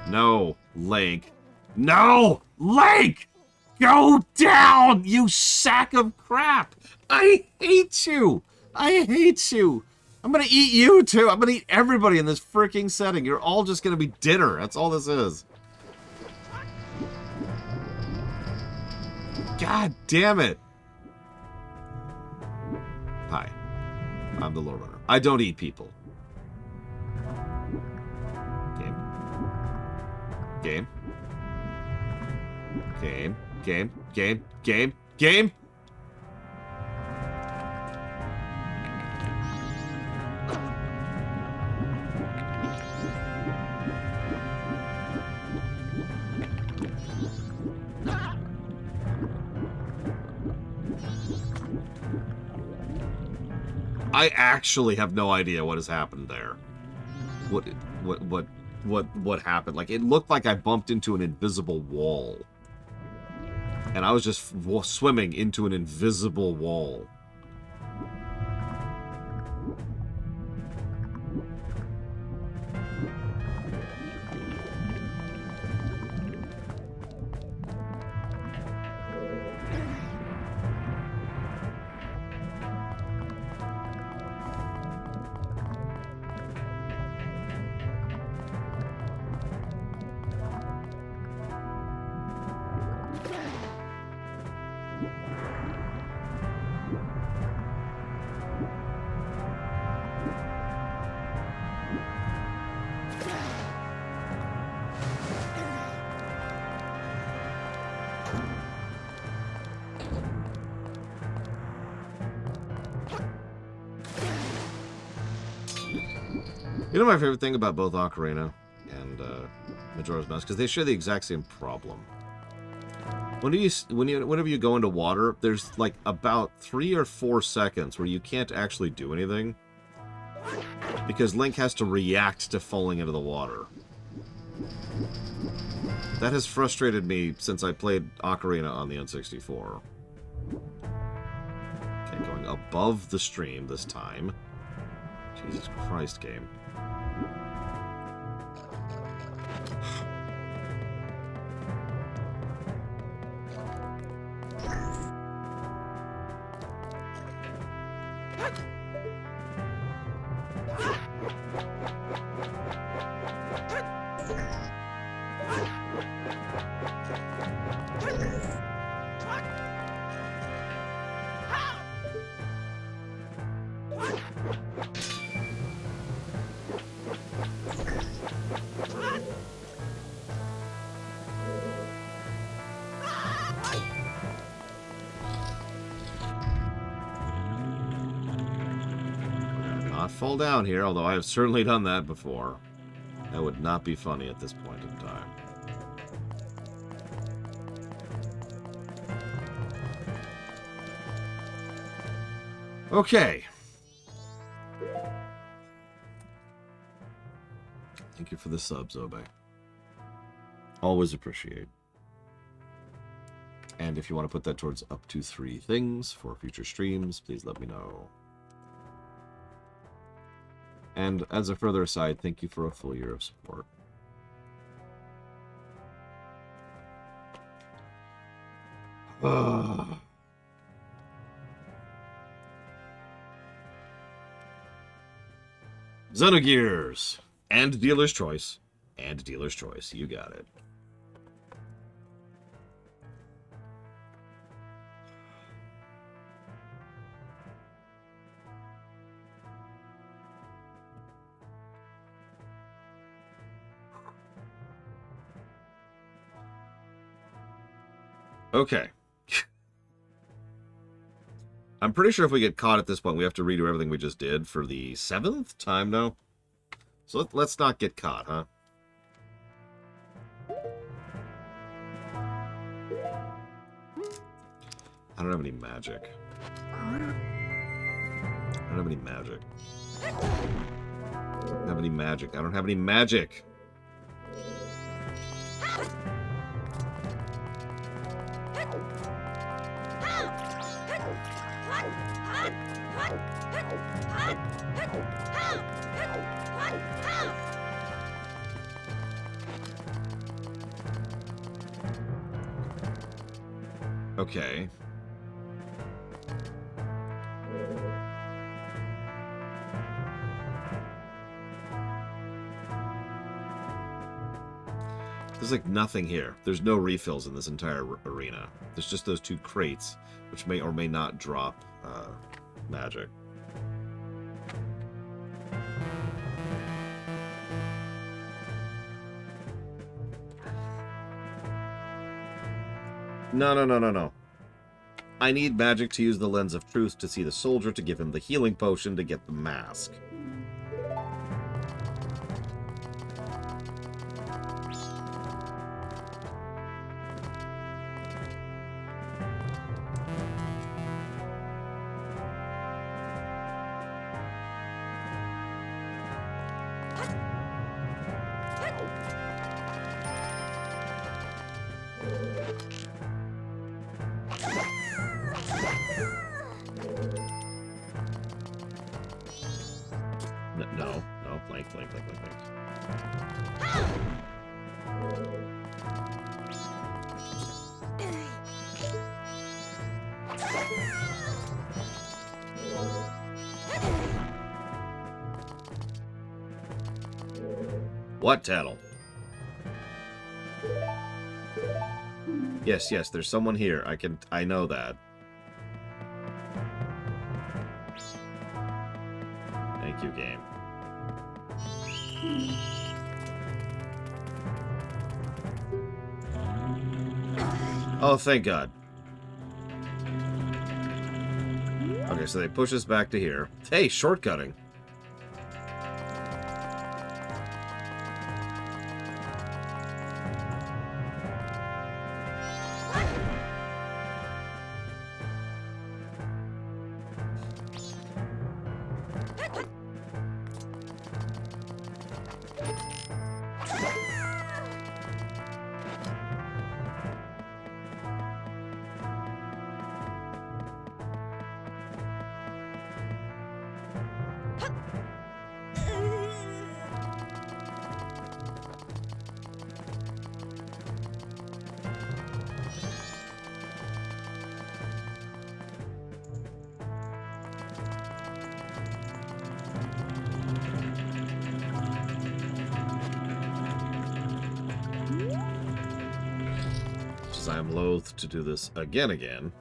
Speaker 1: No, Link. No, Link! Go down, you sack of crap! I hate you! I hate you! I'm gonna eat you, too! I'm gonna eat everybody in this freaking setting. You're all just gonna be dinner. That's all this is. God damn it! Hi. I'm the Lore Runner. I don't eat people. Game. I actually have no idea what has happened there. What happened? Like, it looked like I bumped into an invisible wall. And I was just swimming into an invisible wall. You know my favorite thing about both Ocarina and Majora's Mask? Because they share the exact same problem. Whenever you go into water, there's like about 3 or 4 seconds where you can't actually do anything. Because Link has to react to falling into the water. That has frustrated me since I played Ocarina on the N64. Okay, going above the stream this time. Jesus Christ, game. Fall down here, although I have certainly done that before. That would not be funny at this point in time. Okay. Thank you for the sub, Zora Bay. Always appreciate. And if you want to put that towards up to 3 things for future streams, please let me know. And as a further aside, thank you for a full year of support. Xenogears! And Dealer's Choice. And Dealer's Choice. You got it. Okay. I'm pretty sure if we get caught at this point, we have to redo everything we just did for the 7th time now. So let's not get caught, huh? I don't have any magic. I don't have any magic. I don't have any magic. I don't have any magic. Okay. There's like nothing here. There's no refills in this entire arena. There's just those 2 crates, which may or may not drop magic. No. I need magic to use the Lens of Truth to see the soldier to give him the healing potion to get the mask. No, blank. What tattle? Yes, there's someone here. I know that. Thank you, game. Oh, thank God. Okay, so they push us back to here. Hey, shortcutting. as I am loath to do this again.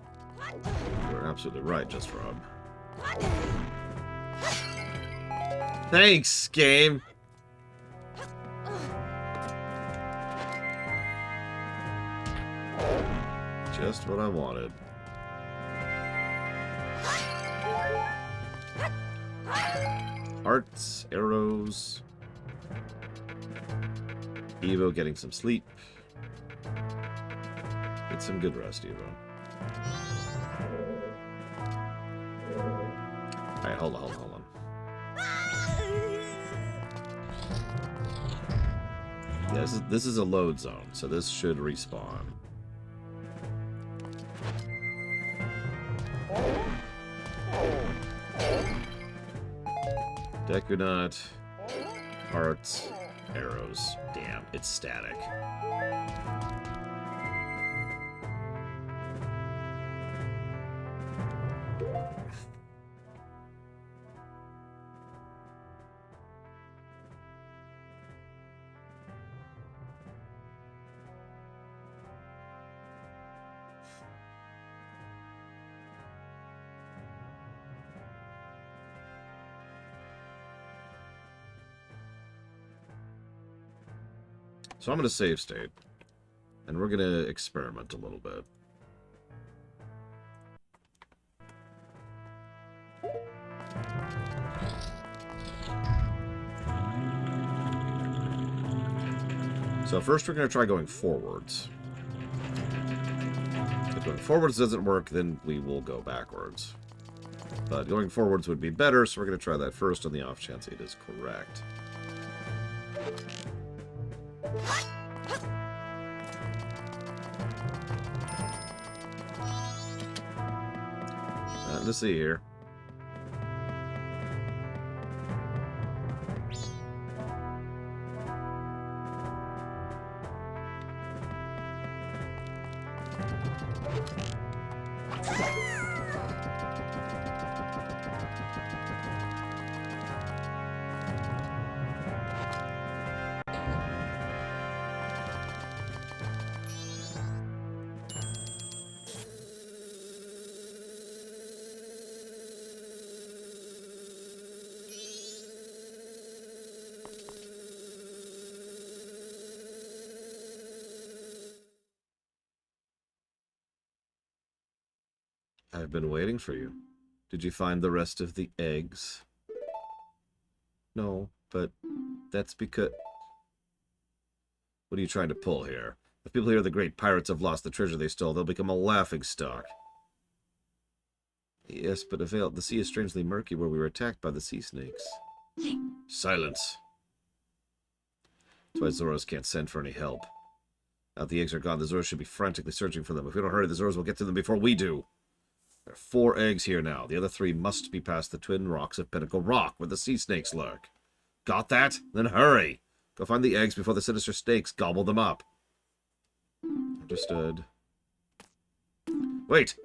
Speaker 1: You're absolutely right, Just Rob. Thanks, game! Just what I wanted. Hearts, arrows. Evo getting some sleep. Get some good rest, Evo. Alright, hold on. Yeah, this is a load zone, so this should respawn. Dekunut, hearts, arrows. Damn, it's static. So I'm going to save state, and we're going to experiment a little bit. So first we're going to try going forwards. If going forwards doesn't work, then we will go backwards. But going forwards would be better, so we're going to try that first on the off chance it is correct. Nothing to see here. I've been waiting for you. Did you find the rest of the eggs? No, but that's because... What are you trying to pull here? If people hear the great pirates have lost the treasure they stole, they'll become a laughingstock. Yes, but Avail, the sea is strangely murky where we were attacked by the sea snakes. Silence. That's why Zoras can't send for any help. Now that the eggs are gone, the Zoras should be frantically searching for them. If we don't hurry, the Zoras will get to them before we do. There are 4 eggs here now. The other 3 must be past the twin rocks of Pinnacle Rock, where the sea snakes lurk. Got that? Then hurry! Go find the eggs before the sinister snakes gobble them up. Understood. Wait!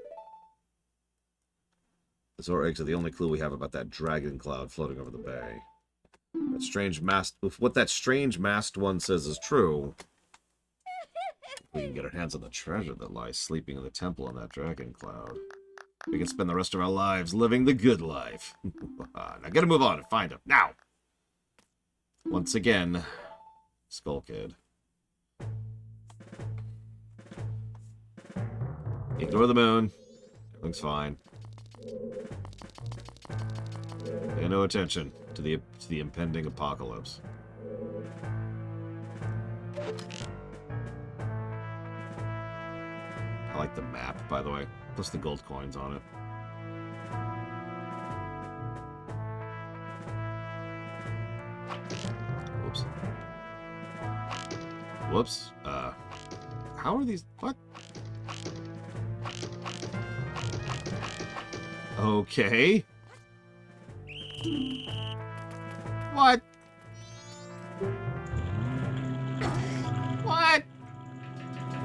Speaker 1: The Zora eggs are the only clue we have about that dragon cloud floating over the bay. That strange mast... If what that strange masked one says is true, we can get our hands on the treasure that lies sleeping in the temple on that dragon cloud. We can spend the rest of our lives living the good life. Now gotta move on and find him. Now! Once again, Skull Kid. Ignore the moon. Everything's fine. Pay no attention to the impending apocalypse. I like the map, by the way. Plus the gold coins on it. Whoops. Whoops. How are these... What? Okay. What? What?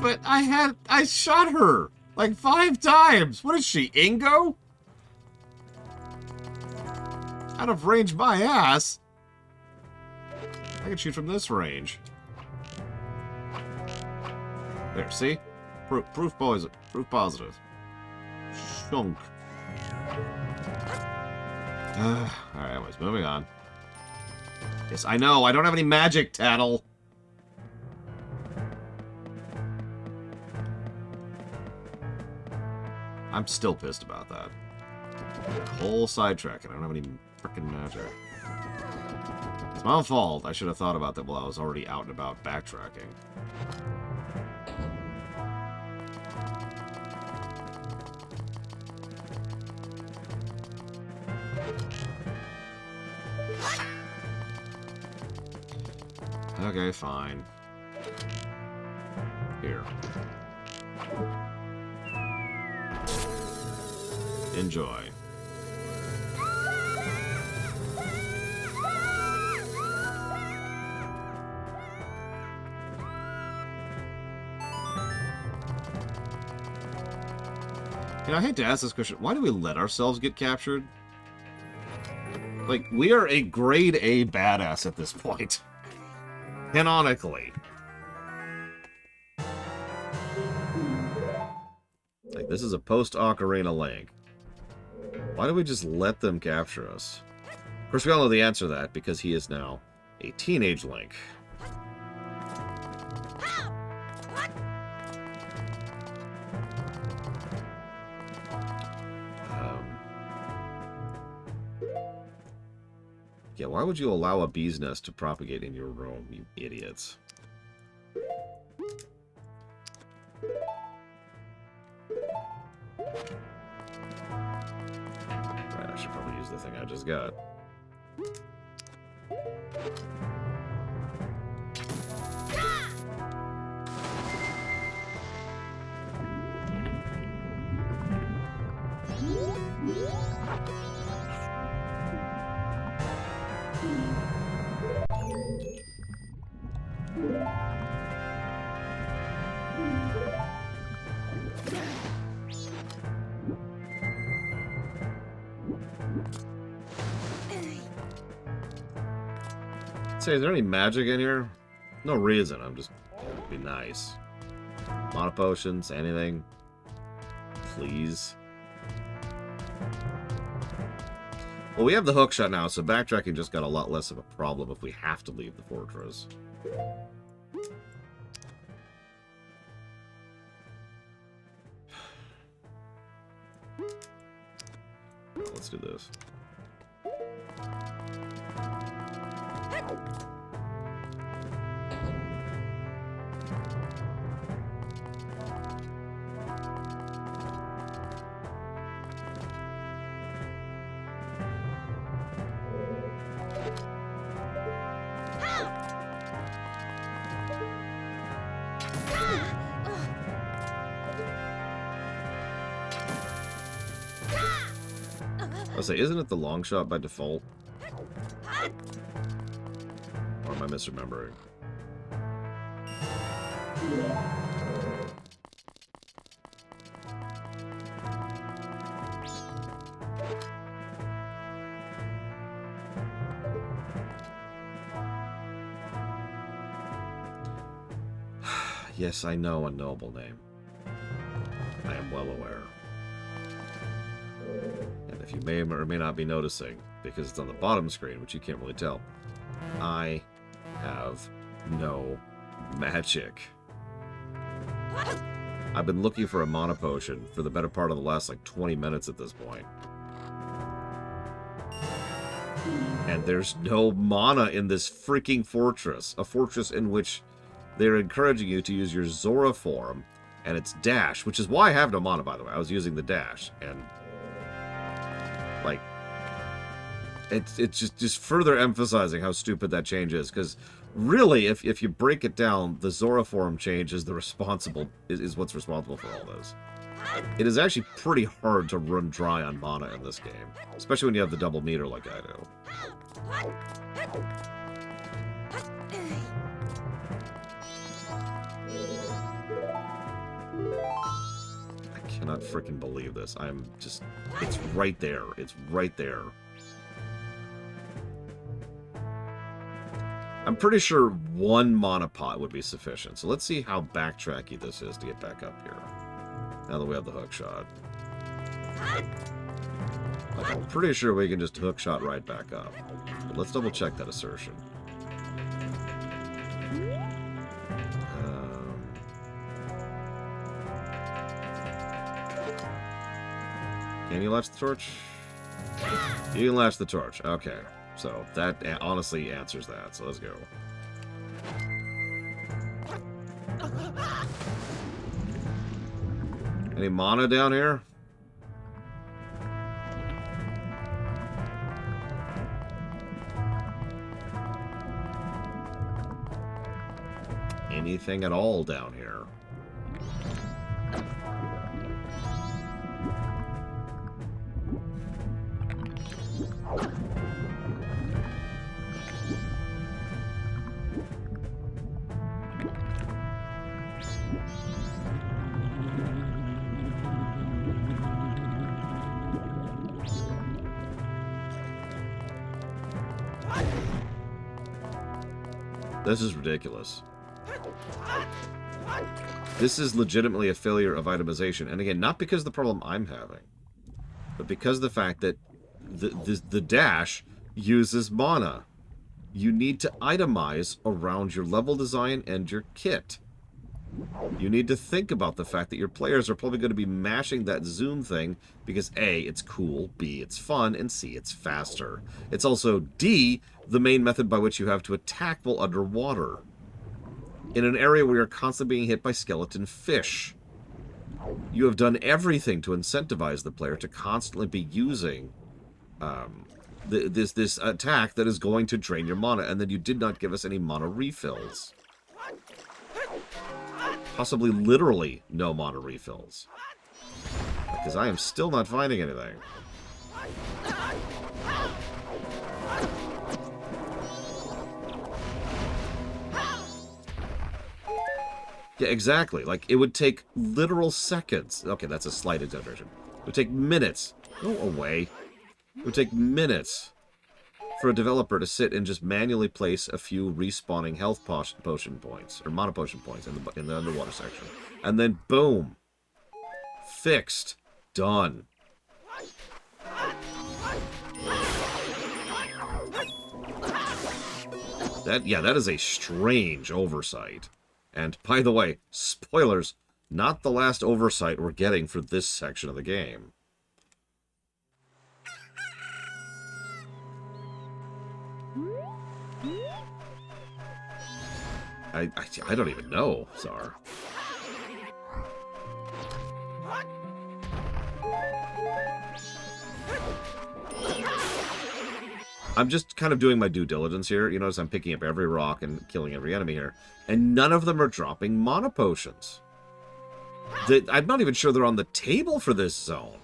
Speaker 1: But I shot her like 5 times. What is she, Ingo? Out of range my ass. I can shoot from this range. There, see? Proof positive. Shunk. Alright, anyways, moving on. Yes, I know, I don't have any magic, Tattle! I'm still pissed about that. Whole sidetrack, and I don't have any frickin' magic. It's my own fault. I should have thought about that while I was already out and about backtracking. Okay, fine. Here. Enjoy. You know, I hate to ask this question. Why do we let ourselves get captured? Like, we are a grade A badass at this point. Canonically. Like, this is a post-Ocarina Link. Why do we just let them capture us? Of course, we all know the answer to that, because he is now a teenage Link. Yeah, why would you allow a bee's nest to propagate in your room, you idiots? Right, I should probably use the thing I just got. Say, is there any magic in here? No reason. I'm just it'd be nice. Mana potions, anything? Please. Well, we have the hook shot now, so backtracking just got a lot less of a problem if we have to leave the fortress. Well, let's do this. I'll say, isn't it the long shot by default? Or am I misremembering? Yes, I know a noble name. I am well aware. And if you may or may not be noticing, because it's on the bottom screen, which you can't really tell, I have no magic. I've been looking for a mana potion for the better part of the last, like, 20 minutes at this point. And there's no mana in this freaking fortress. A fortress in which they're encouraging you to use your Zora form and its dash, which is why I have no mana, by the way. I was using the dash, and like, it's just further emphasizing how stupid that change is, because really, if you break it down, the Zora form change is is what's responsible for all this. It is actually pretty hard to run dry on mana in this game, especially when you have the double meter like I do. I cannot freaking believe this. I'm just... It's right there. It's right there. I'm pretty sure one mana pot would be sufficient. So let's see how backtracky this is to get back up here. Now that we have the hook shot. Like, I'm pretty sure we can just hook shot right back up. But let's double check that assertion. Can you latch the torch? You can latch the torch. Okay. So that honestly answers that. So let's go. Any mana down here? Anything at all down here? This is ridiculous. This is legitimately a failure of itemization. And again, not because of the problem I'm having, but because of the fact that the dash uses mana. You need to itemize around your level design and your kit. You need to think about the fact that your players are probably going to be mashing that zoom thing because A, it's cool, B, it's fun, and C, it's faster. It's also D, the main method by which you have to attack while underwater. In an area where you're constantly being hit by skeleton fish. You have done everything to incentivize the player to constantly be using this attack that is going to drain your mana, and then you did not give us any mana refills. Possibly literally no mana refills. Because I am still not finding anything. Yeah, exactly. Like, it would take literal seconds. Okay, that's a slight exaggeration. It would take minutes. Go away. It would take minutes for a developer to sit and just manually place a few respawning health potion points, or mana potion points in the underwater section. And then, boom. Fixed. Done. That is a strange oversight. And, by the way, spoilers, not the last oversight we're getting for this section of the game. I don't even know, Zara. I'm just kind of doing my due diligence here. You notice I'm picking up every rock and killing every enemy here. And none of them are dropping mana potions. I'm not even sure they're on the table for this zone.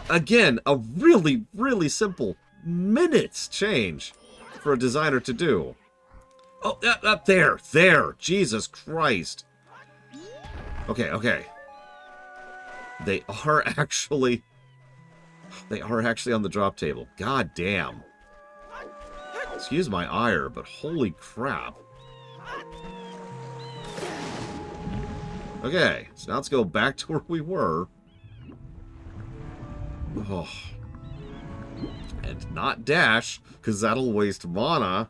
Speaker 1: Again, a really, really simple minutes change for a designer to do. Oh, up there. There. Jesus Christ. Okay, okay. They are actually on the drop table. God damn. Excuse my ire, but holy crap. Okay, so now let's go back to where we were. Oh. And not dash, because that'll waste mana.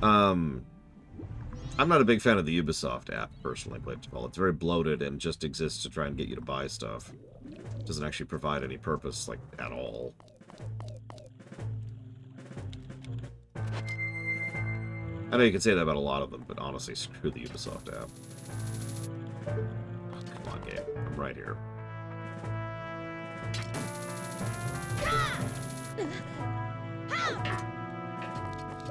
Speaker 1: I'm not a big fan of the Ubisoft app, personally, but, well, it's very bloated and just exists to try and get you to buy stuff. It doesn't actually provide any purpose, like, at all. I know you can say that about a lot of them, but honestly, screw the Ubisoft app. Oh, come on, game. I'm right here.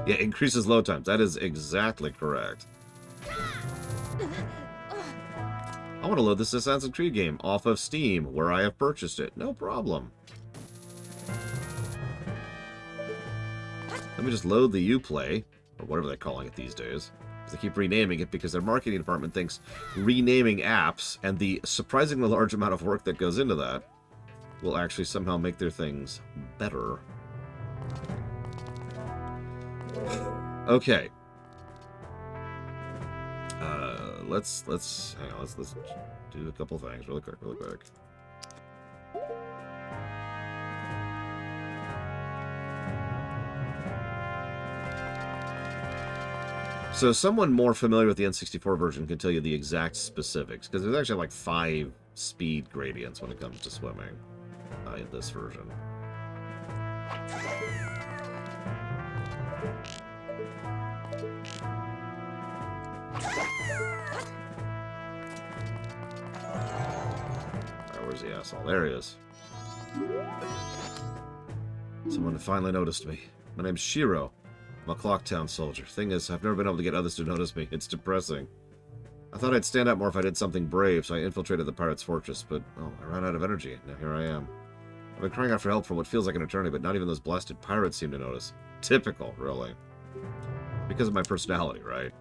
Speaker 1: Yeah, increases load times. That is exactly correct. I want to load this Assassin's Creed game off of Steam, where I have purchased it. No problem. Let me just load the Uplay, or whatever they're calling it these days. They keep renaming it because their marketing department thinks renaming apps and the surprisingly large amount of work that goes into that will actually somehow make their things better. Okay. Let's hang on. Let's do a couple things really quick. So someone more familiar with the N64 version can tell you the exact specifics, because there's actually like 5 speed gradients when it comes to swimming in this version. Alright, where's the asshole? There he is. Someone finally noticed me. My name's Shiro. I'm a Clocktown soldier. Thing is, I've never been able to get others to notice me. It's depressing. I thought I'd stand out more if I did something brave, so I infiltrated the pirate's fortress, but, oh, I ran out of energy. Now here I am. I've been crying out for help for what feels like an eternity, but not even those blasted pirates seem to notice. Typical, really. Because of my personality, right?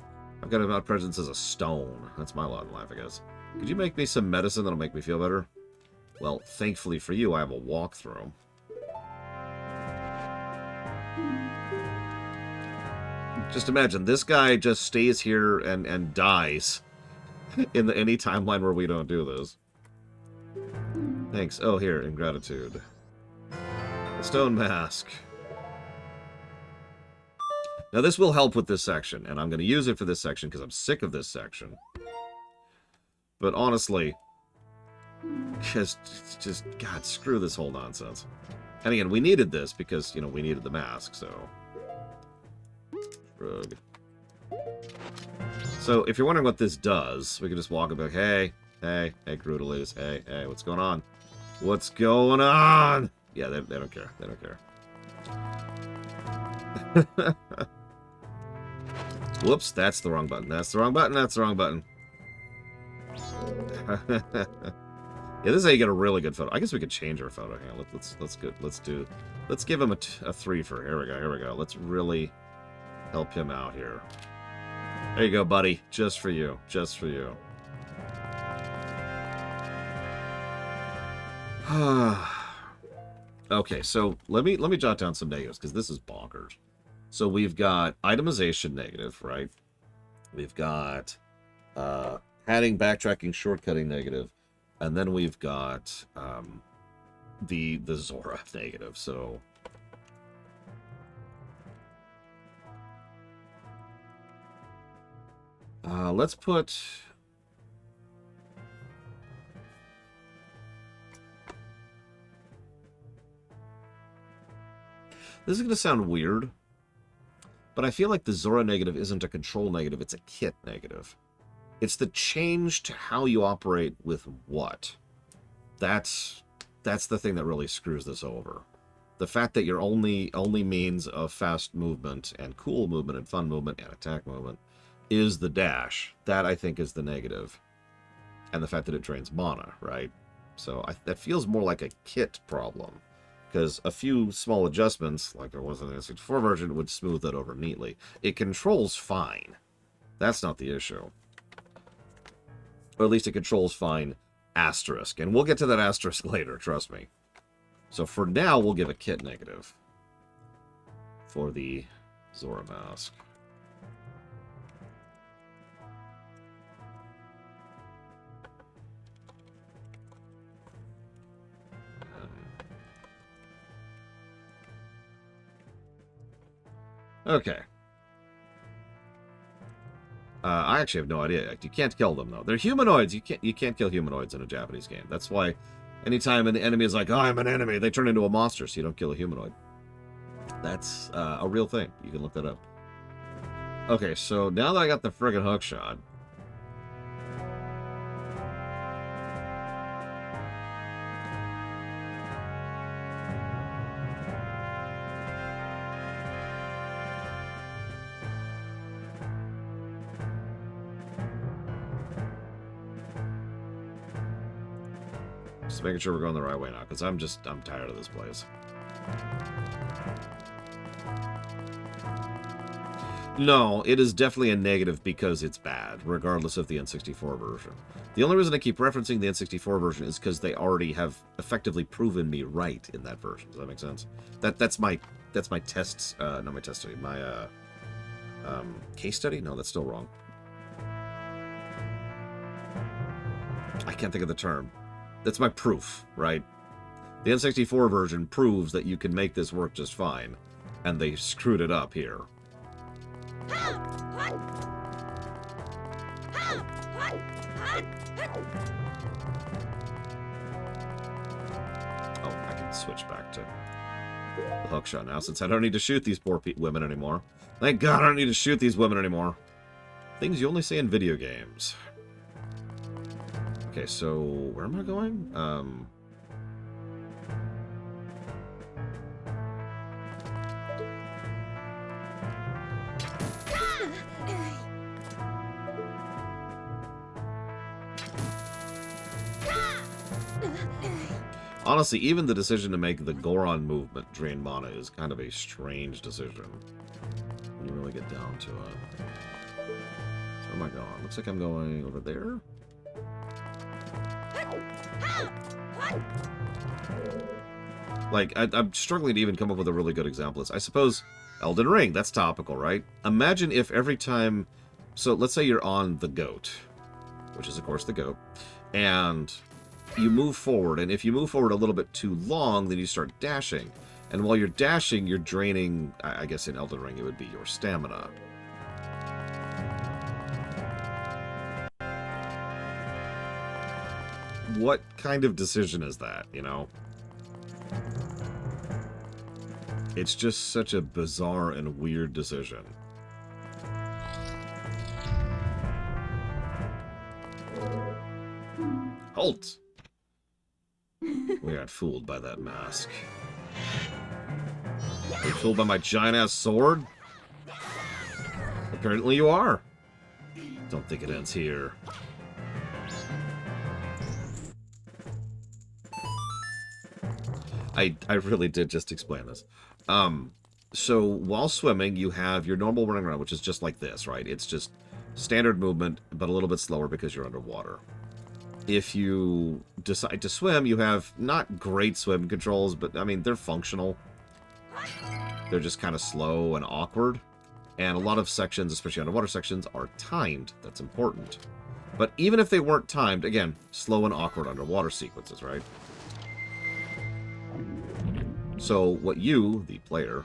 Speaker 1: I've got about presence as a stone. That's my lot in life, I guess. Could you make me some medicine that'll make me feel better? Well, thankfully for you, I have a walkthrough. Just imagine, this guy just stays here and dies in any timeline where we don't do this. Thanks. Oh, here, in gratitude. The stone mask. Now, this will help with this section, and I'm going to use it for this section because I'm sick of this section. But honestly, just, God, screw this whole nonsense. And again, we needed this because, you know, we needed the mask, so... Shrug. So, if you're wondering what this does, we can just walk up and be like, hey, Groodaloos, hey, what's going on? What's going on? Yeah, they don't care. They don't care. Whoops, that's the wrong button. That's the wrong button. That's the wrong button. Yeah, this is how you get a really good photo. I guess we could change our photo. Hang on, let's give him a 3 for. Here we go. Let's really help him out here. There you go, buddy. Just for you. Just for you. Okay, so let me jot down some negatives because this is bonkers. So we've got itemization negative, right? We've got padding, backtracking, shortcutting negative, and then we've got the Zora negative. So let's put. This is going to sound weird, but I feel like the Zora negative isn't a control negative, it's a kit negative. It's the change to how you operate with what. That's the thing that really screws this over. The fact that your only means of fast movement and cool movement and fun movement and attack movement is the dash. That, I think, is the negative. And the fact that it drains mana, right? So that feels more like a kit problem. Because a few small adjustments, like there was in the N64 version, would smooth that over neatly. It controls fine. That's not the issue. Or at least it controls fine asterisk. And we'll get to that asterisk later, trust me. So for now, we'll give a kit negative. For the Zora mask. Okay. I actually have no idea. You can't kill them, though. They're humanoids. You can't kill humanoids in a Japanese game. That's why anytime an enemy is like, oh, I'm an enemy, they turn into a monster, so you don't kill a humanoid. That's a real thing. You can look that up. Okay, so now that I got the friggin' hook shot... Just making sure we're going the right way now, because I'm tired of this place. No, it is definitely a negative because it's bad, regardless of the N64 version. The only reason I keep referencing the N64 version is because they already have effectively proven me right in that version. Does that make sense? That's my tests, not my test study, my case study? No, that's still wrong. I can't think of the term. That's my proof, right? The N64 version proves that you can make this work just fine, and they screwed it up here. Oh, I can switch back to the hookshot now, since I don't need to shoot these poor women anymore. Thank God I don't need to shoot these women anymore. Things you only say in video games. Okay, so where am I going? Honestly, even the decision to make the Goron movement drain mana is kind of a strange decision when you really get down to it. So where am I going? Looks like I'm going over there. Like, I'm struggling to even come up with a really good example. I suppose Elden Ring, that's topical, right? Imagine if every time... So let's say you're on the goat, which is, of course, the goat, and you move forward, and if you move forward a little bit too long, then you start dashing. And while you're dashing, you're draining, I guess in Elden Ring it would be your stamina. What kind of decision is that, you know? It's just such a bizarre and weird decision. Halt! We got fooled by that mask. Are you fooled by my giant-ass sword? Apparently you are. Don't think it ends here. I really did just explain this. So while swimming, you have your normal running around, which is just like this, right? It's just standard movement, but a little bit slower because you're underwater. If you decide to swim, you have not great swim controls, but, I mean, they're functional. They're just kind of slow and awkward. And a lot of sections, especially underwater sections, are timed. That's important. But even if they weren't timed, again, slow and awkward underwater sequences, right? So what you, the player,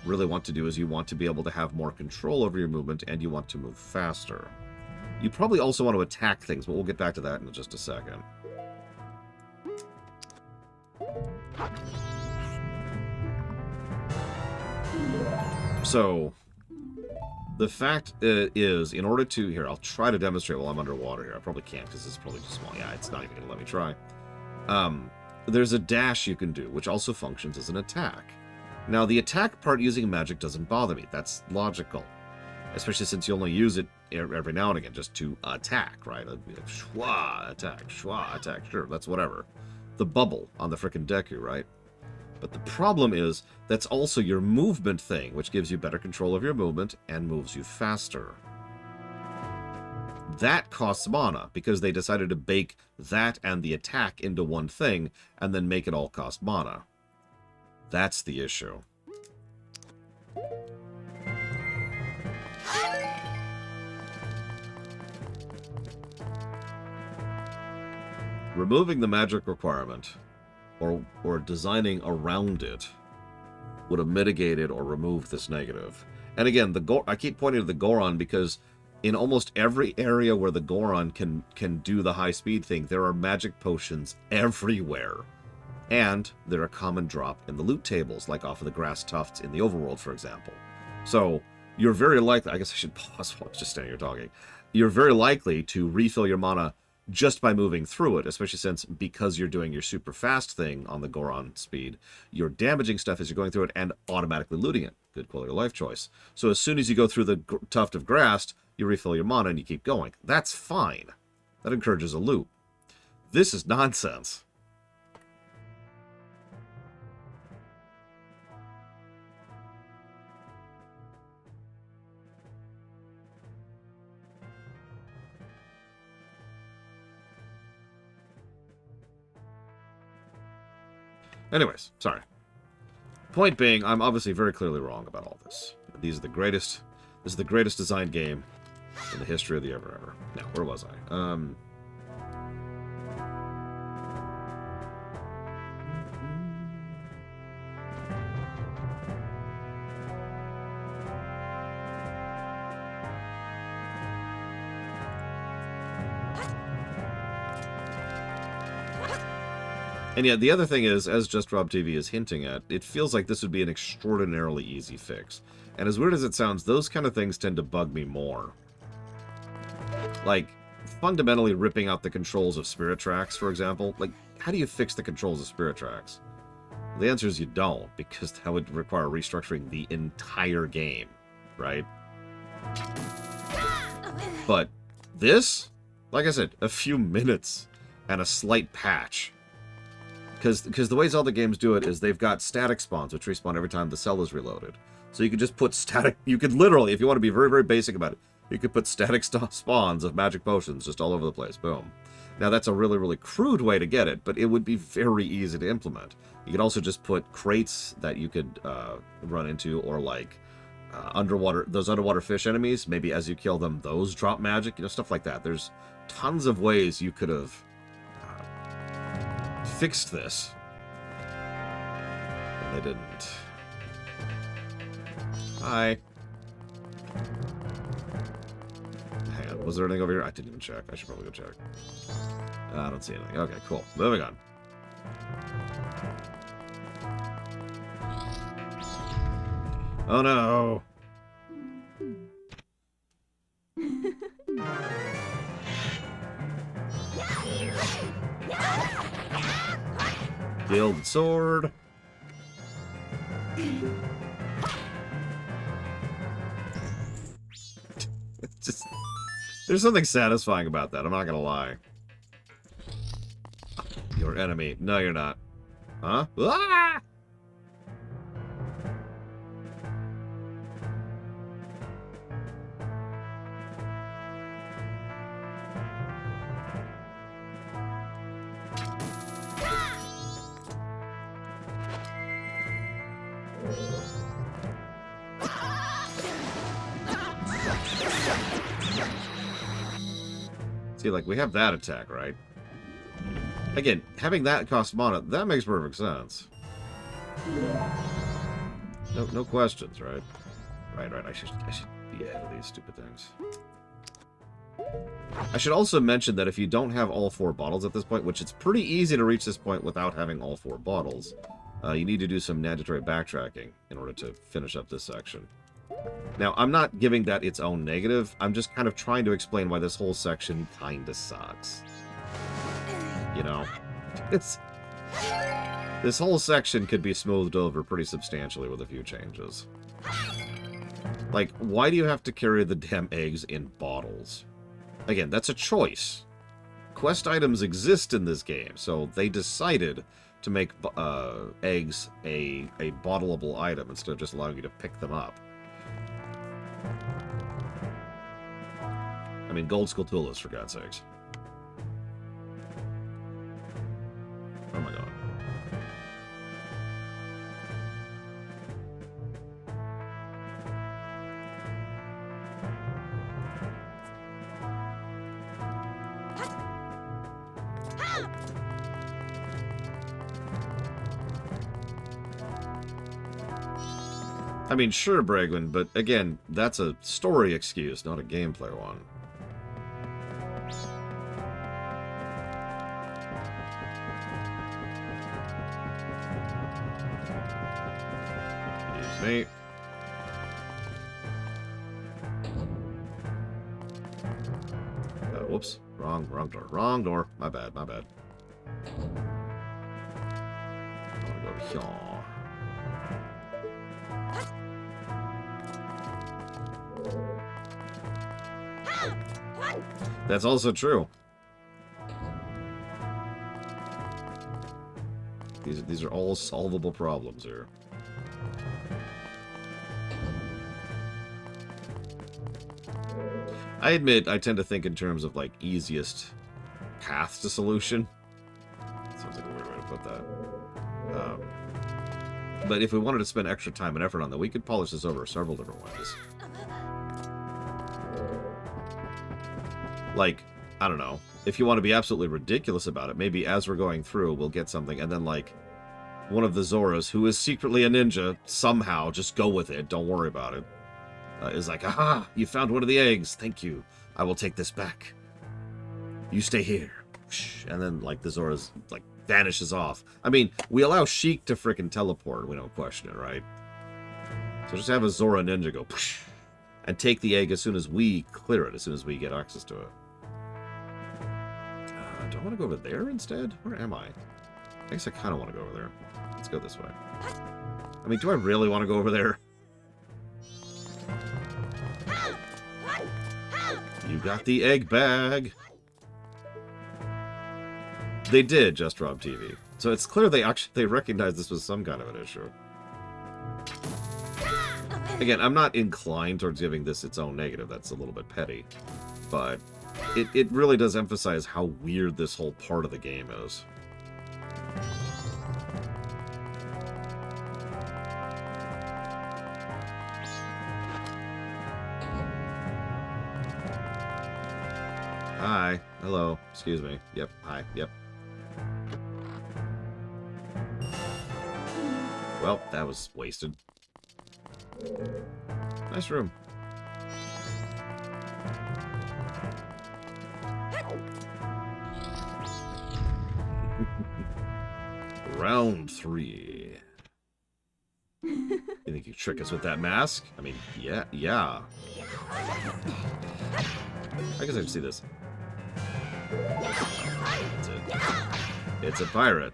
Speaker 1: really want to do is you want to be able to have more control over your movement, and you want to move faster. You probably also want to attack things, but we'll get back to that in just a second. So, the fact is, in order to... Here, I'll try to demonstrate while I'm underwater here. I probably can't, because this is probably too small. Yeah, it's not even going to let me try. There's a dash you can do, which also functions as an attack. Now, the attack part using magic doesn't bother me. That's logical. Especially since you only use it every now and again just to attack, right? It'd be like, shwa, attack, sure, that's whatever. The bubble on the frickin' Deku, right? But the problem is, that's also your movement thing, which gives you better control of your movement and moves you faster. That costs mana, because they decided to bake that and the attack into one thing, and then make it all cost mana. That's the issue. Removing the magic requirement, or designing around it, would have mitigated or removed this negative. And again, I keep pointing to the Goron because in almost every area where the Goron can do the high speed thing, there are magic potions everywhere. And they're a common drop in the loot tables, like off of the grass tufts in the overworld, for example. So, you're very likely... I guess I should pause while I'm just standing here talking. You're very likely to refill your mana just by moving through it, especially since, because you're doing your super fast thing on the Goron speed, you're damaging stuff as you're going through it and automatically looting it. Good quality of life choice. So as soon as you go through the tuft of grass, you refill your mana and you keep going. That's fine. That encourages a loop. This is nonsense. Anyways, sorry. Point being, I'm obviously very clearly wrong about all this. These are the greatest... This is the greatest designed game in the history of the ever. Now, where was I? And yeah, the other thing is, as Just Rob TV is hinting at, it feels like this would be an extraordinarily easy fix. And as weird as it sounds, those kind of things tend to bug me more. Like, fundamentally ripping out the controls of Spirit Tracks, for example. Like, how do you fix the controls of Spirit Tracks? The answer is you don't, because that would require restructuring the entire game, right? But this, like I said, a few minutes and a slight patch. Because the way Zelda games do it is they've got static spawns, which respawn every time the cell is reloaded. So you could just put static... You could literally, if you want to be very, very basic about it, you could put static spawns of magic potions just all over the place. Boom. Now, that's a really, really crude way to get it, but it would be very easy to implement. You could also just put crates that you could run into, or like those underwater fish enemies. Maybe as you kill them, those drop magic. You know, stuff like that. There's tons of ways you could have... fixed this. And they didn't. Hi. Hang on, was there anything over here? I didn't even check. I should probably go check. I don't see anything. Okay, cool. Moving on. Oh no! Gilded sword. Just, there's something satisfying about that, I'm not gonna lie. Your enemy. No, you're not. Huh? Ah! See, like, we have that attack, right? Again, having that cost mana, that makes perfect sense. No questions, right? Right. I should be ahead of these stupid things. I should also mention that if you don't have all 4 bottles at this point, which it's pretty easy to reach this point without having all 4 bottles, you need to do some mandatory backtracking in order to finish up this section. Now, I'm not giving that its own negative. I'm just kind of trying to explain why this whole section kinda sucks. You know? This whole section could be smoothed over pretty substantially with a few changes. Like, why do you have to carry the damn eggs in bottles? Again, that's a choice. Quest items exist in this game, so they decided to make eggs a bottleable item instead of just allowing you to pick them up. I mean, gold Skulltulas, for God's sakes. Oh my god. I mean, sure, Bragwin, but again, that's a story excuse, not a gameplay one. Excuse me. Whoops. Wrong door. Wrong door. My bad. I want to go here. That's also true. These are all solvable problems here. I admit I tend to think in terms of like easiest path to solution. Sounds like a weird way to put that. But if we wanted to spend extra time and effort on that, we could polish this over several different ways. Like, I don't know. If you want to be absolutely ridiculous about it, maybe as we're going through, we'll get something, and then, like, one of the Zoras, who is secretly a ninja, somehow, just go with it, don't worry about it, is like, aha, you found one of the eggs, thank you. I will take this back. You stay here. And then, like, the Zora's, like, vanishes off. I mean, we allow Sheik to frickin' teleport. We don't question it, right? So just have a Zora ninja go and take the egg as soon as we clear it, as soon as we get access to it. Do I want to go over there instead? Where am I? I guess I kind of want to go over there. Let's go this way. I mean, do I really want to go over there? You got the egg bag. They did just rob TV. So it's clear they recognized this was some kind of an issue. Again, I'm not inclined towards giving this its own negative. That's a little bit petty. But it really does emphasize how weird this whole part of the game is. Hi. Hello. Excuse me. Yep. Hi. Yep. Well, that was wasted. Nice room. Round 3. You think you trick us with that mask? I mean, yeah. I guess I should see this. That's it. It's a pirate.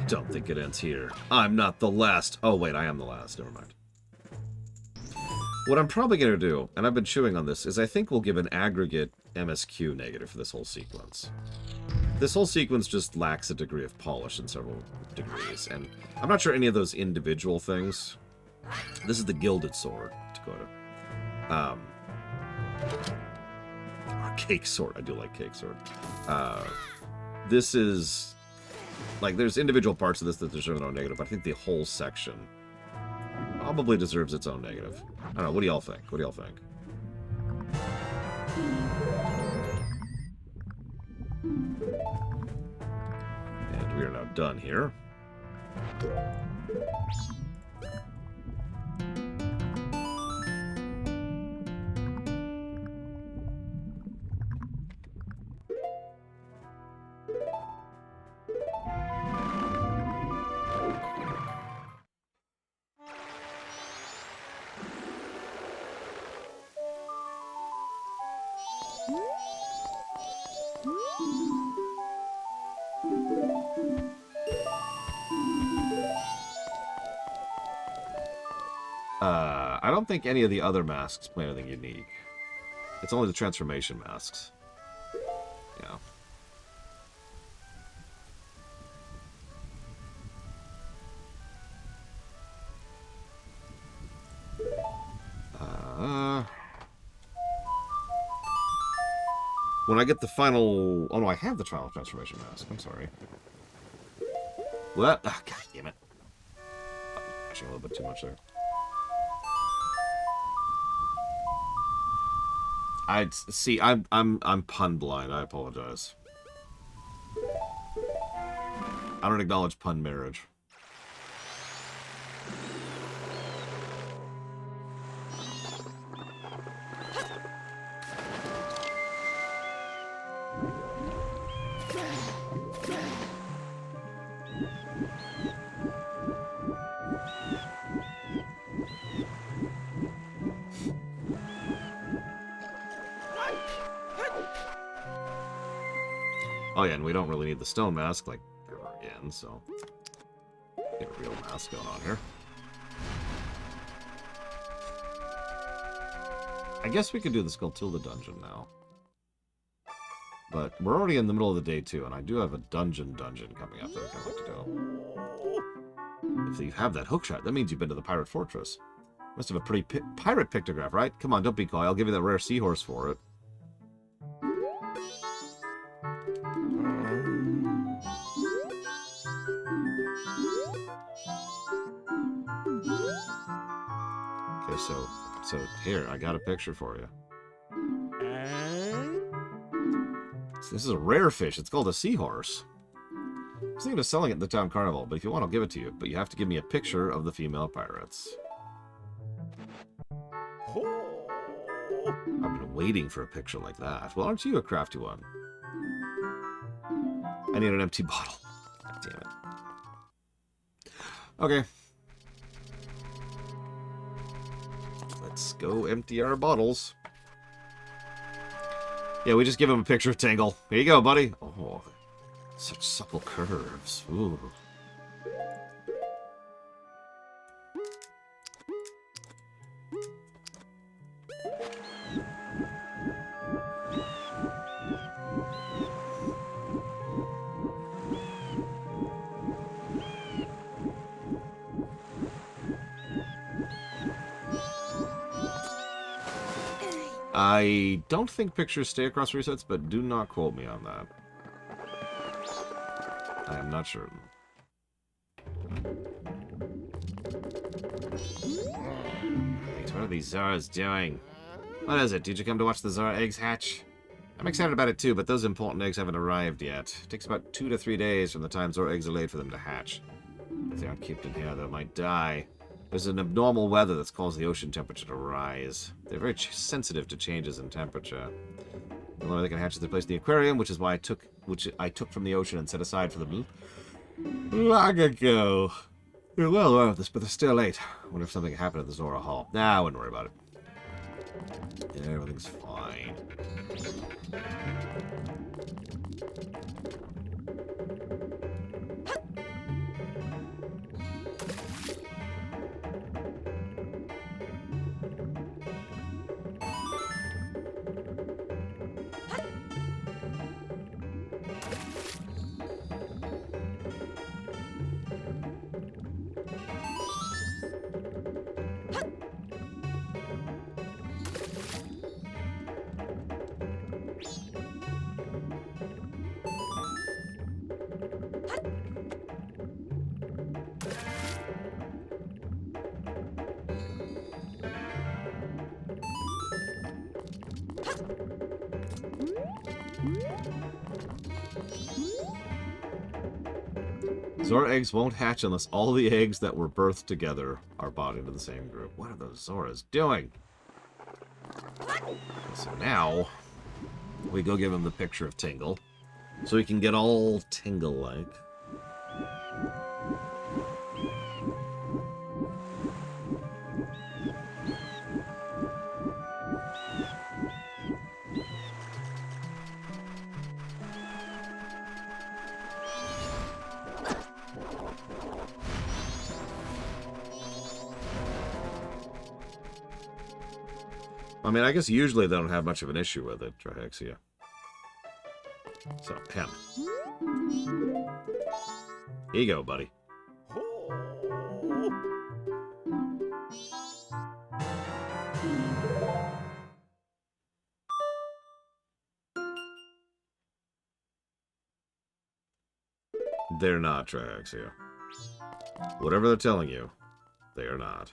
Speaker 1: Don't think it ends here. I'm not the last. Oh, wait, I am the last. Never mind. What I'm probably going to do, and I've been chewing on this, is I think we'll give an aggregate MSQ negative for this whole sequence. This whole sequence just lacks a degree of polish in several degrees, and I'm not sure any of those individual things. This is the Gilded sword, Dakota. Or cake sword. I do like cake sword. This is... Like, there's individual parts of this that deserve their own negative, but I think the whole section probably deserves its own negative. I don't know, what do y'all think? What do y'all think? And we are now done here. I don't think any of the other masks play anything unique. It's only the transformation masks. Yeah. When I get the final... Oh no, I have the final transformation mask. I'm sorry. What? Oh, God damn it. Actually, a little bit too much there. See. I'm pun blind. I apologize. I don't acknowledge pun marriage. Oh yeah, and we don't really need the stone mask, like, again, so... Get a real mask going on here. I guess we could do the Skulltula dungeon now. But we're already in the middle of the day, too, and I do have a dungeon coming up that I'd like to do. If you have that hookshot, that means you've been to the Pirate Fortress. Must have a pretty pirate pictograph, right? Come on, don't be coy, I'll give you that rare seahorse for it. Okay, so here, I got a picture for you. So this is a rare fish. It's called a seahorse. I was thinking of selling it in the town carnival, but if you want, I'll give it to you. But you have to give me a picture of the female pirates. I've been waiting for a picture like that. Well, aren't you a crafty one? I need an empty bottle. God damn it. Okay. Let's go empty our bottles. Yeah, we just give him a picture of Tingle. Here you go, buddy. Oh, such supple curves. Ooh. I don't think pictures stay across resets, but do not quote me on that. I am not sure. What are these Zoras doing? What is it? Did you come to watch the Zora eggs hatch? I'm excited about it too, but those important eggs haven't arrived yet. It takes about 2 to 3 days from the time Zora eggs are laid for them to hatch. If they aren't kept in here, they might die. There's an abnormal weather that's caused the ocean temperature to rise. They're very sensitive to changes in temperature. The only way they can hatch is to place in the aquarium, which I took from the ocean and set aside for them long ago. You're well aware of this, but they're still late. I wonder if something happened at the Zora Hall. Nah, I wouldn't worry about it. Yeah, everything's fine. Zora eggs won't hatch unless all the eggs that were birthed together are brought into the same group. What are those Zoras doing? So now, we go give him the picture of Tingle, so he can get all Tingle-like. I mean, I guess usually they don't have much of an issue with it, Trihexia. So, him. Here you go, buddy. They're not Trihexia. Whatever they're telling you, they are not.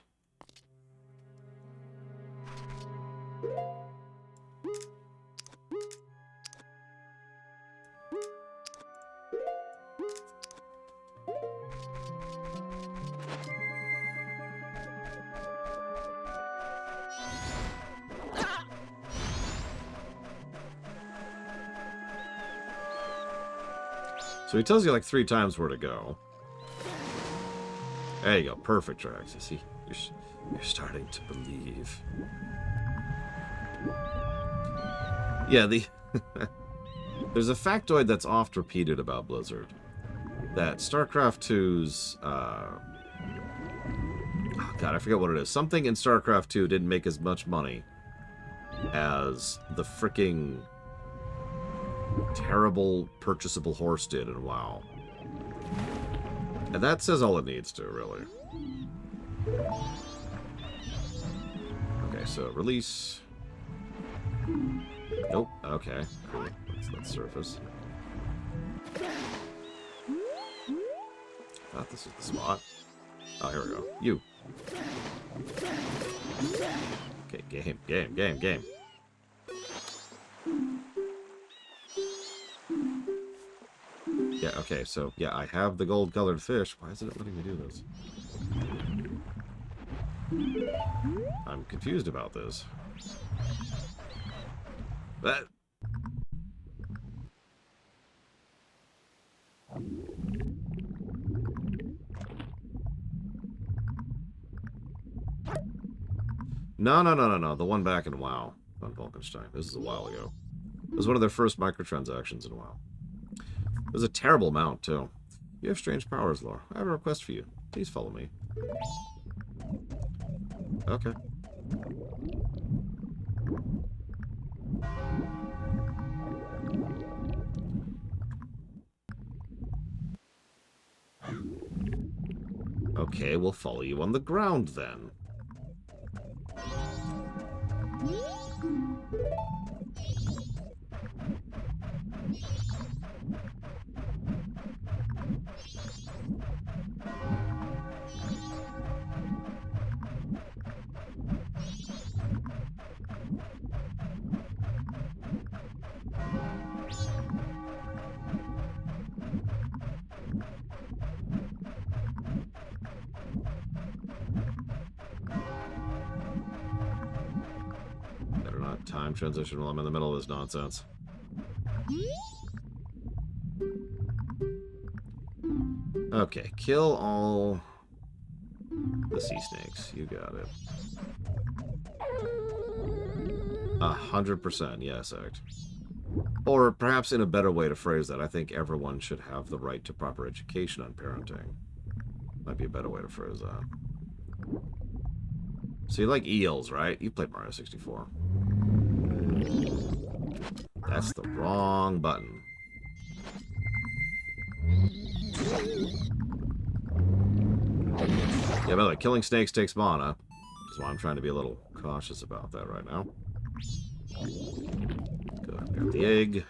Speaker 1: So he tells you like 3 times where to go. There you go. Perfect, Drax. You see, you're starting to believe. Yeah, there's a factoid that's oft repeated about Blizzard. That StarCraft 2's... oh God, I forget what it is. Something in StarCraft 2 didn't make as much money as the fricking... terrible purchasable horse did in WoW. And that says all it needs to, really. Okay, so release. Nope. Okay, cool. Let's surface. Thought this was the spot. Oh, here we go. You. Okay, game. Yeah, okay, so, yeah, I have the gold-colored fish. Why isn't it letting me do this? I'm confused about this. But... No. The one back in WoW on Wolfenstein. This is a while ago. It was one of their first microtransactions in WoW. It was a terrible mount, too. You have strange powers, Laura. I have a request for you. Please follow me. Okay. Okay, we'll follow you on the ground, then. Better not time transition while I'm in the middle of this nonsense. Okay, kill all the sea snakes. You got it. 100%, yes, act. Or perhaps in a better way to phrase that, I think everyone should have the right to proper education on parenting. Might be a better way to phrase that. So you like eels, right? You played Mario 64. That's the wrong button. Yeah, by the way, killing snakes takes mana. That's why I'm trying to be a little cautious about that right now. Good. I got the egg.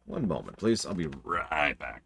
Speaker 1: One moment, please. I'll be right back.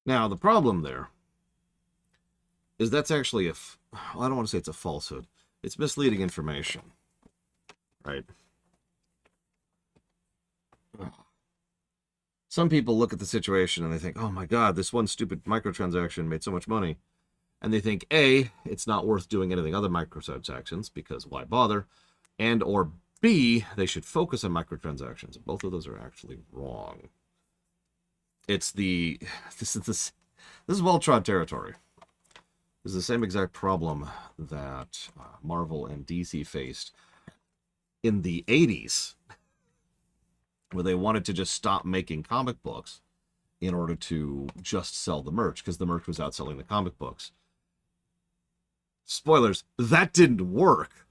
Speaker 1: Now, the problem there is that's actually well, I don't want to say it's a falsehood. It's misleading information, right? Some people look at the situation and they think, oh my god, this one stupid microtransaction made so much money. And they think, A, it's not worth doing anything other microtransactions because why bother? And or B, they should focus on microtransactions. Both of those are actually wrong. It's the... This is well-trod territory. This is the same exact problem that Marvel and DC faced in the 80s, where they wanted to just stop making comic books in order to just sell the merch, because the merch was outselling the comic books. Spoilers, that didn't work.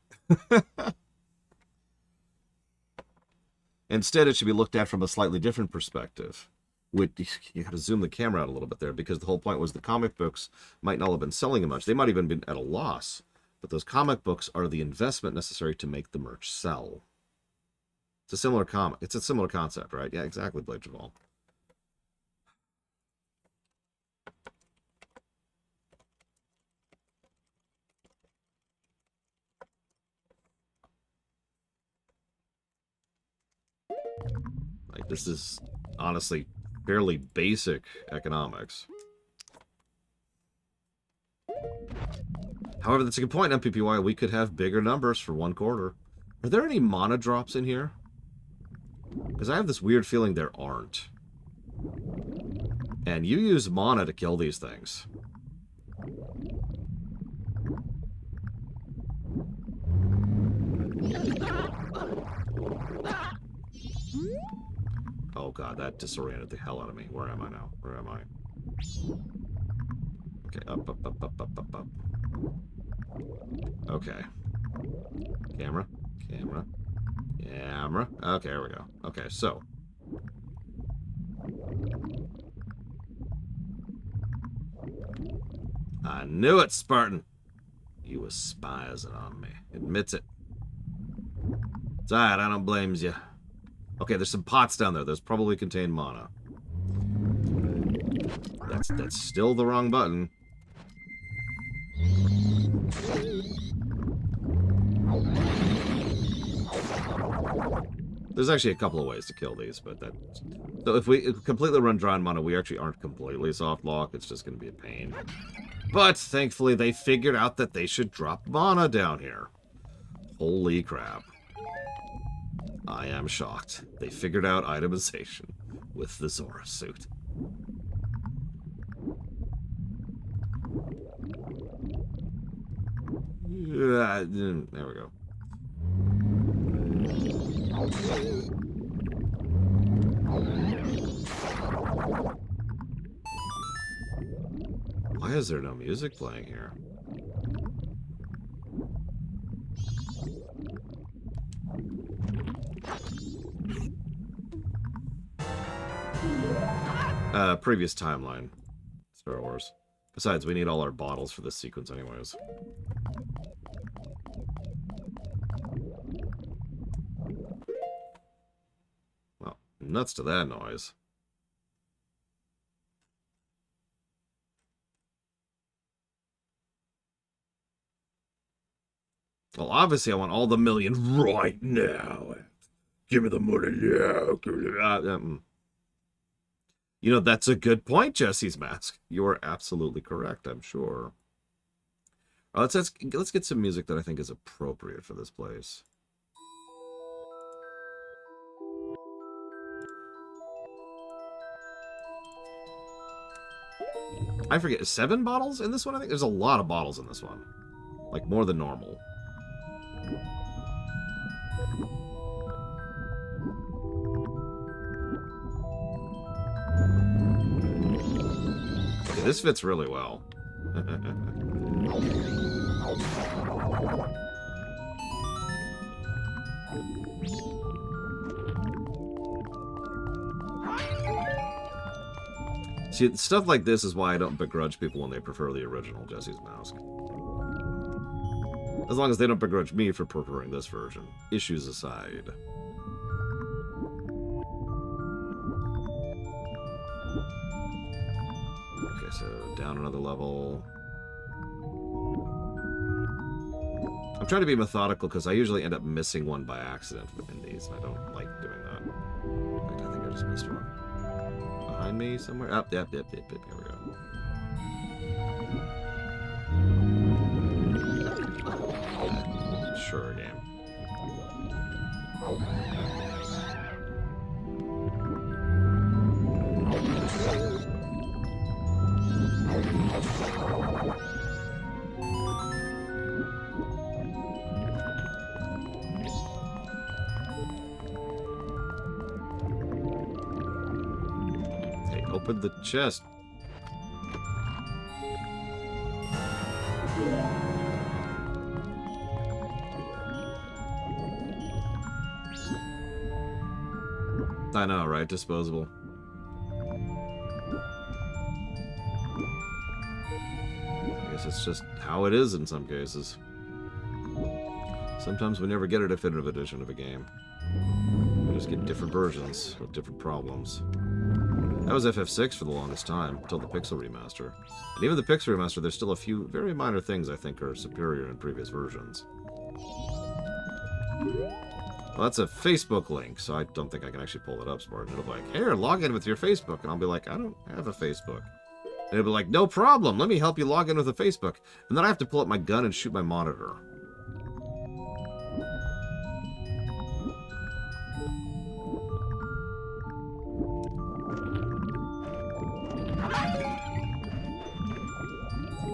Speaker 1: Instead, it should be looked at from a slightly different perspective. You got to zoom the camera out a little bit there, because the whole point was the comic books might not have been selling much. They might have even been at a loss. But those comic books are the investment necessary to make the merch sell. It's a similar comic. It's a similar concept, right? Yeah, exactly, Blade Javal. Like, this is honestly fairly basic economics. However, that's a good point, MPPY. We could have bigger numbers for 1 quarter. Are there any mana drops in here? Because I have this weird feeling there aren't. And you use mana to kill these things. Oh god, that disoriented the hell out of me. Where am I now? Where am I? Okay, up, up, up, up, up, up, up. Okay. Camera. Camera. Camera. Okay, there we go. Okay, so. I knew it, Spartan. You was spying on me. Admits it. It's alright, I don't blame you. Okay, there's some pots down there. Those probably contain mana. That's still the wrong button. There's actually a couple of ways to kill these, but that... So if we completely run dry on mana, we actually aren't completely soft lock. It's just going to be a pain. But thankfully, they figured out that they should drop mana down here. Holy crap. I am shocked. They figured out itemization with the Zora suit. There we go. Why is there no music playing here? Previous timeline. Star Wars. Besides, we need all our bottles for this sequence anyways. Well, nuts to that noise. Well, obviously I want all the million right now. Give me the money now. You know, that's a good point, Jesse's Mask. You are absolutely correct, I'm sure. Let's get some music that I think is appropriate for this place. I forget, 7 bottles in this one? I think there's a lot of bottles in this one. Like, more than normal. Okay, this fits really well. See, stuff like this is why I don't begrudge people when they prefer the original Jesse's Mask. As long as they don't begrudge me for preferring this version. Issues aside. Okay, so down another level. I'm trying to be methodical because I usually end up missing one by accident in these, and I don't like doing that. In fact, I think I just missed one. Behind me somewhere? Oh, yep, here we go. Sure, game. Hey, open the chest. I know, right? Disposable. I guess it's just how it is in some cases. Sometimes we never get a definitive edition of a game. We just get different versions with different problems. That was FF6 for the longest time, until the Pixel Remaster. And even the Pixel Remaster, there's still a few very minor things I think are superior in previous versions. Well, that's a Facebook link, so I don't think I can actually pull it up, Spartan. It'll be like, here, log in with your Facebook. And I'll be like, I don't have a Facebook. And it'll be like, no problem. Let me help you log in with a Facebook. And then I have to pull up my gun and shoot my monitor.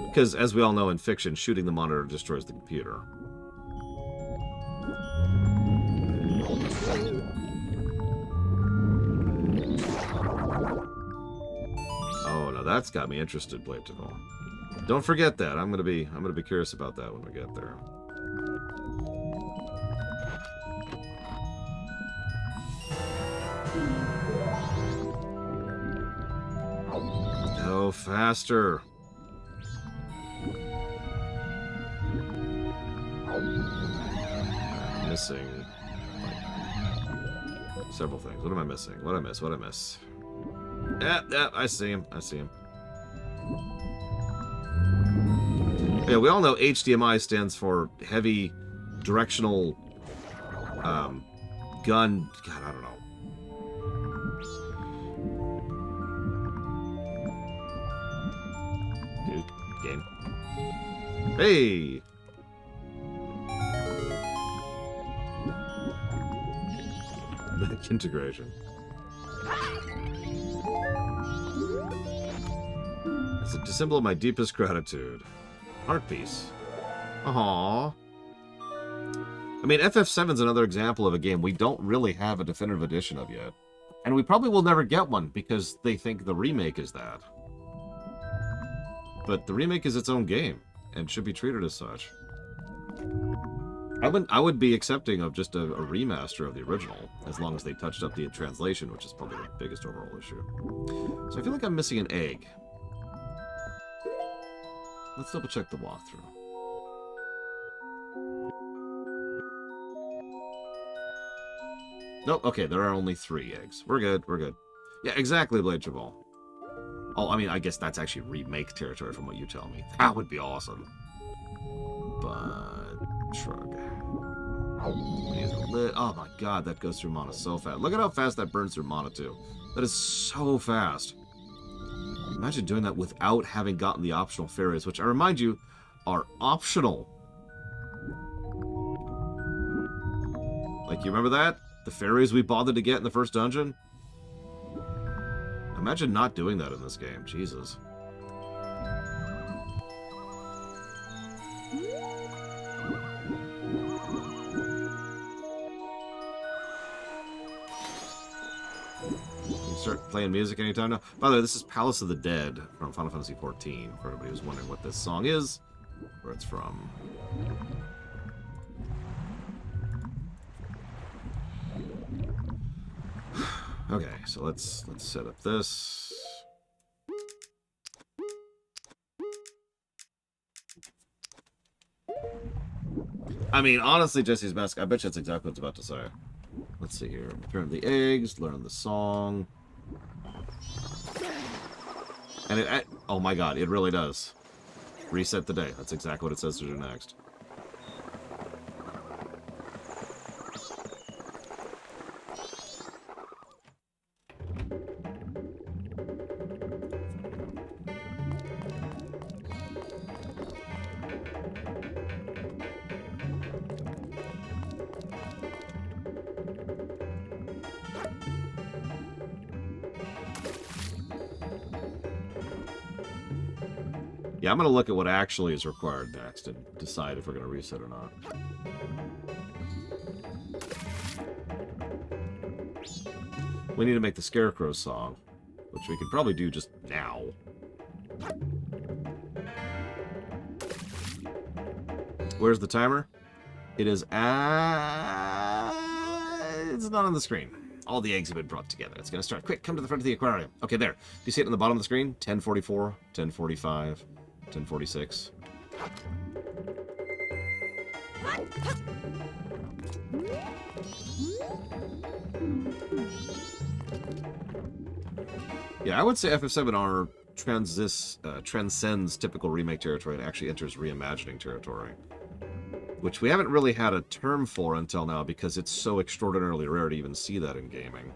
Speaker 1: Because, as we all know in fiction, shooting the monitor destroys the computer. Oh, now that's got me interested, Blateville. Don't forget that. I'm gonna be curious about that when we get there. Go faster. I'm missing like, several things. What am I missing? What did I miss? What did I miss? Yeah, I see him. I see him. Yeah, we all know HDMI stands for heavy directional gun. God, I don't know. Dude, game. Hey! Integration. It's a symbol of my deepest gratitude. Art piece. Aww. I mean, FF7's another example of a game we don't really have a definitive edition of yet. And we probably will never get one because they think the remake is that. But the remake is its own game and should be treated as such. I would be accepting of just a remaster of the original, as long as they touched up the translation, which is probably the biggest overall issue. So I feel like I'm missing an egg. Let's double check the walkthrough. Nope, okay, there are only 3 eggs. We're good, we're good. Yeah, exactly, Blade Travel. Oh, I mean, I guess that's actually remake territory from what you tell me. That would be awesome. But... shrug. Oh my god, that goes through mana so fast. Look at how fast that burns through mana, too. That is so fast. Imagine doing that without having gotten the optional fairies, which I remind you, are optional. Like, you remember that? The fairies we bothered to get in the first dungeon? Imagine not doing that in this game. Jesus. Start playing music anytime now. By the way, this is Palace of the Dead from Final Fantasy XIV, for everybody who's wondering what this song is, where it's from. Okay, so let's set up this. I mean, honestly, Jesse's Mask, I bet you that's exactly what it's about to say. Let's see here. Return the eggs, learn the song. And oh my god, it really does. Reset the day. That's exactly what it says to do next. Yeah, I'm going to look at what actually is required next and decide if we're going to reset or not. We need to make the Scarecrow song, which we could probably do just now. Where's the timer? It is it's not on the screen. All the eggs have been brought together. It's going to start. Quick, come to the front of the aquarium. Okay, there. Do you see it on the bottom of the screen? 1044, 1045, 1046. Yeah, I would say FF7R transcends typical remake territory and actually enters reimagining territory. which we haven't really had a term for until now because it's so extraordinarily rare to even see that in gaming.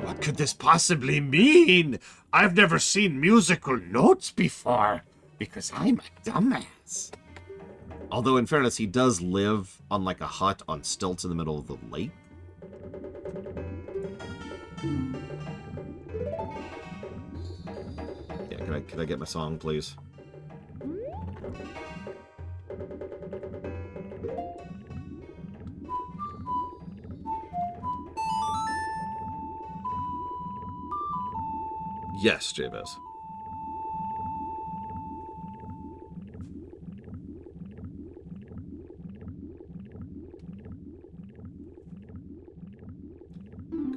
Speaker 1: What could this possibly mean? I've never seen musical notes before because I'm a dumbass. Although, in fairness, he does live on like a hut on stilts in the middle of the lake. Yeah, can I get my song, please? Yes, Jabez.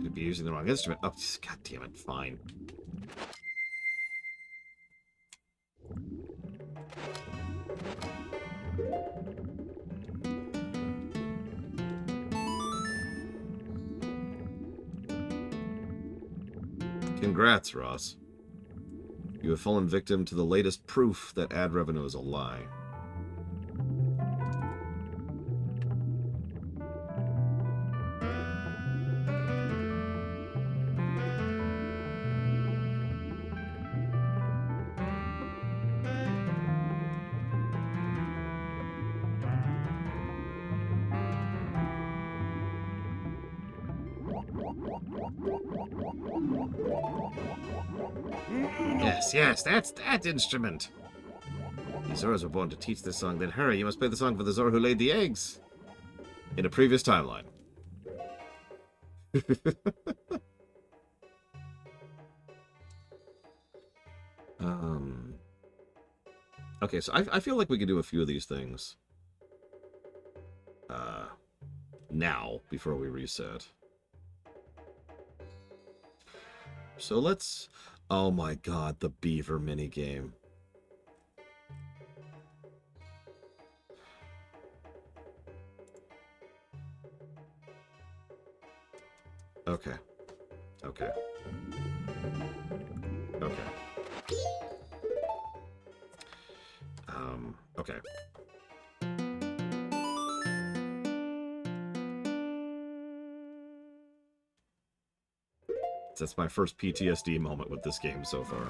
Speaker 1: Could be using the wrong instrument. Oh, god damn it. Fine. Congrats, Ross. You have fallen victim to the latest proof that ad revenue is a lie. Yes, that's that instrument. The Zoras were born to teach this song. Then hurry, you must play the song for the Zora who laid the eggs. In a previous timeline. Okay, so I feel like we could do a few of these things. Now, before we reset. So let's... Oh my god, the Beaver minigame. Okay. Okay. Okay. Okay. That's my first PTSD moment with this game so far.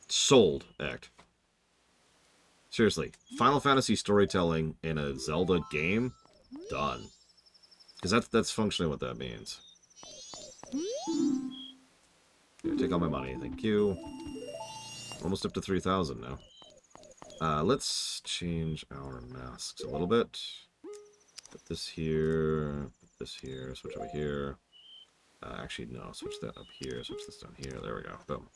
Speaker 1: Sold, Act. Seriously, Final Fantasy storytelling in a Zelda game? Done. Because that's functionally what that means. Here, take all my money, thank you. Almost up to 3,000 now. Let's change our masks a little bit. Put this here, switch over here. Actually, no, switch that up here, switch this down here. There we go. Boom.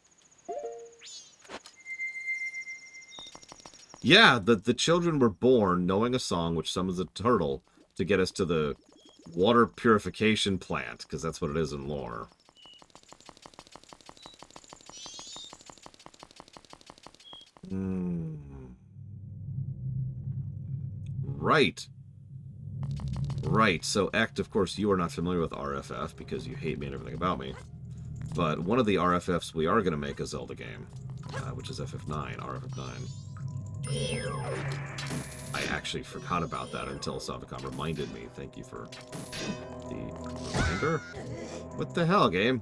Speaker 1: Yeah, the children were born knowing a song which summons a turtle to get us to the water purification plant, because that's what it is in lore. Right. Right, so Act, of course, you are not familiar with RFF because you hate me and everything about me. But one of the RFFs we are going to make a Zelda game, which is FF9, RFF9. I actually forgot about that until Savicom reminded me. Thank you for the reminder. What the hell, game?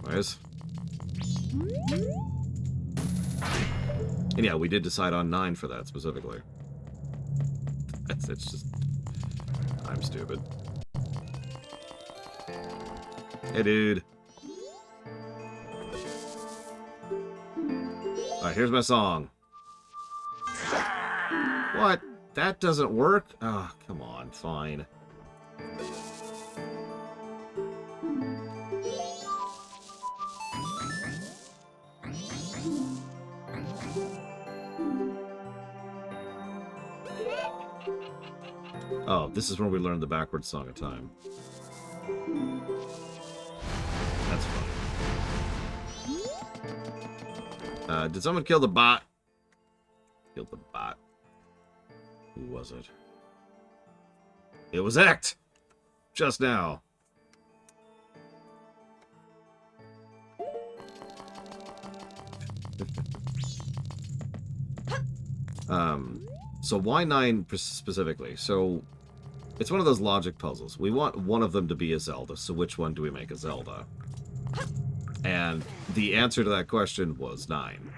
Speaker 1: Anyways. And yeah, we did decide on 9 for that specifically. It's just... I'm stupid. Hey, dude. Alright, here's my song. What? That doesn't work? Oh, come on, fine. Oh, this is where we learned the backwards song of time. That's fun. Did someone kill the bot? Killed the bot. Who was it? It was Act! Just now. So why 9 specifically? So it's one of those logic puzzles. We want one of them to be a Zelda, so which one do we make a Zelda? And the answer to that question was 9.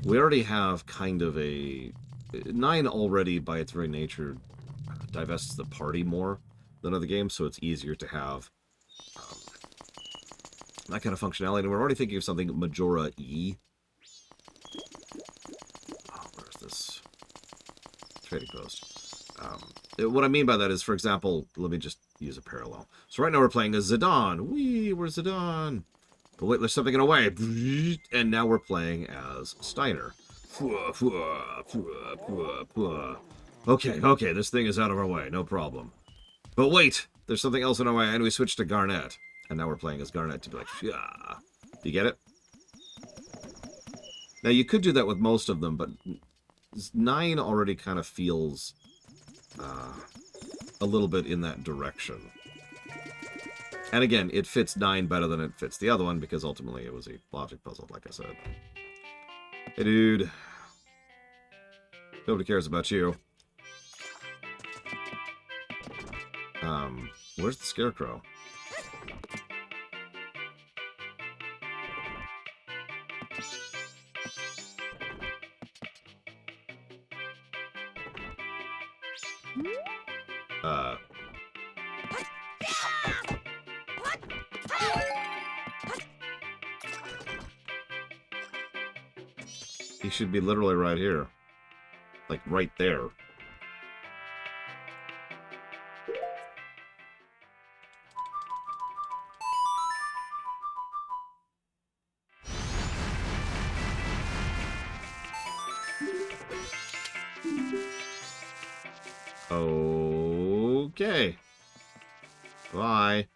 Speaker 1: We already have kind of a... 9 already, by its very nature, divests the party more than other games, so it's easier to have that kind of functionality. And we're already thinking of something Majora E. Oh, where's this? Trading post. What I mean by that is, for example, let me just use a parallel. So right now we're playing as Zidane. Whee, we're Zidane. But wait, there's something in a way. And now we're playing as Steiner. Okay, this thing is out of our way, no problem. But wait, there's something else in our way, and we switch to Garnet. And now we're playing as Garnet to be like, yeah. Do you get it? Now, you could do that with most of them, but 9 already kind of feels a little bit in that direction. And again, it fits 9 better than it fits the other one, because ultimately it was a logic puzzle, like I said. Hey, dude. Nobody cares about you. Where's the Scarecrow? He should be literally right here. Like, right there. Okay. Bye.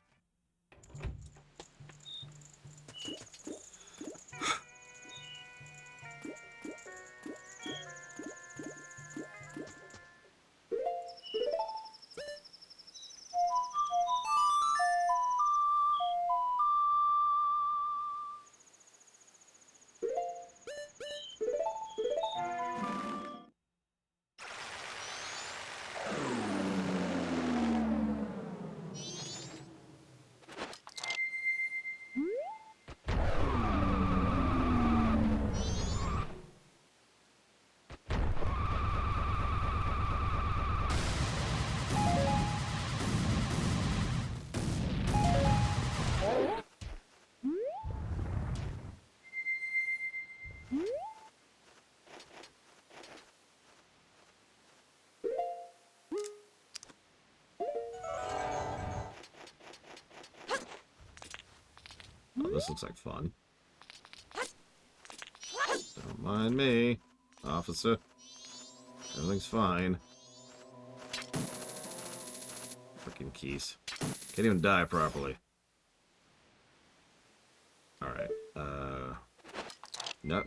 Speaker 1: Oh, this looks like fun. Don't mind me, officer. Everything's fine. Freaking keys. Can't even die properly. Alright. Nope.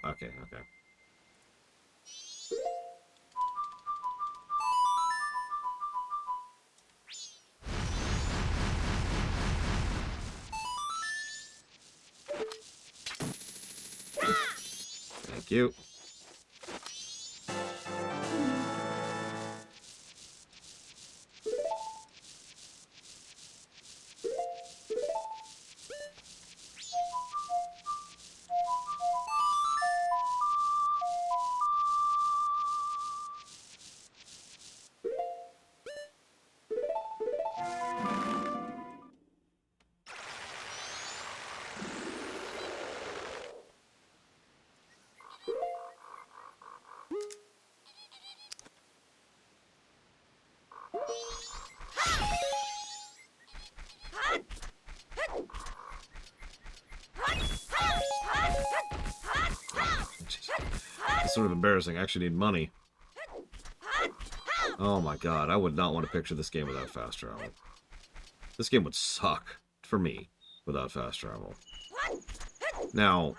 Speaker 1: Okay. Thank you. It's sort of embarrassing. I actually need money. Oh my god, I would not want to picture this game without fast travel. This game would suck, for me, without fast travel. Now,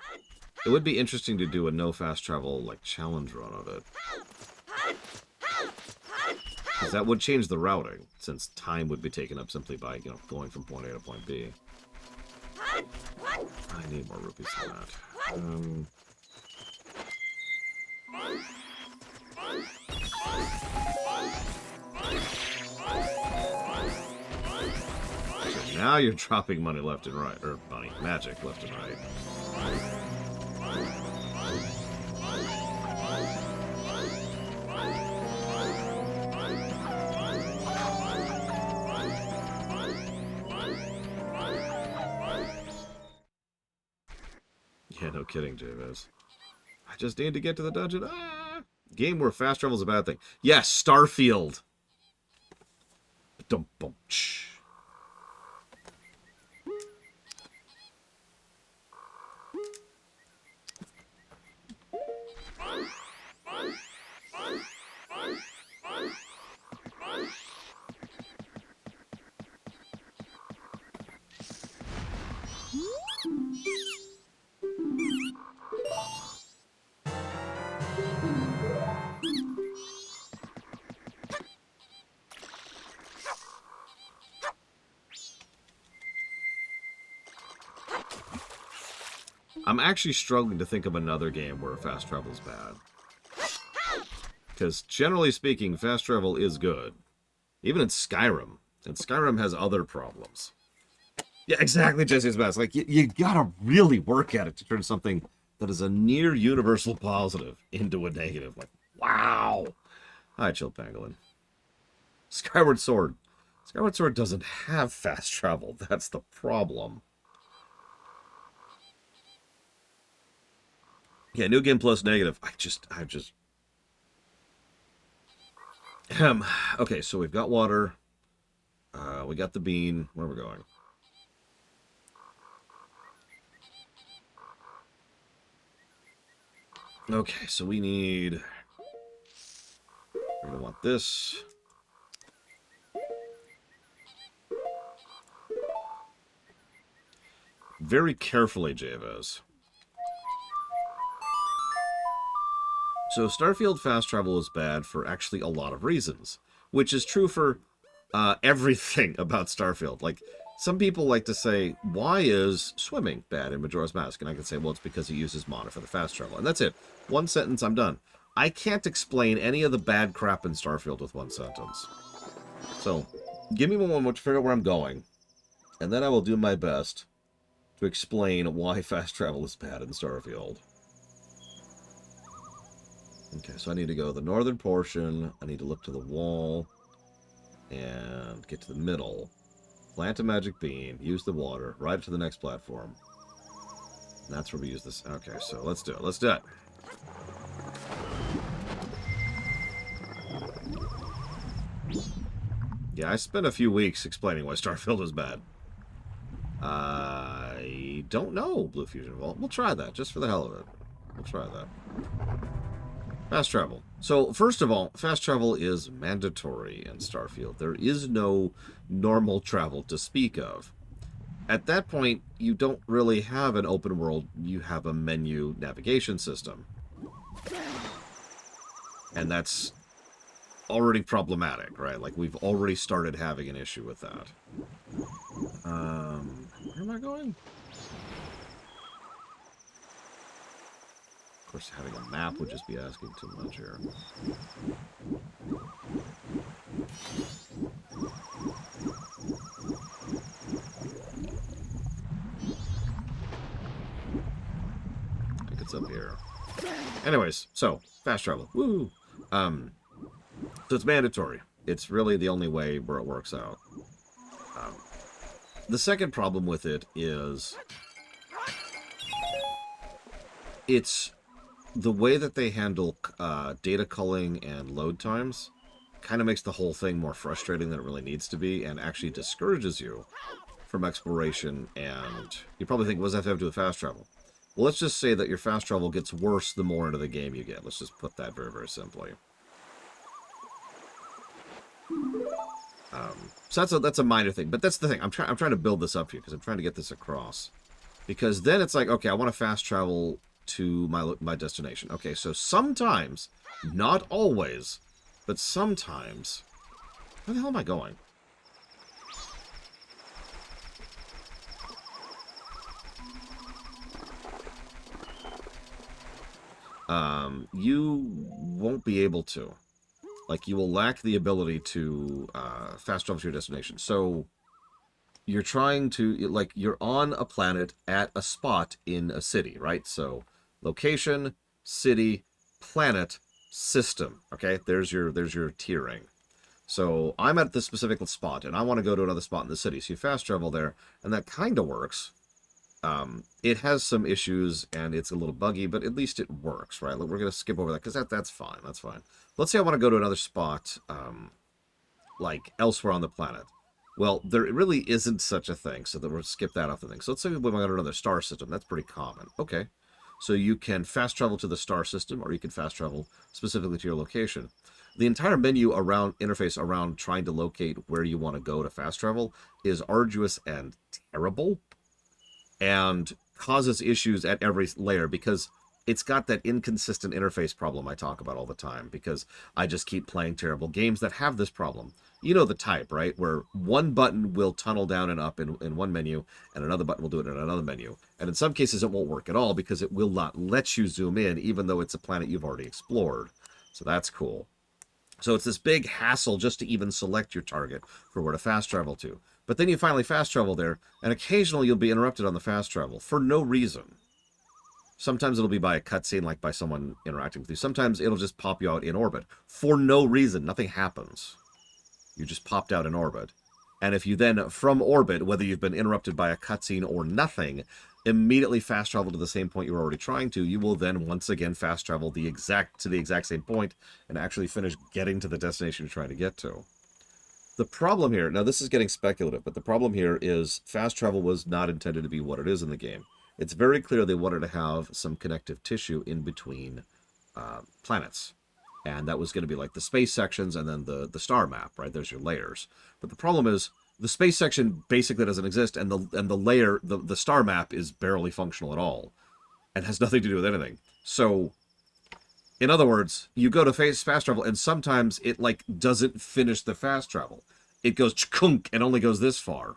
Speaker 1: It would be interesting to do a no fast travel, like, challenge run of it. Because that would change the routing, since time would be taken up simply by, you know, going from point A to point B. I need more rupees than that. So now you're dropping money left and right, or money, magic left and right. Yeah, no kidding, Javis. I just need to get to the dungeon. Ah! Game where fast travel is a bad thing. Yes, Starfield. Dum-bum-ch. I'm actually struggling to think of another game where fast travel is bad. Because, generally speaking, fast travel is good. Even in Skyrim. And Skyrim has other problems. Yeah, exactly, Jesse's best. Like, you gotta really work at it to turn something that is a near universal positive into a negative. Like, wow! Hi, Chill Pangolin. Skyward Sword. Skyward Sword doesn't have fast travel. That's the problem. Yeah, new game plus negative. I just... Okay, so we've got water. We got the bean. Where are we going? Okay, so we need... We're going to want this. Very carefully, Javas. So Starfield fast travel is bad for actually a lot of reasons, which is true for everything about Starfield. Like, some people like to say, why is swimming bad in Majora's Mask? And I can say, well, it's because it uses mana for the fast travel. And that's it. One sentence, I'm done. I can't explain any of the bad crap in Starfield with one sentence. So, give me one moment to figure out where I'm going, and then I will do my best to explain why fast travel is bad in Starfield. Okay, so I need to go to the northern portion. I need to look to the wall and get to the middle. Plant a magic bean, use the water, ride it to the next platform. And that's where we use this. Okay, so let's do it. Let's do it. Yeah, I spent a few weeks explaining why Starfield is bad. I don't know, Blue Fusion Vault. We'll try that, just for the hell of it. We'll try that. Fast travel. So, first of all, fast travel is mandatory in Starfield. There is no normal travel to speak of. At that point, you don't really have an open world. You have a menu navigation system. And that's already problematic, right? Like, we've already started having an issue with that. Where am I going? Of course, having a map would just be asking too much here. I think it's up here. Anyways, so, fast travel. Woo! So it's mandatory. It's really the only way where it works out. The second problem with it is it's the way that they handle data culling and load times kind of makes the whole thing more frustrating than it really needs to be, and actually discourages you from exploration. And you probably think, what does that have to do with fast travel? Well, let's just say that your fast travel gets worse the more into the game you get. Let's just put that very, very simply. So that's a minor thing, but that's the thing. I'm trying to build this up here because I'm trying to get this across. Because then it's like, okay, I want to fast travel to my destination. Okay, so sometimes, not always, but sometimes... Where the hell am I going? You won't be able to. Like, you will lack the ability to fast travel to your destination. So, you're trying to, like, you're on a planet at a spot in a city, right? So, location, city, planet, system, okay? There's your tiering. So, I'm at this specific spot, and I want to go to another spot in the city. So, you fast travel there, and that kind of works. It has some issues, and it's a little buggy, but at least it works, right? We're going to skip over that, because that's fine. That's fine. Let's say I want to go to another spot, like elsewhere on the planet. Well, there really isn't such a thing, so that we'll skip that off the thing. So let's say we want to go to another star system. That's pretty common. Okay. So you can fast travel to the star system, or you can fast travel specifically to your location. The entire menu around interface around trying to locate where you want to go to fast travel is arduous and terrible, and causes issues at every layer because it's got that inconsistent interface problem I talk about all the time, because I just keep playing terrible games that have this problem. You know the type, right? Where one button will tunnel down and up in one menu, and another button will do it in another menu. And in some cases, it won't work at all because it will not let you zoom in, even though it's a planet you've already explored. So that's cool. So it's this big hassle just to even select your target for where to fast travel to. But then you finally fast travel there, and occasionally you'll be interrupted on the fast travel for no reason. Sometimes it'll be by a cutscene, like by someone interacting with you. Sometimes it'll just pop you out in orbit for no reason. Nothing happens. You just popped out in orbit. And if you then, from orbit, whether you've been interrupted by a cutscene or nothing, immediately fast travel to the same point you were already trying to, you will then once again fast travel to the exact same point and actually finish getting to the destination you're trying to get to. The problem here, now this is getting speculative, but the problem here is fast travel was not intended to be what it is in the game. It's very clear they wanted to have some connective tissue in between planets. And that was going to be like the space sections and then the star map, right? There's your layers. But the problem is the space section basically doesn't exist, and the layer, the star map is barely functional at all and has nothing to do with anything. So, in other words, you go to fast travel, and sometimes it, like, doesn't finish the fast travel. It goes chkunk and only goes this far.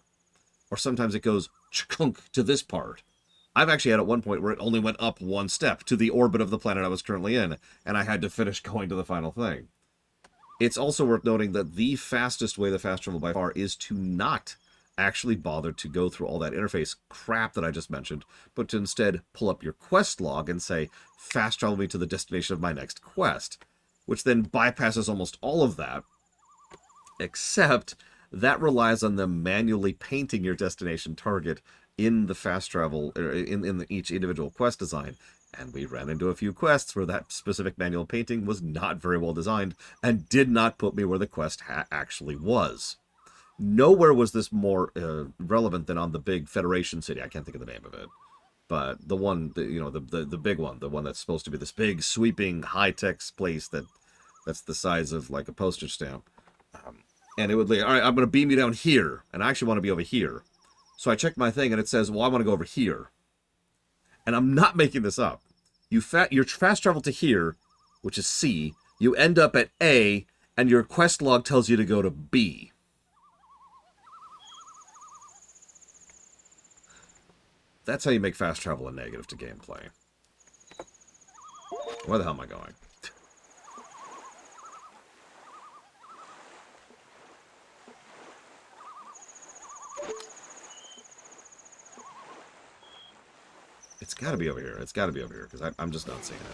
Speaker 1: Or sometimes it goes chkunk to this part. I've actually had at one point where it only went up one step to the orbit of the planet I was currently in, and I had to finish going to the final thing. It's also worth noting that the fastest way to fast travel by far is to not actually bother to go through all that interface crap that I just mentioned, but to instead pull up your quest log and say, fast travel me to the destination of my next quest, which then bypasses almost all of that, except that relies on them manually painting your destination target in the fast travel, or in each individual quest design. And we ran into a few quests where that specific manual painting was not very well designed and did not put me where the quest actually was. Nowhere was this more relevant than on the big Federation city. I can't think of the name of it. But the one, the big one, the one that's supposed to be this big, sweeping, high-tech place that's the size of, like, a postage stamp. And it would like, all right, I'm going to beam you down here, and I actually want to be over here. So I checked my thing, and it says, well, I want to go over here. And I'm not making this up. You fast travel to here, which is C. You end up at A, and your quest log tells you to go to B. That's how you make fast travel a negative to gameplay. Where the hell am I going? It's got to be over here. It's got to be over here, because I'm just not seeing it.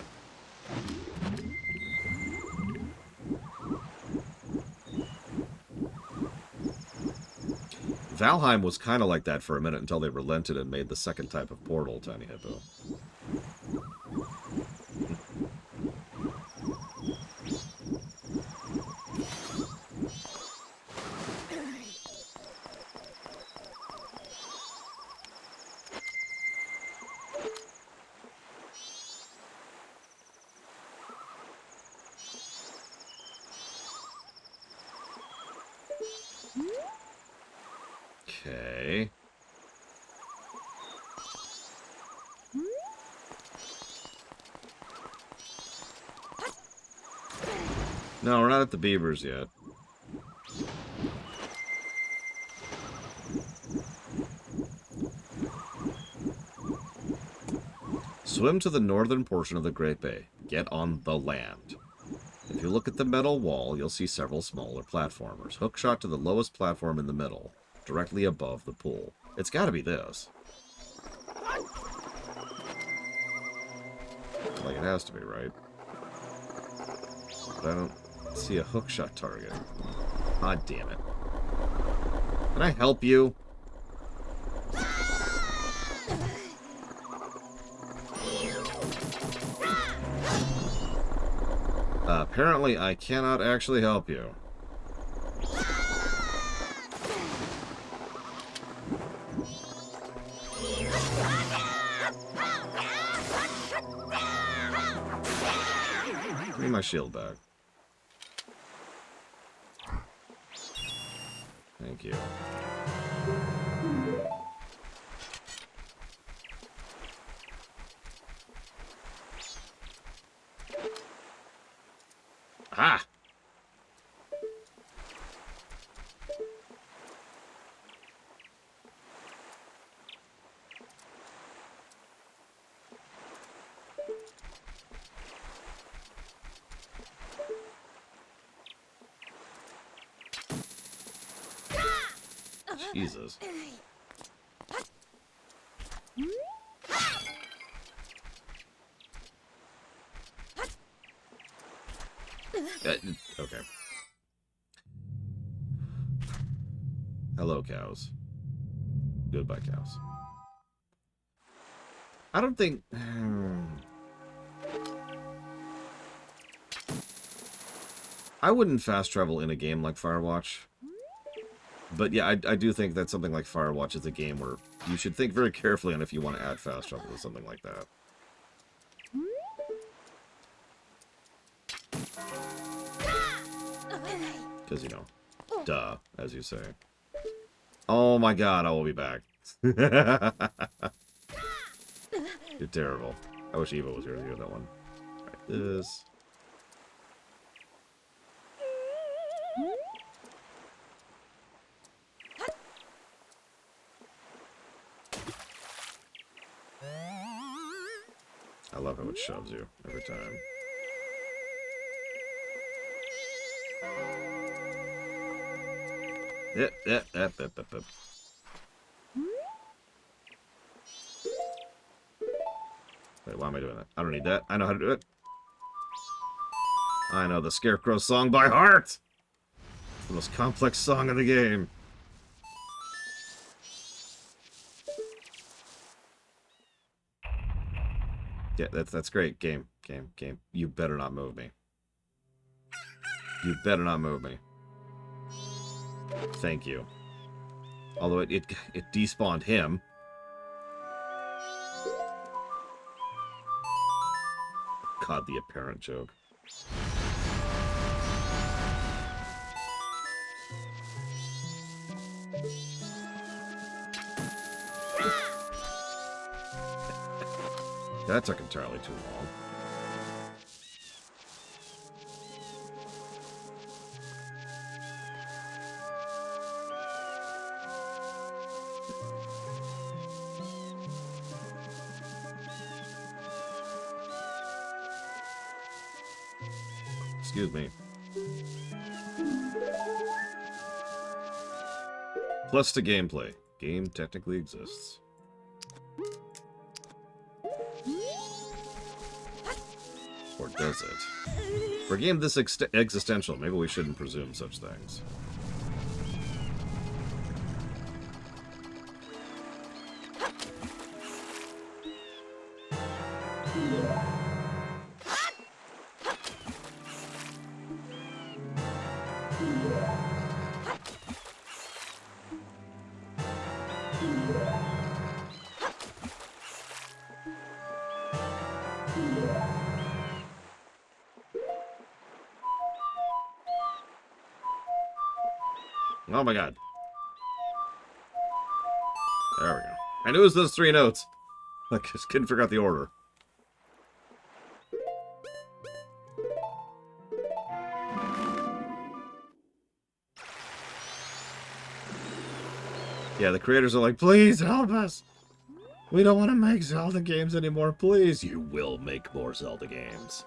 Speaker 1: Valheim was kind of like that for a minute until they relented and made the second type of portal, Tiny Hippo. Okay. No, we're not at the Beavers yet. Swim to the northern portion of the Great Bay. Get on the land. If you look at the metal wall, you'll see several smaller platformers. Hookshot to the lowest platform in the middle, directly above the pool. It's gotta be this. Like, it has to be, right? But I don't see a hookshot target. God damn it. Can I help you? Apparently, I cannot actually help you. Give me my shield back. Thank you. Ah! Jesus. Okay. Hello, cows. Goodbye, cows. I don't think... I wouldn't fast travel in a game like Firewatch. But yeah, I do think that something like Firewatch is a game where you should think very carefully on if you want to add fast travel to something like that. Because, you know, duh, as you say. Oh my god, I will be back. You're terrible. I wish Eva was here to hear that one. Alright, this. I love how it shoves you every time. Yep. Wait, why am I doing that? I don't need that. I know how to do it. I know the Scarecrow song by heart! It's the most complex song in the game. Yeah, that's great. Game. You better not move me. You better not move me. Thank you. Although it despawned him. God, the apparent joke. That took entirely too long. Excuse me. Plus to gameplay. Game technically exists. Or does it? For a game this existential, maybe we shouldn't presume such things. Oh my god. There we go. I knew it was those three notes. I just couldn't figure out the order. Yeah, the creators are like, please help us. We don't want to make Zelda games anymore, please. You will make more Zelda games.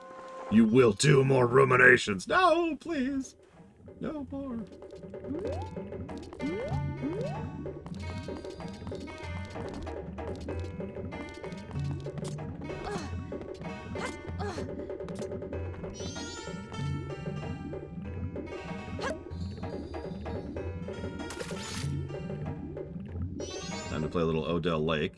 Speaker 1: You will do more ruminations. No, please. No more. Time to play a little Odell Lake.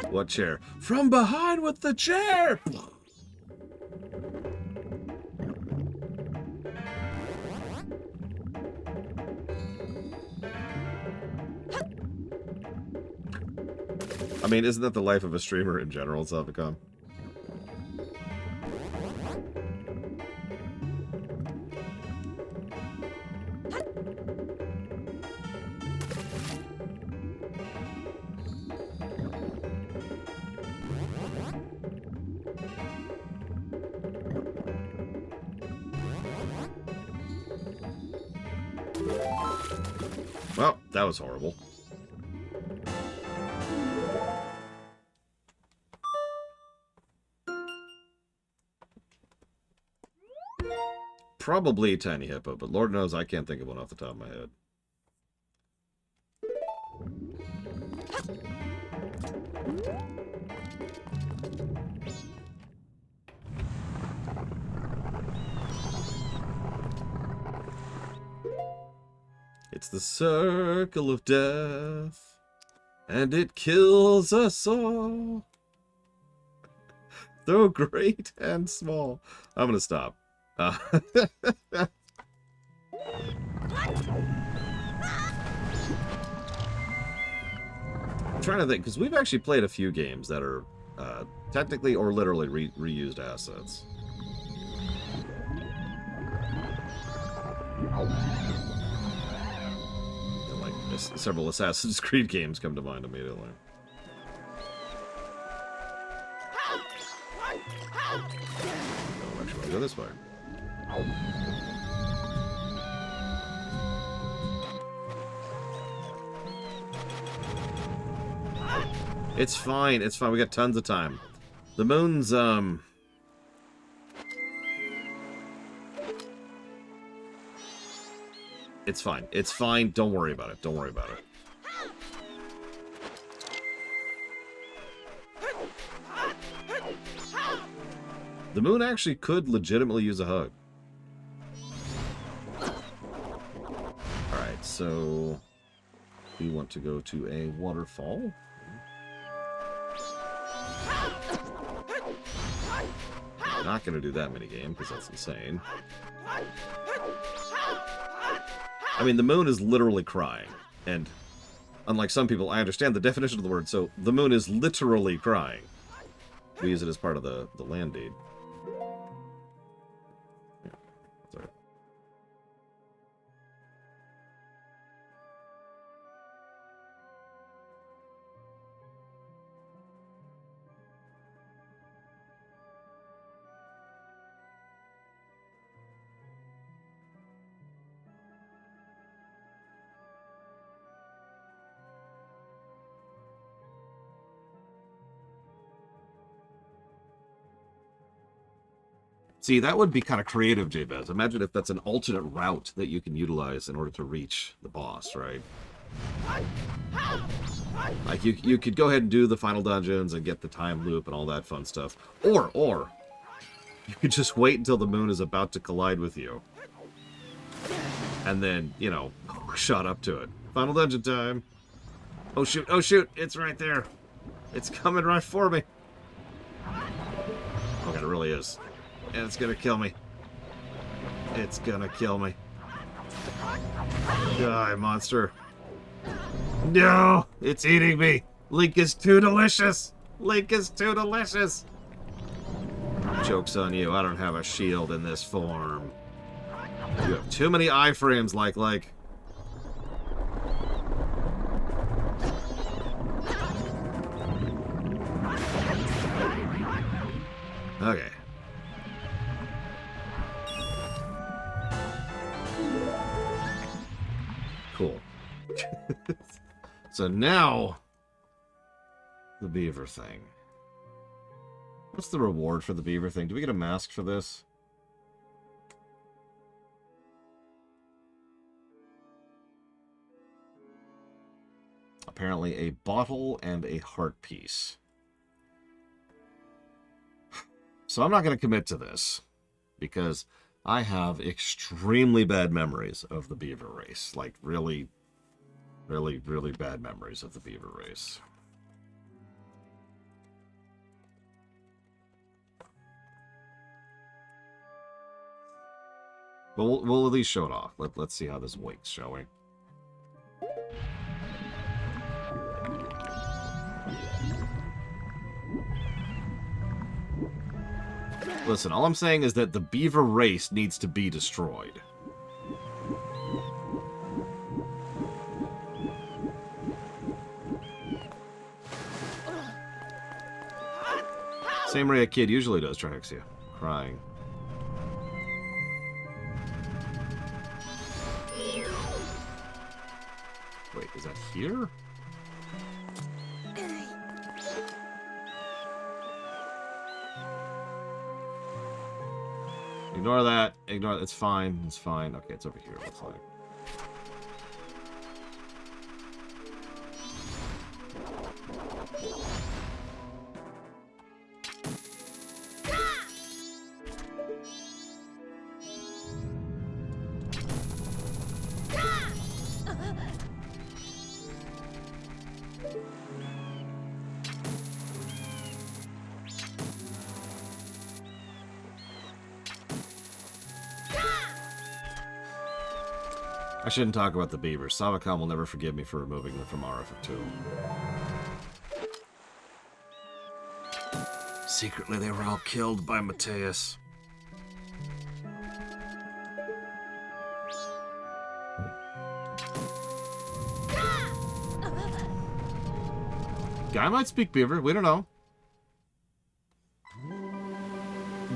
Speaker 1: What chair? From behind with the chair! I mean, isn't that the life of a streamer in general, Zelda? Well, that was horrible. Probably Tiny Hippo, but Lord knows I can't think of one off the top of my head. It's the circle of death, and it kills us all. Though great and small. I'm gonna stop. I'm trying to think, because we've actually played a few games that are technically or literally reused assets. Like several Assassin's Creed games come to mind immediately. No, I'm actually going to go this way. It's fine. It's fine. We got tons of time. The moon's, It's fine. It's fine. Don't worry about it. Don't worry about it. The moon actually could legitimately use a hug. Alright, so we want to go to a waterfall. I'm not going to do that minigame because that's insane. I mean, the moon is literally crying. And unlike some people, I understand the definition of the word, so the moon is literally crying. We use it as part of the land deed. Yeah, sorry. See, that would be kind of creative, Jabez. Imagine if that's an alternate route that you can utilize in order to reach the boss, right? Like, you could go ahead and do the final dungeons and get the time loop and all that fun stuff. Or, you could just wait until the moon is about to collide with you. And then, you know, shot up to it. Final dungeon time. Oh, shoot, it's right there. It's coming right for me. Oh, God, it really is. And it's gonna kill me. It's gonna kill me. Die, monster. No! It's eating me! Link is too delicious! Link is too delicious! Joke's on you, I don't have a shield in this form. You have too many iframes, like. Okay. Cool. So now, the beaver thing. What's the reward for the beaver thing? Do we get a mask for this? Apparently a bottle and a heart piece. So I'm not going to commit to this, because I have extremely bad memories of the beaver race. Like, really, really, really bad memories of the beaver race. But we'll at least show it off. Let's see how this wake's showing. Listen, all I'm saying is that the beaver race needs to be destroyed. Same way a kid usually does, Trixia. Crying. Wait, is that here? Ignore that. Ignore that. It's fine. It's fine. Okay, it's over here, it looks like. I shouldn't talk about the beavers. Savacom will never forgive me for removing them from RF2. Secretly, they were all killed by Mateus. Guy might speak Beaver. We don't know.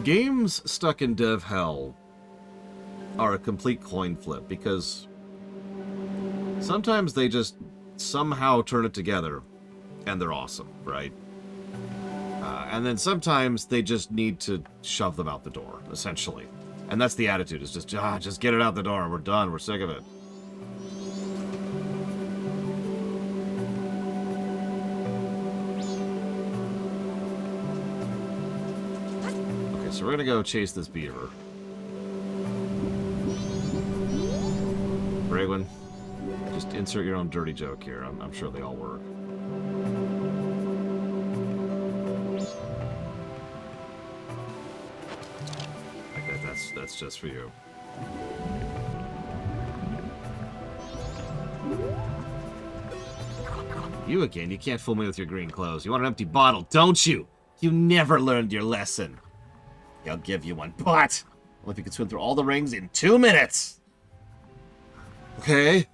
Speaker 1: Games stuck in dev hell are a complete coin flip, because sometimes they just somehow turn it together and they're awesome, right? And then sometimes they just need to shove them out the door, essentially. And that's the attitude, is just get it out the door. We're done. We're sick of it. Okay, so we're going to go chase this beaver. Bragwin, just insert your own dirty joke here. I'm sure they all work. Like that's just for you. You again. You can't fool me with your green clothes. You want an empty bottle, don't you? You never learned your lesson. I'll give you one, but only if you can swim through all the rings in 2 minutes. Okay.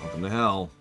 Speaker 1: Welcome to hell.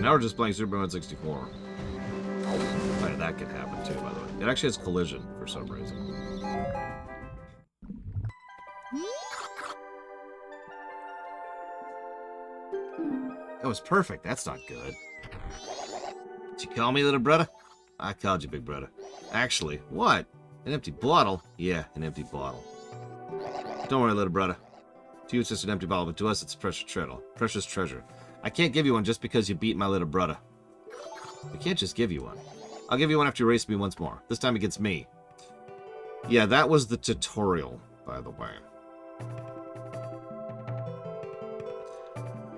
Speaker 1: now we're just playing Superman 64. Right, that can happen too, by the way. It actually has collision for some reason. That was perfect. That's not good. Did you call me, little brother? I called you, big brother. Actually, what? An empty bottle? Yeah, an empty bottle. Don't worry, little brother. To you, it's just an empty bottle, but to us, it's precious treasure. Precious treasure. I can't give you one just because you beat my little brother. I can't just give you one. I'll give you one after you race me once more. This time against me. Yeah, that was the tutorial, by the way.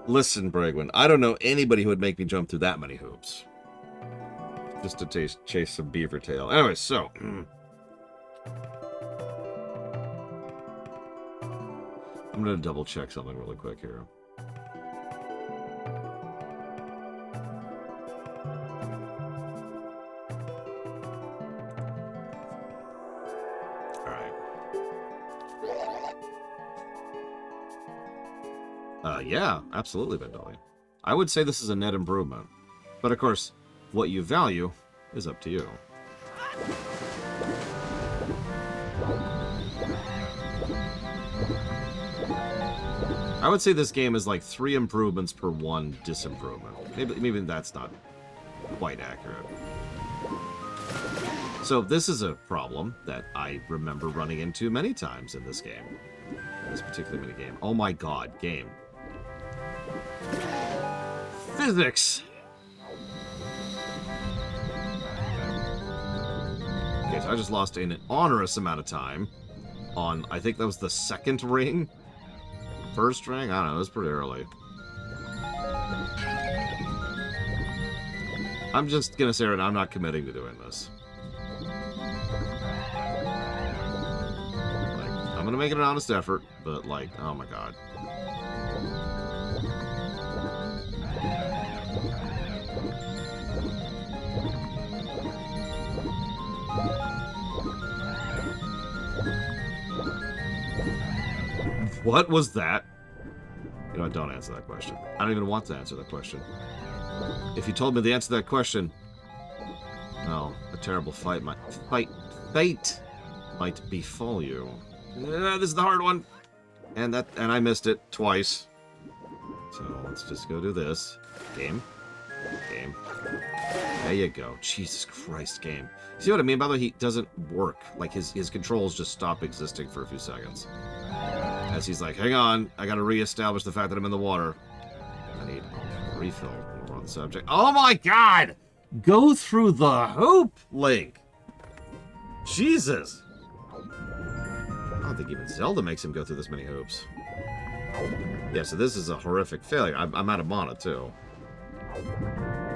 Speaker 1: Listen, Bragwin, I don't know anybody who would make me jump through that many hoops. Just to chase some beaver tail. Anyway, so... I'm going to double check something really quick here. Yeah, absolutely, Vendali. I would say this is a net improvement. But of course, what you value is up to you. I would say this game is like 3 improvements per 1 disimprovement. Maybe that's not quite accurate. So this is a problem that I remember running into many times in this game. In this particular minigame. Oh my god, game. Physics! Okay, so I just lost an onerous amount of time on, I think that was the 2nd ring? 1st ring? I don't know, it was pretty early. I'm just gonna say right now, I'm not committing to doing this. Like, I'm gonna make it an honest effort, but like, oh my god. What was that? You know, don't answer that question. I don't even want to answer that question. If you told me the answer to that question, well, a terrible fate might befall you. This is the hard one, and I missed it twice. So let's just go do this. Game. There you go. Jesus Christ, game. See what I mean? By the way, he doesn't work. Like his controls just stop existing for a few seconds. As he's like, hang on, I gotta reestablish the fact that I'm in the water. I need a refill while we're on the subject. Oh my god! Go through the hoop, Link! Jesus! I don't think even Zelda makes him go through this many hoops. Yeah, so this is a horrific failure. I'm out of mana, too.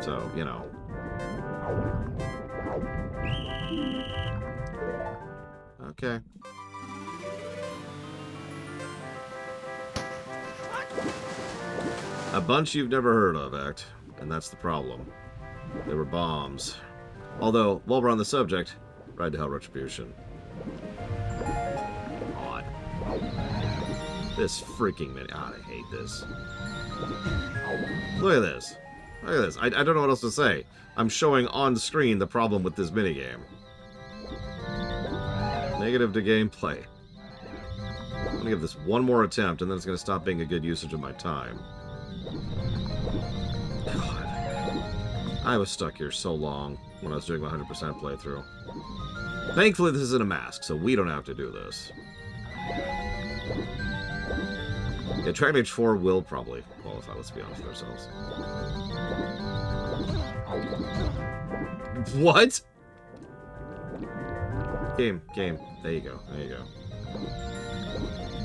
Speaker 1: So, you know. Okay. A bunch you've never heard of, Act. And that's the problem. They were bombs. Although, while we're on the subject, Ride to Hell Retribution. God. This freaking mini. I hate this. Look at this. Look at this. I don't know what else to say. I'm showing on screen the problem with this minigame. Negative to gameplay. I'm going to give this one more attempt, and then it's going to stop being a good usage of my time. God. I was stuck here so long when I was doing my 100% playthrough. Thankfully, this isn't a mask, so we don't have to do this. Yeah, Dragon Age 4 will probably qualify, let's be honest with ourselves. What? Game. There you go.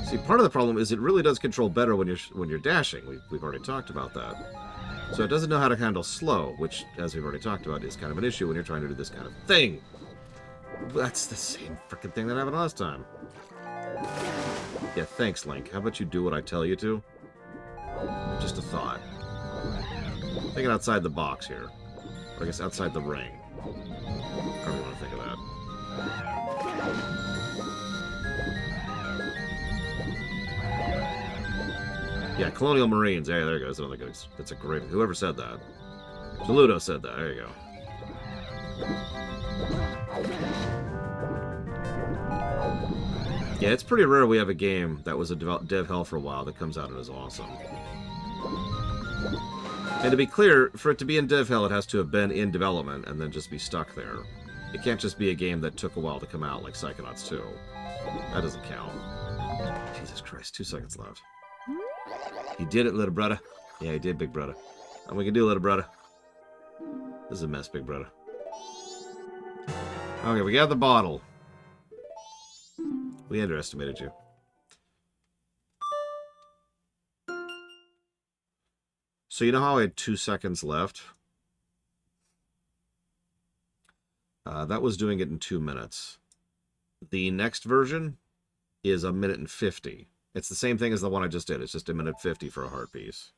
Speaker 1: See, part of the problem is it really does control better when you're dashing. We've already talked about that. So it doesn't know how to handle slow, which, as we've already talked about, is kind of an issue when you're trying to do this kind of thing. That's the same freaking thing that happened last time. Yeah, thanks, Link. How about you do what I tell you to? Just a thought. Thinking outside the box here. Or I guess outside the ring. However you want to think of that. Yeah, Colonial Marines. Hey, there goes another good. That's a great. Whoever said that. Saludo said that. There you go. Yeah, it's pretty rare we have a game that was a dev hell for a while that comes out and is awesome. And to be clear, for it to be in dev hell, it has to have been in development and then just be stuck there. It can't just be a game that took a while to come out, like Psychonauts 2. That doesn't count. Jesus Christ, 2 seconds left. He did it, little brother. Yeah, he did, big brother. And we can do, little brother. This is a mess, big brother. Okay, we got the bottle. We underestimated you. So you know how I had 2 seconds left? That was doing it in 2 minutes. The next version is 1 minute and 50. It's the same thing as the one I just did. It's just 1 minute 50 for a heart piece.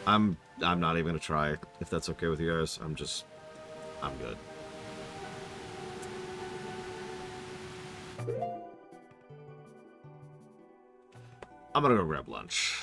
Speaker 1: I'm not even gonna try, if that's okay with you guys. I'm good. I'm gonna go grab lunch.